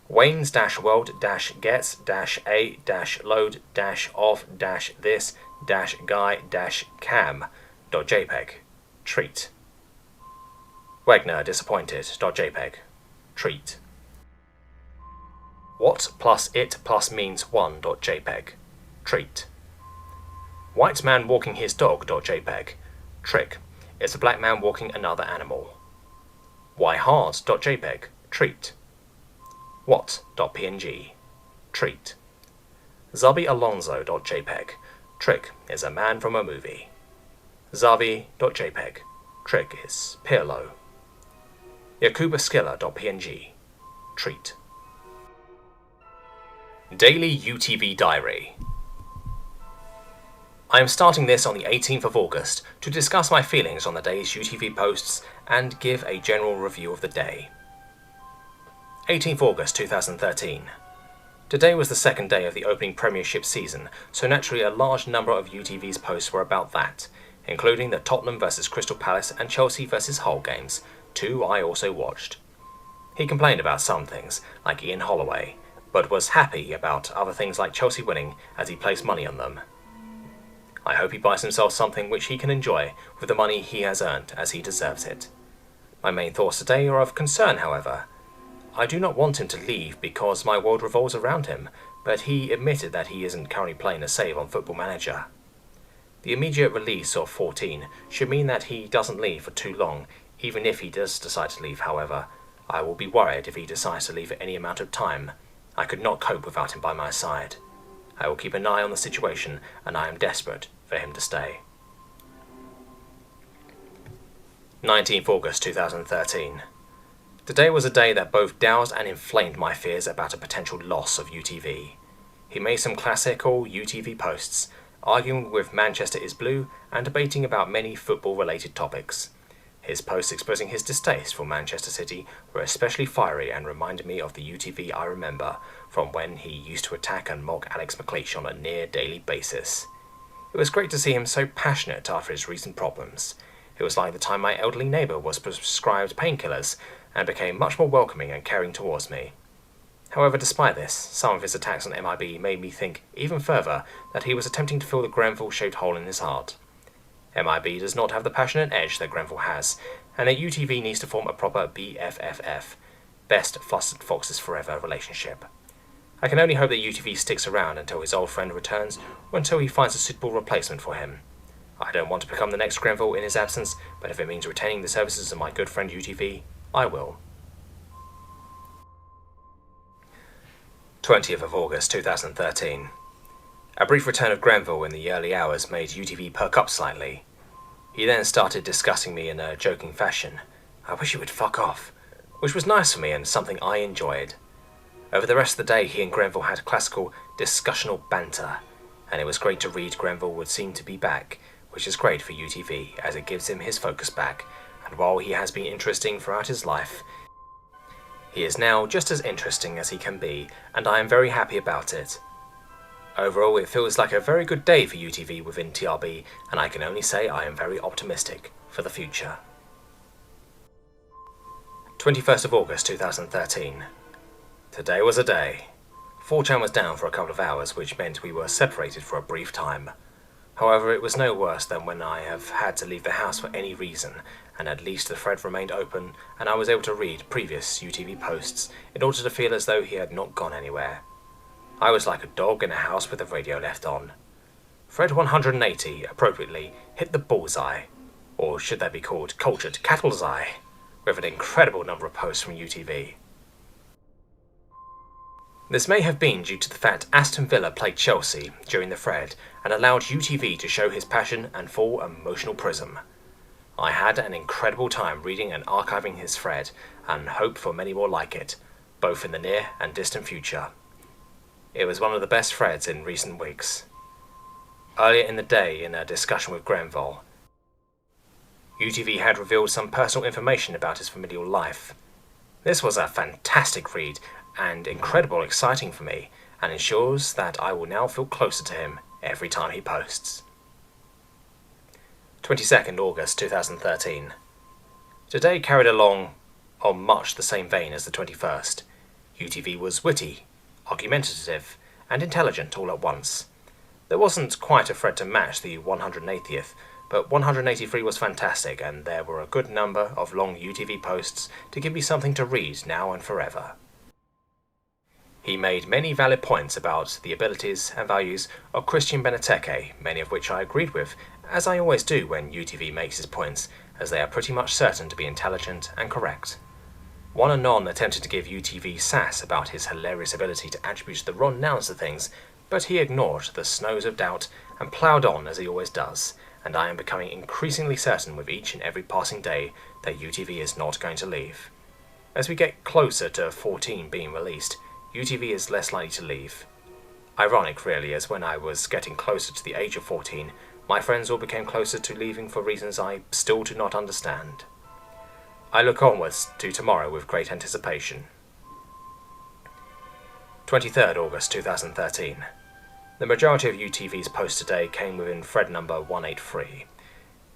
Waynes-Weld-Gets-A-Load-Of-This-Guy-Cam.jpg. Treat. Wagner disappointed.jpg. Treat. What plus it plus means one.jpg. Treat. White man walking his dog.jpg. Trick is a black man walking another animal. Why hard.jpg. Treat. What.png. Treat. Zabi Alonso.jpg. Trick is a man from a movie. Zavi.jpg. Trick is Pirlo. Yakuba Skiller.png. Treat. Daily UTV Diary. I am starting this on the 18th of August to discuss my feelings on the day's UTV posts and give a general review of the day. 18th August 2013. Today was the second day of the opening Premiership season, so naturally a large number of UTV's posts were about that, including the Tottenham vs Crystal Palace and Chelsea vs Hull games, two I also watched. He complained about some things, like Ian Holloway, but was happy about other things like Chelsea winning as he placed money on them. I hope he buys himself something which he can enjoy with the money he has earned, as he deserves it. My main thoughts today are of concern, however. I do not want him to leave because my world revolves around him, but he admitted that he isn't currently playing a save on Football Manager. The immediate release of 14 should mean that he doesn't leave for too long, even if he does decide to leave, however. I will be worried if he decides to leave at any amount of time. I could not cope without him by my side. I will keep an eye on the situation, and I am desperate for him to stay. 19th August 2013. Today was a day that both doused and inflamed my fears about a potential loss of UTV. He made some classical UTV posts, arguing with Manchester is blue and debating about many football-related topics. His posts expressing his distaste for Manchester City were especially fiery and reminded me of the UTV I remember from when he used to attack and mock Alex McLeish on a near-daily basis. It was great to see him so passionate after his recent problems. It was like the time my elderly neighbour was prescribed painkillers and became much more welcoming and caring towards me. However, despite this, some of his attacks on MIB made me think even further that he was attempting to fill the Grenfell-shaped hole in his heart. MIB does not have the passionate edge that Grenfell has, and that UTV needs to form a proper BFFF, Best Flustered Foxes Forever relationship. I can only hope that UTV sticks around until his old friend returns, or until he finds a suitable replacement for him. I don't want to become the next Grenfell in his absence, but if it means retaining the services of my good friend UTV, I will. 20th of August 2013. A brief return of Grenfell in the early hours made UTV perk up slightly. He then started discussing me in a joking fashion. I wish he would fuck off, which was nice for me and something I enjoyed. Over the rest of the day he and Grenfell had classical discussional banter, and it was great to read Grenfell would seem to be back, which is great for UTV as it gives him his focus back, and while he has been interesting throughout his life, he is now just as interesting as he can be, and I am very happy about it. Overall, it feels like a very good day for UTV within TRB, and I can only say I am very optimistic for the future. 21st of August 2013. Today was a day. 4chan was down for a couple of hours, which meant we were separated for a brief time. However, it was no worse than when I have had to leave the house for any reason, and at least the thread remained open, and I was able to read previous UTV posts in order to feel as though he had not gone anywhere. I was like a dog in a house with the radio left on. Thread 180, appropriately, hit the bullseye, or should they be called cultured cattle's eye, with an incredible number of posts from UTV. This may have been due to the fact Aston Villa played Chelsea during the thread and allowed UTV to show his passion and full emotional prism. I had an incredible time reading and archiving his thread and hope for many more like it, both in the near and distant future. It was one of the best threads in recent weeks. Earlier in the day, in a discussion with Grenfell, UTV had revealed some personal information about his familial life. This was a fantastic read and incredible exciting for me, and ensures that I will now feel closer to him every time he posts. 22nd August 2013. Today carried along on much the same vein as the 21st. UTV was witty, argumentative, and intelligent all at once. There wasn't quite a thread to match the 180th, but 183 was fantastic, and there were a good number of long UTV posts to give me something to read now and forever. He made many valid points about the abilities and values of Christian Beneteke, many of which I agreed with, as I always do when UTV makes his points, as they are pretty much certain to be intelligent and correct. One anon attempted to give UTV sass about his hilarious ability to attribute the wrong nouns to things, but he ignored the snows of doubt and ploughed on as he always does, and I am becoming increasingly certain with each and every passing day that UTV is not going to leave. As we get closer to 14 being released, UTV is less likely to leave. Ironic, really, as when I was getting closer to the age of 14, my friends all became closer to leaving for reasons I still do not understand. I look onwards to tomorrow with great anticipation. 23rd August 2013. The majority of UTV's posts today came within thread number 183.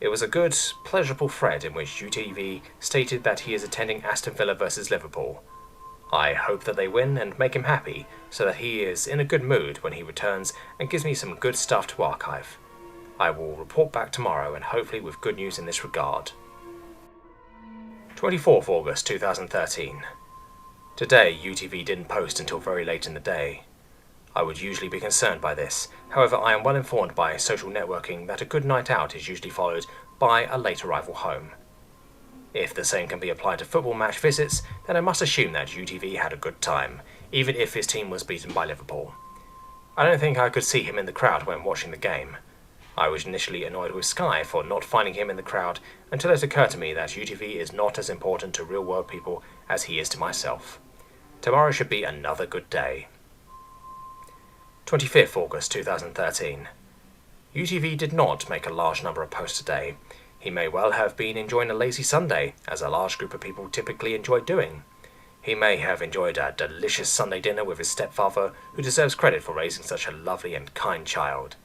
It was a good, pleasurable thread in which UTV stated that he is attending Aston Villa vs Liverpool. I hope that they win and make him happy, so that he is in a good mood when he returns and gives me some good stuff to archive. I will report back tomorrow and hopefully with good news in this regard. 24th August 2013. Today, UTV didn't post until very late in the day. I would usually be concerned by this, however I am well informed by social networking that a good night out is usually followed by a late arrival home. If the same can be applied to football match visits, then I must assume that UTV had a good time, even if his team was beaten by Liverpool. I don't think I could see him in the crowd when watching the game. I was initially annoyed with Sky for not finding him in the crowd until it occurred to me that UTV is not as important to real-world people as he is to myself. Tomorrow should be another good day. 25th August 2013. UTV did not make a large number of posts today. He may well have been enjoying a lazy Sunday, as a large group of people typically enjoy doing. He may have enjoyed a delicious Sunday dinner with his stepfather, who deserves credit for raising such a lovely and kind child.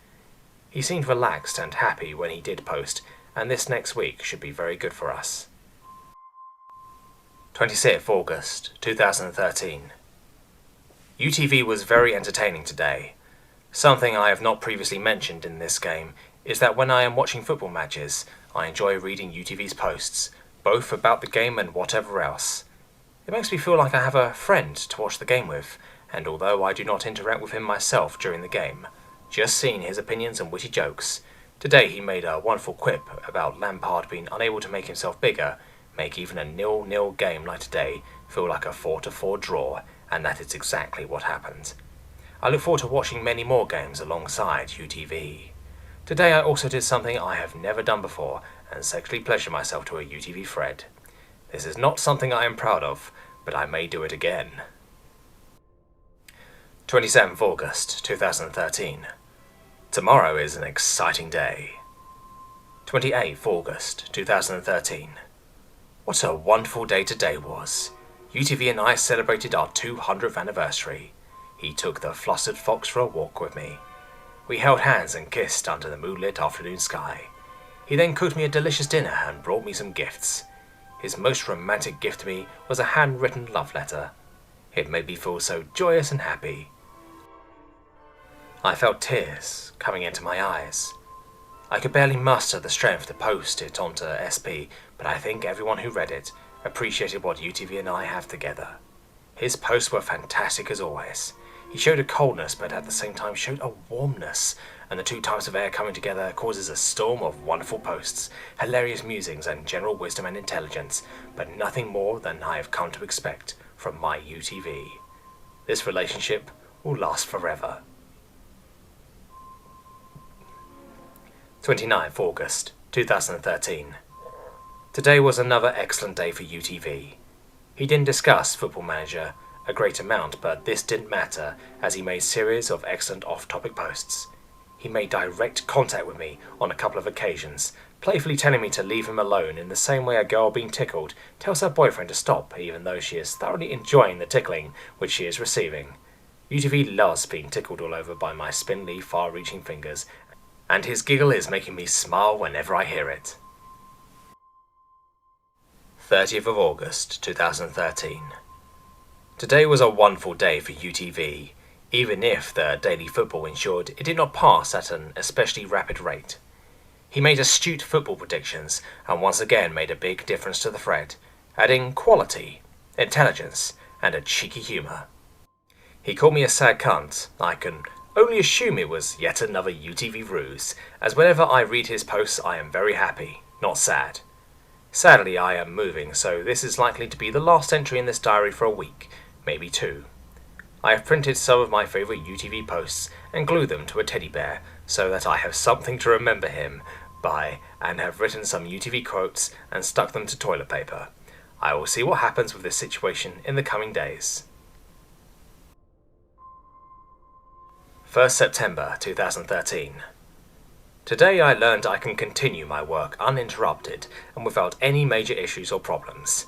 He seemed relaxed and happy when he did post, and this next week should be very good for us. 26th August 2013. UTV was very entertaining today. Something I have not previously mentioned in this game is that when I am watching football matches, I enjoy reading UTV's posts, both about the game and whatever else. It makes me feel like I have a friend to watch the game with, and although I do not interact with him myself during the game, just seeing his opinions and witty jokes. Today he made a wonderful quip about Lampard being unable to make himself bigger, make even a 0-0 game like today feel like a 4-4 draw, and that is exactly what happened. I look forward to watching many more games alongside UTV. Today I also did something I have never done before, and sexually pleasured myself to a UTV thread. This is not something I am proud of, but I may do it again. 27th August 2013. Tomorrow is an exciting day. 28th August 2013. What a wonderful day today was. UTV and I celebrated our 200th anniversary. He took the flustered fox for a walk with me. We held hands and kissed under the moonlit afternoon sky. He then cooked me a delicious dinner and brought me some gifts. His most romantic gift to me was a handwritten love letter. It made me feel so joyous and happy. I felt tears coming into my eyes. I could barely muster the strength to post it onto SP, but I think everyone who read it appreciated what UTV and I have together. His posts were fantastic as always. He showed a coldness, but at the same time showed a warmness, and the two types of air coming together causes a storm of wonderful posts, hilarious musings, and general wisdom and intelligence, but nothing more than I have come to expect from my UTV. This relationship will last forever. 29th August 2013. Today was another excellent day for UTV. He didn't discuss Football Manager a great amount, but this didn't matter as he made series of excellent off-topic posts. He made direct contact with me on a couple of occasions, playfully telling me to leave him alone in the same way a girl being tickled tells her boyfriend to stop even though she is thoroughly enjoying the tickling which she is receiving. UTV loves being tickled all over by my spindly, far-reaching fingers, and his giggle is making me smile whenever I hear it. 30th of August 2013. Today was a wonderful day for UTV, even if the daily football ensured it did not pass at an especially rapid rate. He made astute football predictions and once again made a big difference to the thread, adding quality, intelligence, and a cheeky humour. He called me a sad cunt. I can only assume it was yet another UTV ruse, as whenever I read his posts I am very happy, not sad. Sadly I am moving, so this is likely to be the last entry in this diary for a week, maybe 2. I have printed some of my favourite UTV posts and glued them to a teddy bear so that I have something to remember him by, and have written some UTV quotes and stuck them to toilet paper. I will see what happens with this situation in the coming days. 1st September 2013. Today I learned I can continue my work uninterrupted and without any major issues or problems.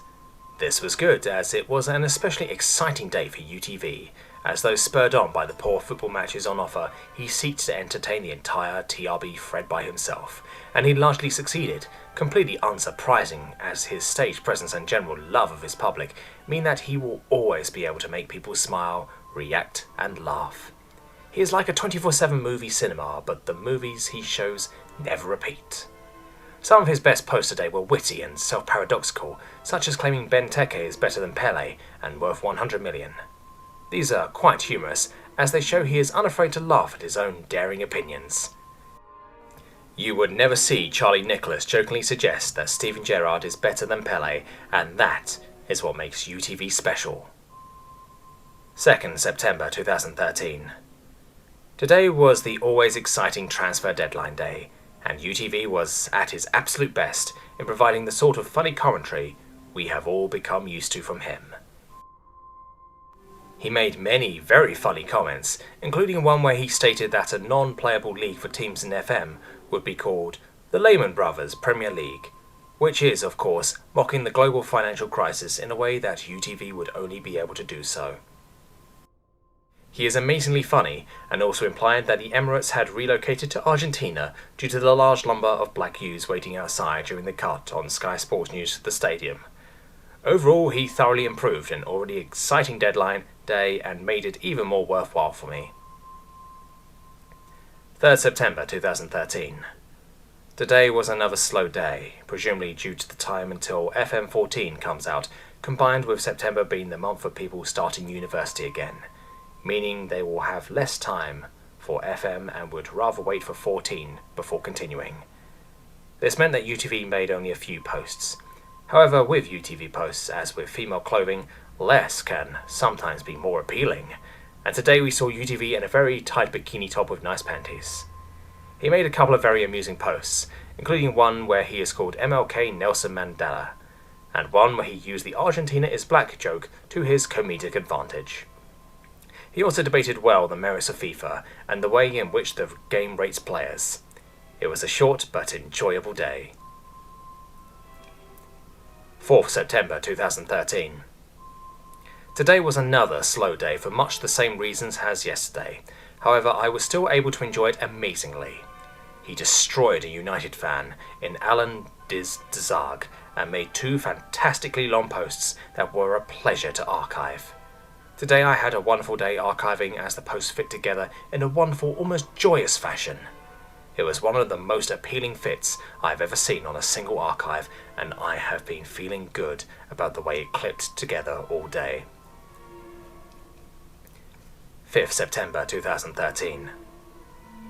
This was good, as it was an especially exciting day for UTV, as though spurred on by the poor football matches on offer, he seeked to entertain the entire TRB thread by himself, and he largely succeeded, completely unsurprising, as his stage presence and general love of his public mean that he will always be able to make people smile, react, and laugh. He is like a 24/7 movie cinema, but the movies he shows never repeat. Some of his best posts today were witty and self-paradoxical, such as claiming Benteke is better than Pele and worth 100 million. These are quite humorous, as they show he is unafraid to laugh at his own daring opinions. You would never see Charlie Nicholas jokingly suggest that Steven Gerrard is better than Pele, and that is what makes UTV special. 2nd September 2013. Today was the always exciting transfer deadline day, and UTV was at his absolute best in providing the sort of funny commentary we have all become used to from him. He made many very funny comments, including one where he stated that a non-playable league for teams in FM would be called the Lehman Brothers Premier League, which is, of course, mocking the global financial crisis in a way that UTV would only be able to do so. He is amazingly funny, and also implied that the Emirates had relocated to Argentina due to the large number of black youths waiting outside during the cut on Sky Sports News to the stadium. Overall, he thoroughly improved an already exciting deadline day and made it even more worthwhile for me. 3rd September 2013. Today was another slow day, presumably due to the time until FM14 comes out, combined with September being the month for people starting university again, meaning they will have less time for FM and would rather wait for 14 before continuing. This meant that UTV made only a few posts. However, with UTV posts, as with female clothing, less can sometimes be more appealing, and today we saw UTV in a very tight bikini top with nice panties. He made a couple of very amusing posts, including one where he is called MLK Nelson Mandela, and one where he used the Argentina is black joke to his comedic advantage. He also debated well the merits of FIFA and the way in which the game rates players. It was a short but enjoyable day. 4th September 2013. Today was another slow day for much the same reasons as yesterday. However, I was still able to enjoy it amazingly. He destroyed a United fan in Alan Dizarg and made 2 fantastically long posts that were a pleasure to archive. Today I had a wonderful day archiving as the posts fit together in a wonderful, almost joyous fashion. It was one of the most appealing fits I've ever seen on a single archive, and I have been feeling good about the way it clipped together all day. 5th September 2013.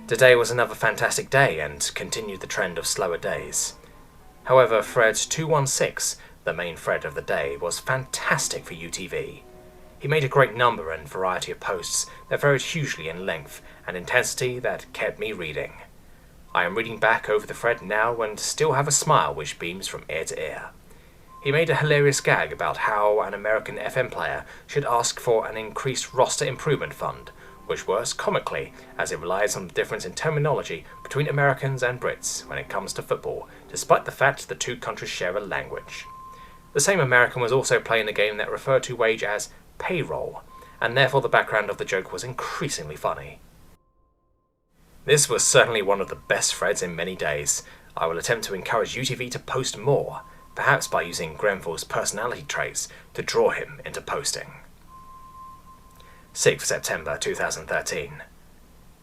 Today was another fantastic day and continued the trend of slower days. However, thread 216, the main thread of the day, was fantastic for UTV. He made a great number and variety of posts that varied hugely in length and intensity that kept me reading. I am reading back over the thread now and still have a smile which beams from ear to ear. He made a hilarious gag about how an American FM player should ask for an increased roster improvement fund, which works comically as it relies on the difference in terminology between Americans and Brits when it comes to football, despite the fact the two countries share a language. The same American was also playing a game that referred to wage as payroll, and therefore the background of the joke was increasingly funny. This was certainly one of the best threads in many days. I will attempt to encourage UTV to post more, perhaps by using Grenfell's personality traits to draw him into posting. 6th September 2013.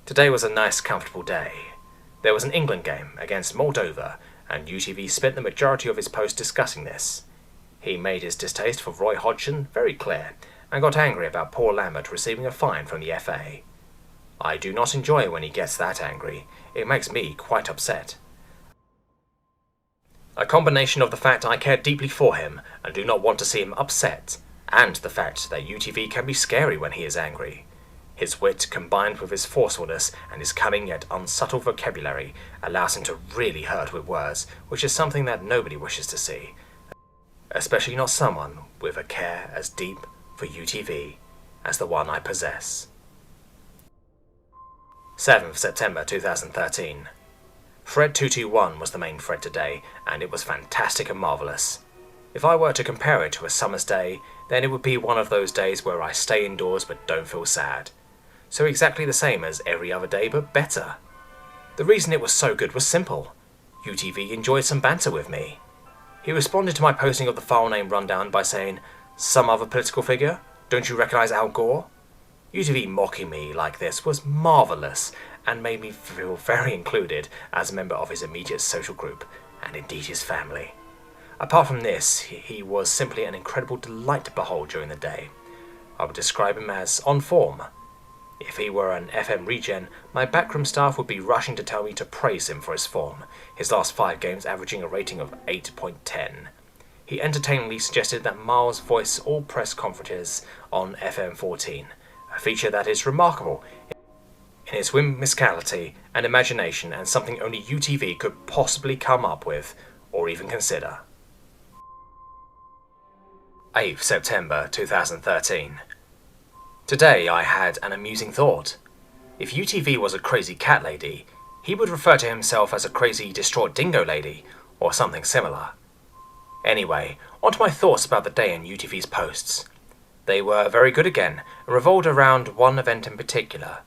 Today was a nice, comfortable day. There was an England game against Moldova, and UTV spent the majority of his post discussing this. He made his distaste for Roy Hodgson very clear, and got angry about poor Lambert receiving a fine from the FA. I do not enjoy when he gets that angry. It makes me quite upset. A combination of the fact I care deeply for him and do not want to see him upset, and the fact that UTV can be scary when he is angry. His wit, combined with his forcefulness and his cunning yet unsubtle vocabulary, allows him to really hurt with words, which is something that nobody wishes to see, especially not someone with a care as deep for UTV as the one I possess. 7th September 2013. Thread 221 was the main thread today, and it was fantastic and marvellous. If I were to compare it to a summer's day, then it would be one of those days where I stay indoors but don't feel sad. So exactly the same as every other day, but better. The reason it was so good was simple. UTV enjoyed some banter with me. He responded to my posting of the file name rundown by saying, "Some other political figure? Don't you recognise Al Gore?" UTV mocking me like this was marvellous and made me feel very included as a member of his immediate social group, and indeed his family. Apart from this, he was simply an incredible delight to behold during the day. I would describe him as on form. If he were an FM regen, my backroom staff would be rushing to tell me to praise him for his form, his last 5 games averaging a rating of 8.10. He entertainingly suggested that Miles voice all press conferences on FM 14, a feature that is remarkable in its whimsicality and imagination, and something only UTV could possibly come up with or even consider. 8th September 2013. Today I had an amusing thought. If UTV was a crazy cat lady, he would refer to himself as a crazy distraught dingo lady, or something similar. Anyway, on to my thoughts about the day in UTV's posts. They were very good again, and revolved around one event in particular.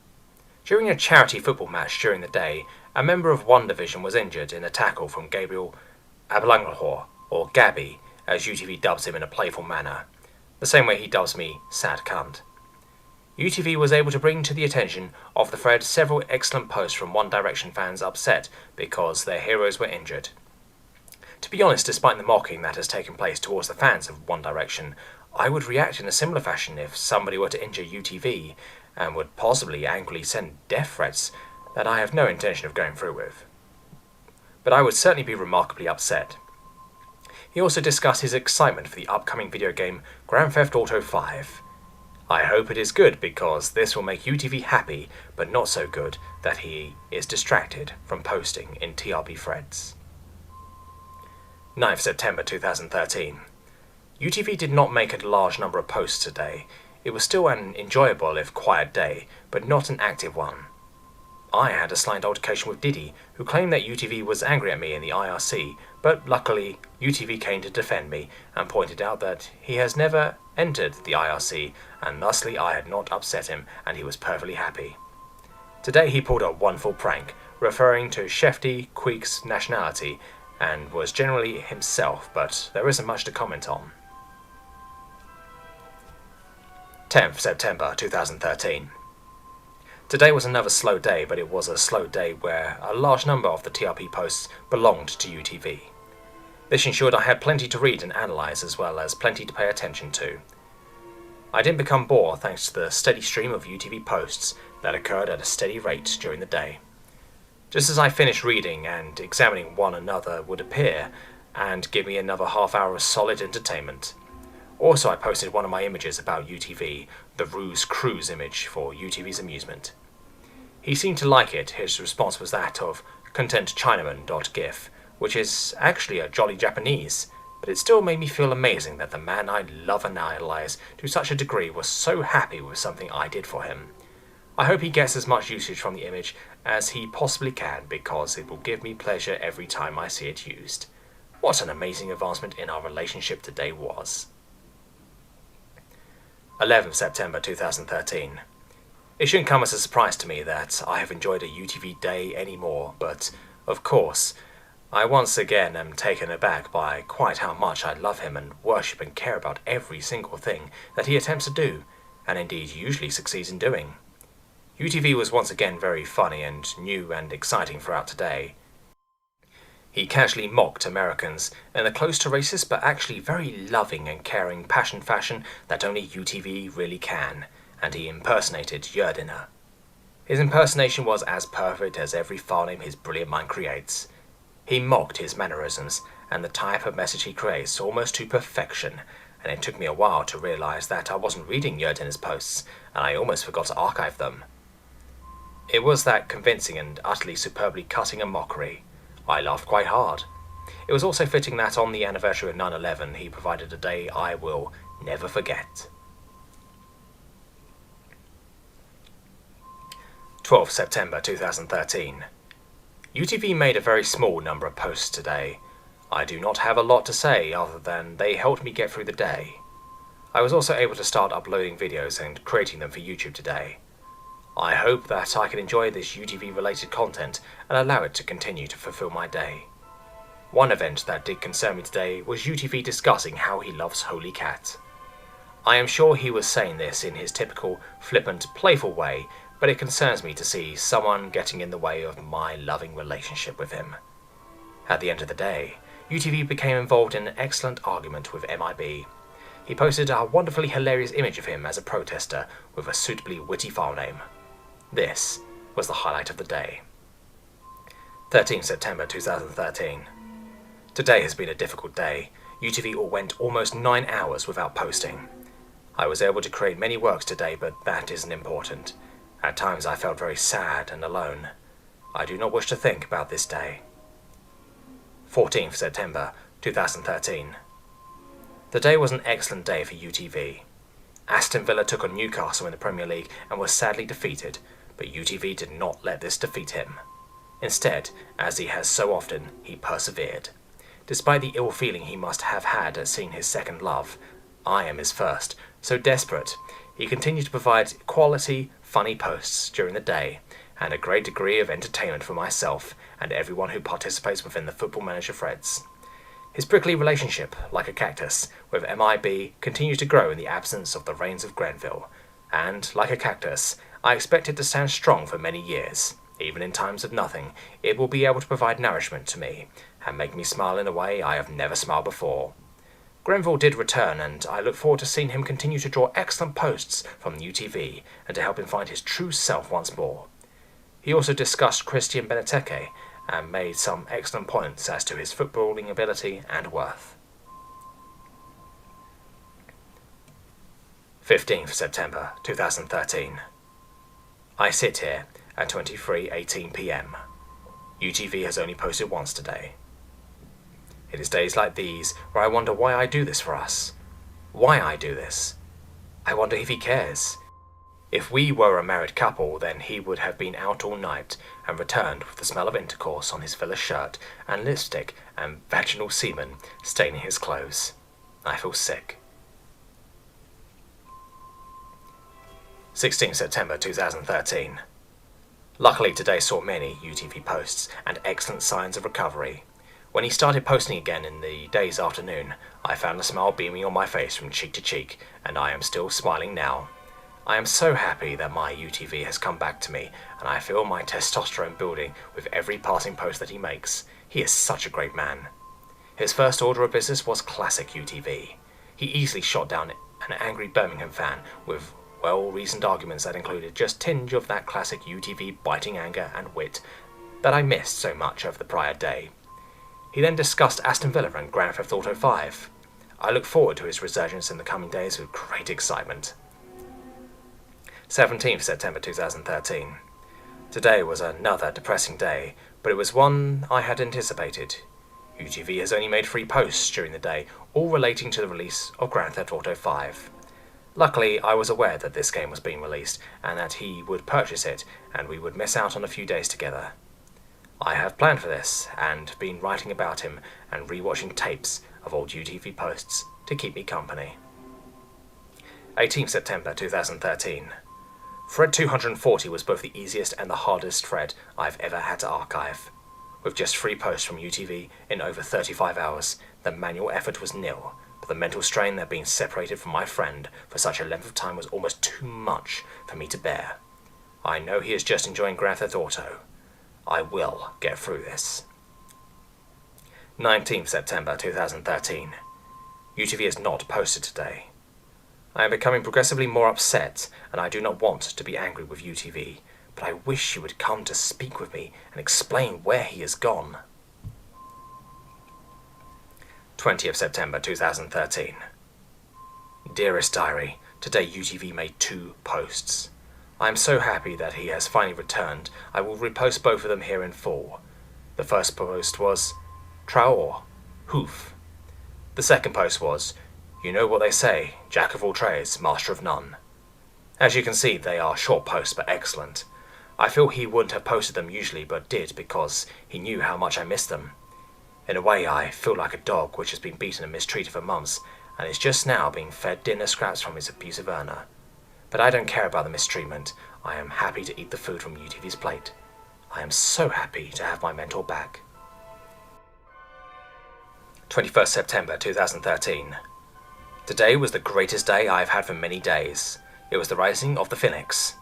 During a charity football match during the day, a member of one division was injured in a tackle from Gabriel Abelanglahor, or Gabby, as UTV dubs him in a playful manner, the same way he dubs me sad cunt. UTV was able to bring to the attention of the thread several excellent posts from One Direction fans upset because their heroes were injured. To be honest, despite the mocking that has taken place towards the fans of One Direction, I would react in a similar fashion if somebody were to injure UTV, and would possibly angrily send death threats that I have no intention of going through with. But I would certainly be remarkably upset. He also discussed his excitement for the upcoming video game Grand Theft Auto 5. I hope it is good, because this will make UTV happy, but not so good that he is distracted from posting in TRB threads. 9th September 2013. UTV did not make a large number of posts today. It was still an enjoyable if quiet day, but not an active one. I had a slight altercation with Diddy, who claimed that UTV was angry at me in the IRC, but luckily UTV came to defend me and pointed out that he has never entered the IRC, and thusly I had not upset him, and he was perfectly happy. Today he pulled a wonderful prank, referring to Shefty Queek's nationality, and was generally himself, but there isn't much to comment on. 10th September 2013. Today was another slow day, but it was a slow day where a large number of the TRP posts belonged to UTV. This ensured I had plenty to read and analyse, as well as plenty to pay attention to. I didn't become bored thanks to the steady stream of UTV posts that occurred at a steady rate during the day. Just as I finished reading and examining, one another would appear and give me another half hour of solid entertainment. Also, I posted one of my images about UTV, the Ruse Cruise image, for UTV's amusement. He seemed to like it. His response was that of contentchinaman.gif, which is actually a jolly Japanese, but it still made me feel amazing that the man I love and idolize to such a degree was so happy with something I did for him. I hope he gets as much usage from the image as he possibly can, because it will give me pleasure every time I see it used. What an amazing advancement in our relationship today was. 11th September 2013. It shouldn't come as a surprise to me that I have enjoyed a UTV day anymore, but, of course, I once again am taken aback by quite how much I love him and worship and care about every single thing that he attempts to do, and indeed usually succeeds in doing. UTV was once again very funny and new and exciting throughout today. He casually mocked Americans in a close to racist but actually very loving and caring passion fashion that only UTV really can, and he impersonated Yerdiner. His impersonation was as perfect as every file name his brilliant mind creates. He mocked his mannerisms and the type of message he creates almost to perfection, and it took me a while to realise that I wasn't reading Yerdiner's posts, and I almost forgot to archive them. It was that convincing and utterly superbly cutting a mockery. I laughed quite hard. It was also fitting that on the anniversary of 9/11 he provided a day I will never forget. 12th September 2013. UTV made a very small number of posts today. I do not have a lot to say other than they helped me get through the day. I was also able to start uploading videos and creating them for YouTube today. I hope that I can enjoy this UTV related content and allow it to continue to fulfill my day. One event that did concern me today was UTV discussing how he loves Holy Cat. I am sure he was saying this in his typical flippant, playful way, but it concerns me to see someone getting in the way of my loving relationship with him. At the end of the day, UTV became involved in an excellent argument with MIB. He posted a wonderfully hilarious image of him as a protester with a suitably witty file name. This was the highlight of the day. 13th September 2013. Today has been a difficult day. UTV went almost 9 hours without posting. I was able to create many works today, but that isn't important. At times I felt very sad and alone. I do not wish to think about this day. 14th September 2013. The day was an excellent day for UTV. Aston Villa took on Newcastle in the Premier League and was sadly defeated, but UTV did not let this defeat him. Instead, as he has so often, he persevered. Despite the ill feeling he must have had at seeing his second love, I am his first, so desperate, he continued to provide quality, funny posts during the day, and a great degree of entertainment for myself and everyone who participates within the Football Manager threads. His prickly relationship, like a cactus, with MIB continues to grow in the absence of the reigns of Grenville, and, like a cactus, I expect it to stand strong for many years. Even in times of nothing, it will be able to provide nourishment to me, and make me smile in a way I have never smiled before. Grenville did return, and I look forward to seeing him continue to draw excellent posts from UTV, and to help him find his true self once more. He also discussed Christian Beneteke, and made some excellent points as to his footballing ability and worth. 15th September 2013. I sit here at 23:18 PM. UTV has only posted once today. It is days like these where I wonder why I do this for us. Why I do this. I wonder if he cares. If we were a married couple, then he would have been out all night and returned with the smell of intercourse on his Villa shirt and lipstick and vaginal semen staining his clothes. I feel sick. 16th September 2013. Luckily today saw many UTV posts and excellent signs of recovery. When he started posting again in the day's afternoon, I found a smile beaming on my face from cheek to cheek, and I am still smiling now. I am so happy that my UTV has come back to me, and I feel my testosterone building with every passing post that he makes. He is such a great man. His first order of business was classic UTV. He easily shot down an angry Birmingham fan with well-reasoned arguments that included just tinge of that classic UTV biting anger and wit that I missed so much over the prior day. He then discussed Aston Villa and Grand Theft Auto 5. I look forward to his resurgence in the coming days with great excitement. 17th September 2013. Today was another depressing day, but it was one I had anticipated. UTV has only made 3 posts during the day, all relating to the release of Grand Theft Auto 5. Luckily, I was aware that this game was being released, and that he would purchase it, and we would miss out on a few days together. I have planned for this, and been writing about him and rewatching tapes of old UTV posts to keep me company. 18th September 2013. Thread 240 was both the easiest and the hardest thread I've ever had to archive. With just 3 posts from UTV in over 35 hours, the manual effort was nil, but the mental strain that being separated from my friend for such a length of time was almost too much for me to bear. I know he is just enjoying Grand Theft Auto. I will get through this. 19th September 2013. UTV has not posted today. I am becoming progressively more upset, and I do not want to be angry with UTV, but I wish he would come to speak with me and explain where he has gone. 20th September 2013. Dearest Diary, today UTV made 2 posts. I am so happy that he has finally returned. I will repost both of them here in full. The first post was, Traor, hoof. The second post was, you know what they say, Jack of all trades, master of none. As you can see, they are short posts but excellent. I feel he wouldn't have posted them usually, but did because he knew how much I missed them. In a way, I feel like a dog which has been beaten and mistreated for months, and is just now being fed dinner scraps from his abusive owner. But I don't care about the mistreatment. I am happy to eat the food from UTV's plate. I am so happy to have my mentor back. 21st September 2013. Today was the greatest day I have had for many days. It was the rising of the Phoenix.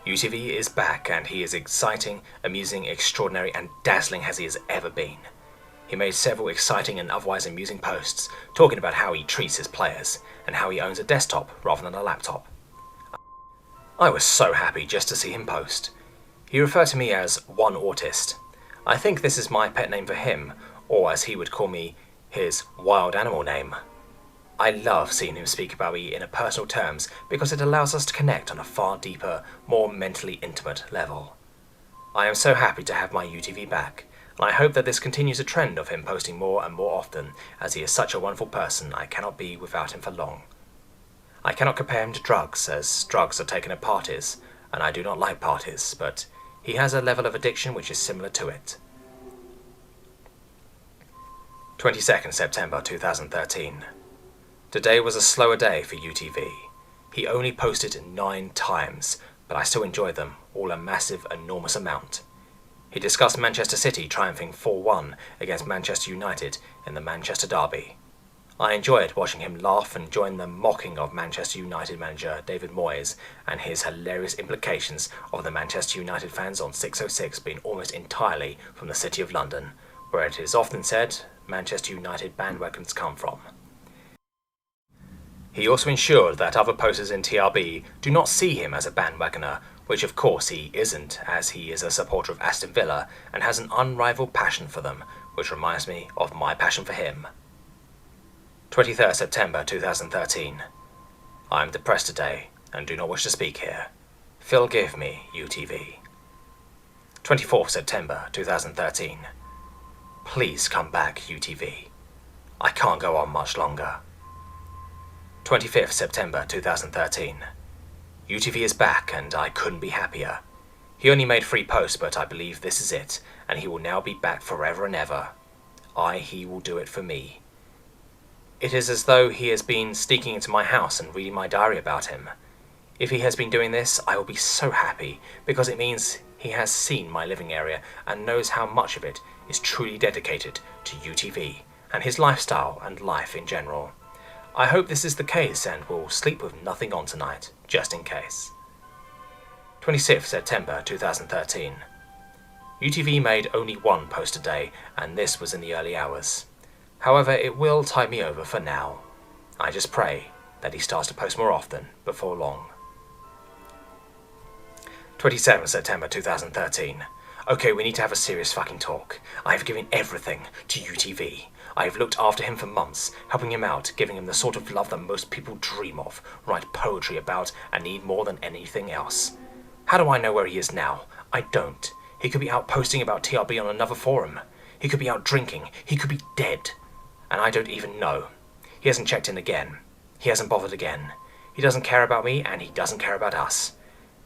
UTV is back, and he is exciting, amusing, extraordinary, and dazzling as he has ever been. He made several exciting and otherwise amusing posts, talking about how he treats his players, and how he owns a desktop rather than a laptop. I was so happy just to see him post. He referred to me as one autist. I think this is my pet name for him, or as he would call me, his wild animal name. I love seeing him speak about me in personal terms because it allows us to connect on a far deeper, more mentally intimate level. I am so happy to have my UTV back, and I hope that this continues a trend of him posting more and more often, as he is such a wonderful person I cannot be without him for long. I cannot compare him to drugs, as drugs are taken at parties, and I do not like parties, but he has a level of addiction which is similar to it. 22nd September 2013. Today was a slower day for UTV. He only posted 9 times, but I still enjoyed them, all a massive, enormous amount. He discussed Manchester City triumphing 4-1 against Manchester United in the Manchester Derby. I enjoyed watching him laugh and join the mocking of Manchester United manager David Moyes and his hilarious implications of the Manchester United fans on 606 being almost entirely from the City of London, where it is often said Manchester United bandwagons come from. He also ensured that other posters in TRB do not see him as a bandwagoner, which of course he isn't, as he is a supporter of Aston Villa and has an unrivaled passion for them, which reminds me of my passion for him. 23rd September 2013. I am depressed today and do not wish to speak here. Forgive me, UTV. 24th September 2013. Please come back, UTV. I can't go on much longer. 25th September 2013. UTV is back and I couldn't be happier. He only made 3 posts, but I believe this is it, and he will now be back forever and ever. He will do it for me. It is as though he has been sneaking into my house and reading my diary about him. If he has been doing this, I will be so happy, because it means he has seen my living area and knows how much of it is truly dedicated to UTV and his lifestyle and life in general. I hope this is the case and will sleep with nothing on tonight, just in case. 26th September 2013. UTV made only 1 post a day, and this was in the early hours. However, it will tide me over for now. I just pray that he starts to post more often before long. 27th September 2013. Okay, we need to have a serious fucking talk. I have given everything to UTV. I have looked after him for months, helping him out, giving him the sort of love that most people dream of, write poetry about, and need more than anything else. How do I know where he is now? I don't. He could be out posting about TRB on another forum. He could be out drinking. He could be dead. And I don't even know. He hasn't checked in again. He hasn't bothered again. He doesn't care about me, and he doesn't care about us.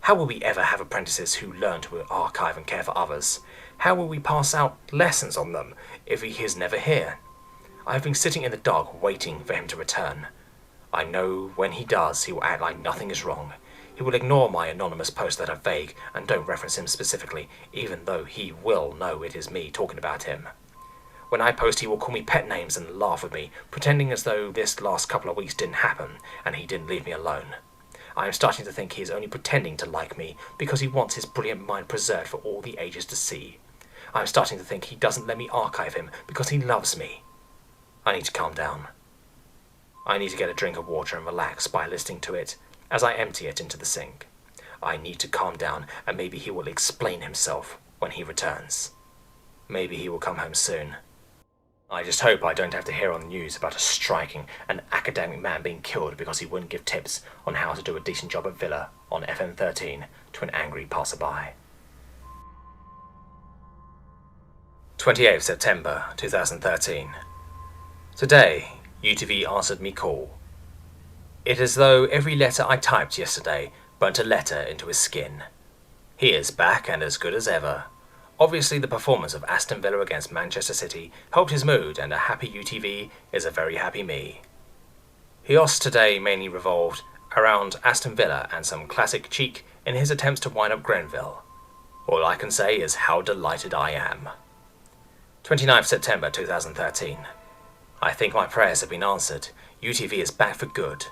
How will we ever have apprentices who learn to archive and care for others? How will we pass out lessons on them if he is never here? I have been sitting in the dark waiting for him to return. I know when he does, he will act like nothing is wrong. He will ignore my anonymous posts that are vague and don't reference him specifically, even though he will know it is me talking about him. When I post, he will call me pet names and laugh with me, pretending as though this last couple of weeks didn't happen and he didn't leave me alone. I am starting to think he is only pretending to like me because he wants his brilliant mind preserved for all the ages to see. I am starting to think he doesn't let me archive him because he loves me. I need to calm down. I need to get a drink of water and relax by listening to it as I empty it into the sink. I need to calm down, and maybe he will explain himself when he returns. Maybe he will come home soon. I just hope I don't have to hear on the news about a striking and academic man being killed because he wouldn't give tips on how to do a decent job at Villa on FM13 to an angry passerby. 28th September 2013. Today, UTV answered me call. It is as though every letter I typed yesterday burnt a letter into his skin. He is back and as good as ever. Obviously the performance of Aston Villa against Manchester City helped his mood, and a happy UTV is a very happy me. Hios today mainly revolved around Aston Villa and some classic cheek in his attempts to wind up Grenville. All I can say is how delighted I am. 29th September 2013. I think my prayers have been answered. UTV is back for good.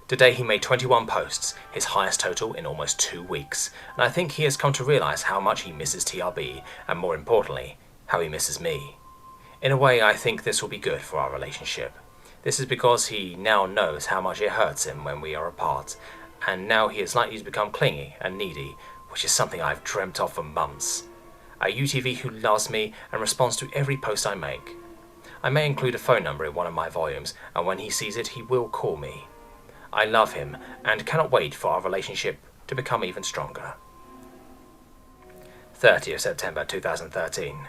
Today he made 21 posts, his highest total in almost 2 weeks, and I think he has come to realise how much he misses TRB, and more importantly, how he misses me. In a way, I think this will be good for our relationship. This is because he now knows how much it hurts him when we are apart, and now he is likely to become clingy and needy, which is something I've dreamt of for months. A UTV who loves me and responds to every post I make. I may include a phone number in one of my volumes, and when he sees it, he will call me. I love him and cannot wait for our relationship to become even stronger. 30th September 2013.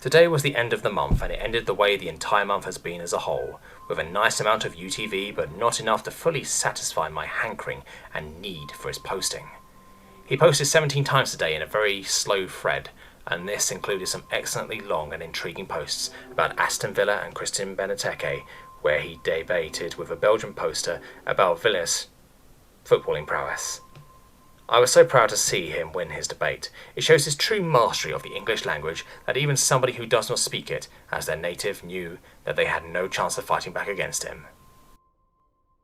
Today was the end of the month, and it ended the way the entire month has been as a whole, with a nice amount of UTV but not enough to fully satisfy my hankering and need for his posting. He posted 17 times today in a very slow thread, and this included some excellently long and intriguing posts about Aston Villa and Christian Benteke, where he debated with a Belgian poster about Villa's footballing prowess. I was so proud to see him win his debate. It shows his true mastery of the English language that even somebody who does not speak it as their native knew that they had no chance of fighting back against him.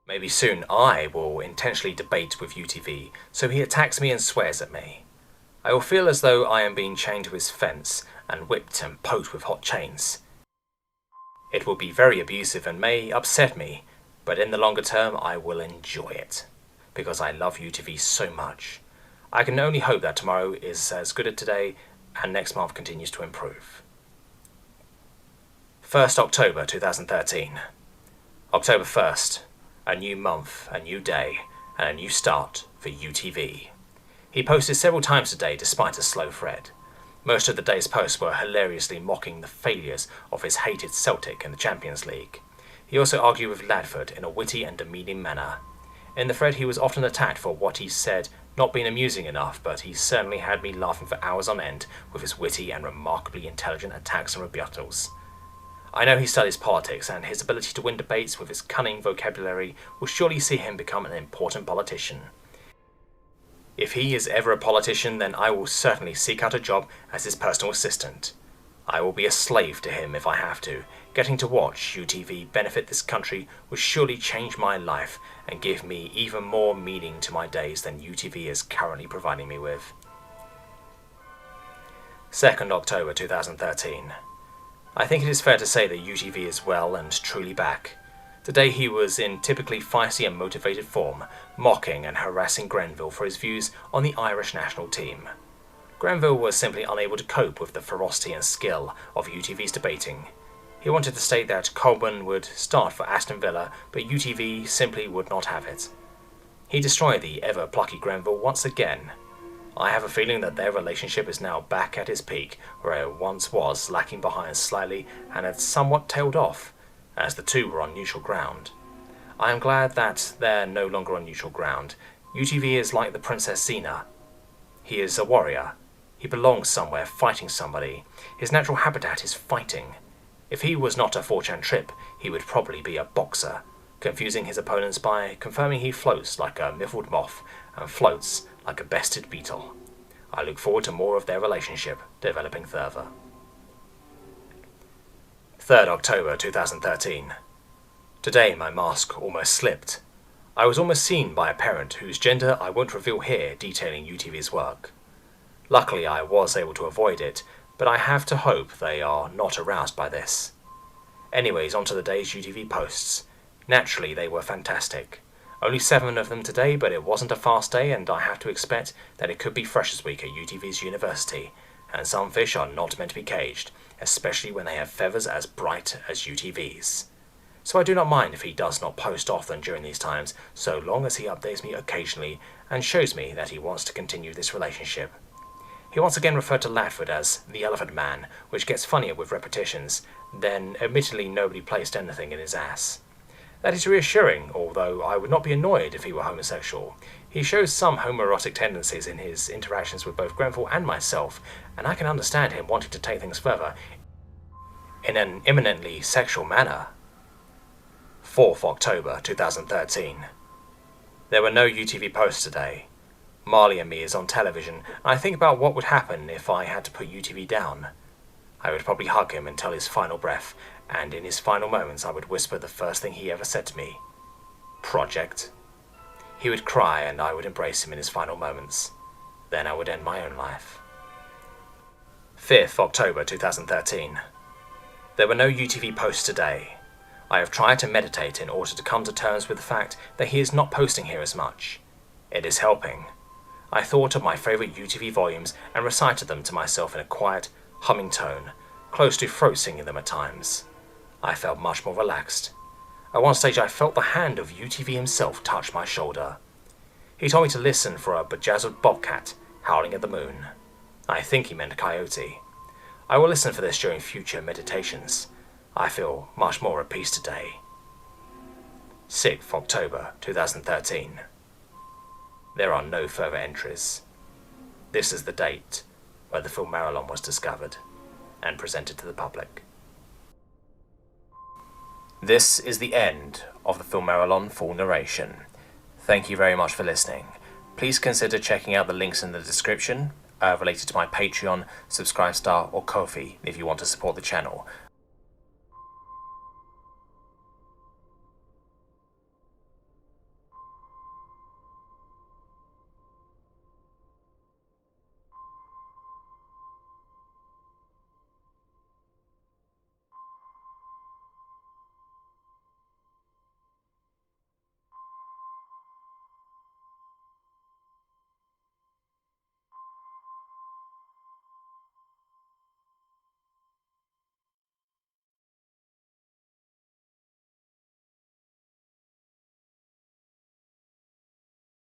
Maybe soon I will intentionally debate with UTV, so he attacks me and swears at me. I will feel as though I am being chained to his fence and whipped and poked with hot chains. It will be very abusive and may upset me, but in the longer term I will enjoy it, because I love UTV so much. I can only hope that tomorrow is as good as today and next month continues to improve. 1st October 2013. October 1st. A new month, a new day, and a new start for UTV. He posted several times today despite a slow thread. Most of the day's posts were hilariously mocking the failures of his hated Celtic in the Champions League. He also argued with Ladford in a witty and demeaning manner. In the thread he was often attacked for what he said not being amusing enough, but he certainly had me laughing for hours on end with his witty and remarkably intelligent attacks and rebuttals. I know he studies politics, and his ability to win debates with his cunning vocabulary will surely see him become an important politician. If he is ever a politician, then I will certainly seek out a job as his personal assistant. I will be a slave to him if I have to. Getting to watch UTV benefit this country will surely change my life and give me even more meaning to my days than UTV is currently providing me with. 2nd October 2013. I think it is fair to say that UTV is well and truly back. Today he was in typically feisty and motivated form, mocking and harassing Grenville for his views on the Irish national team. Grenville was simply unable to cope with the ferocity and skill of UTV's debating. He wanted to state that Coleman would start for Aston Villa, but UTV simply would not have it. He destroyed the ever-plucky Grenville once again. I have a feeling that their relationship is now back at its peak, where it once was lacking behind slightly and had somewhat tailed off, as the two were on neutral ground. I am glad that they're no longer on neutral ground. UTV is like the Princess Xena. He is a warrior. He belongs somewhere, fighting somebody. His natural habitat is fighting. If he was not a 4chan trip, he would probably be a boxer, confusing his opponents by confirming he floats like a miffled moth and floats like a bested beetle. I look forward to more of their relationship developing further. 3rd October 2013. Today my mask almost slipped. I was almost seen by a parent whose gender I won't reveal here, detailing UTV's work. Luckily I was able to avoid it, but I have to hope they are not aroused by this. Anyways, on to the day's UTV posts. Naturally they were fantastic. Only 7 of them today, but it wasn't a fast day, and I have to expect that it could be Freshers Week at UTV's university, and some fish are not meant to be caged, especially when they have feathers as bright as UTV's. So I do not mind if he does not post often during these times, so long as he updates me occasionally and shows me that he wants to continue this relationship. He once again referred to Ladford as the Elephant Man, which gets funnier with repetitions, then admittedly nobody placed anything in his ass. That is reassuring, although I would not be annoyed if he were homosexual. He shows some homoerotic tendencies in his interactions with both Grenfell and myself, and I can understand him wanting to take things further in an imminently sexual manner. 4th October 2013. There were no UTV posts today. Marley and Me is on television, and I think about what would happen if I had to put UTV down. I would probably hug him until his final breath, and in his final moments I would whisper the first thing he ever said to me. Project. He would cry and I would embrace him in his final moments. Then I would end my own life. 5th October 2013. There were no UTV posts today. I have tried to meditate in order to come to terms with the fact that he is not posting here as much. It is helping. I thought of my favourite UTV volumes and recited them to myself in a quiet, humming tone, close to throat singing them at times. I felt much more relaxed. At one stage I felt the hand of UTV himself touch my shoulder. He told me to listen for a bejazzled bobcat howling at the moon. I think he meant a coyote. I will listen for this during future meditations. I feel much more at peace today. 6th October 2013. There are no further entries. This is the date where the Philmarilion was discovered and presented to the public. This is the end of the Philmarilion full narration. Thank you very much for listening. Please consider checking out the links in the description related to my Patreon, Subscribe Star or Ko-fi if you want to support the channel.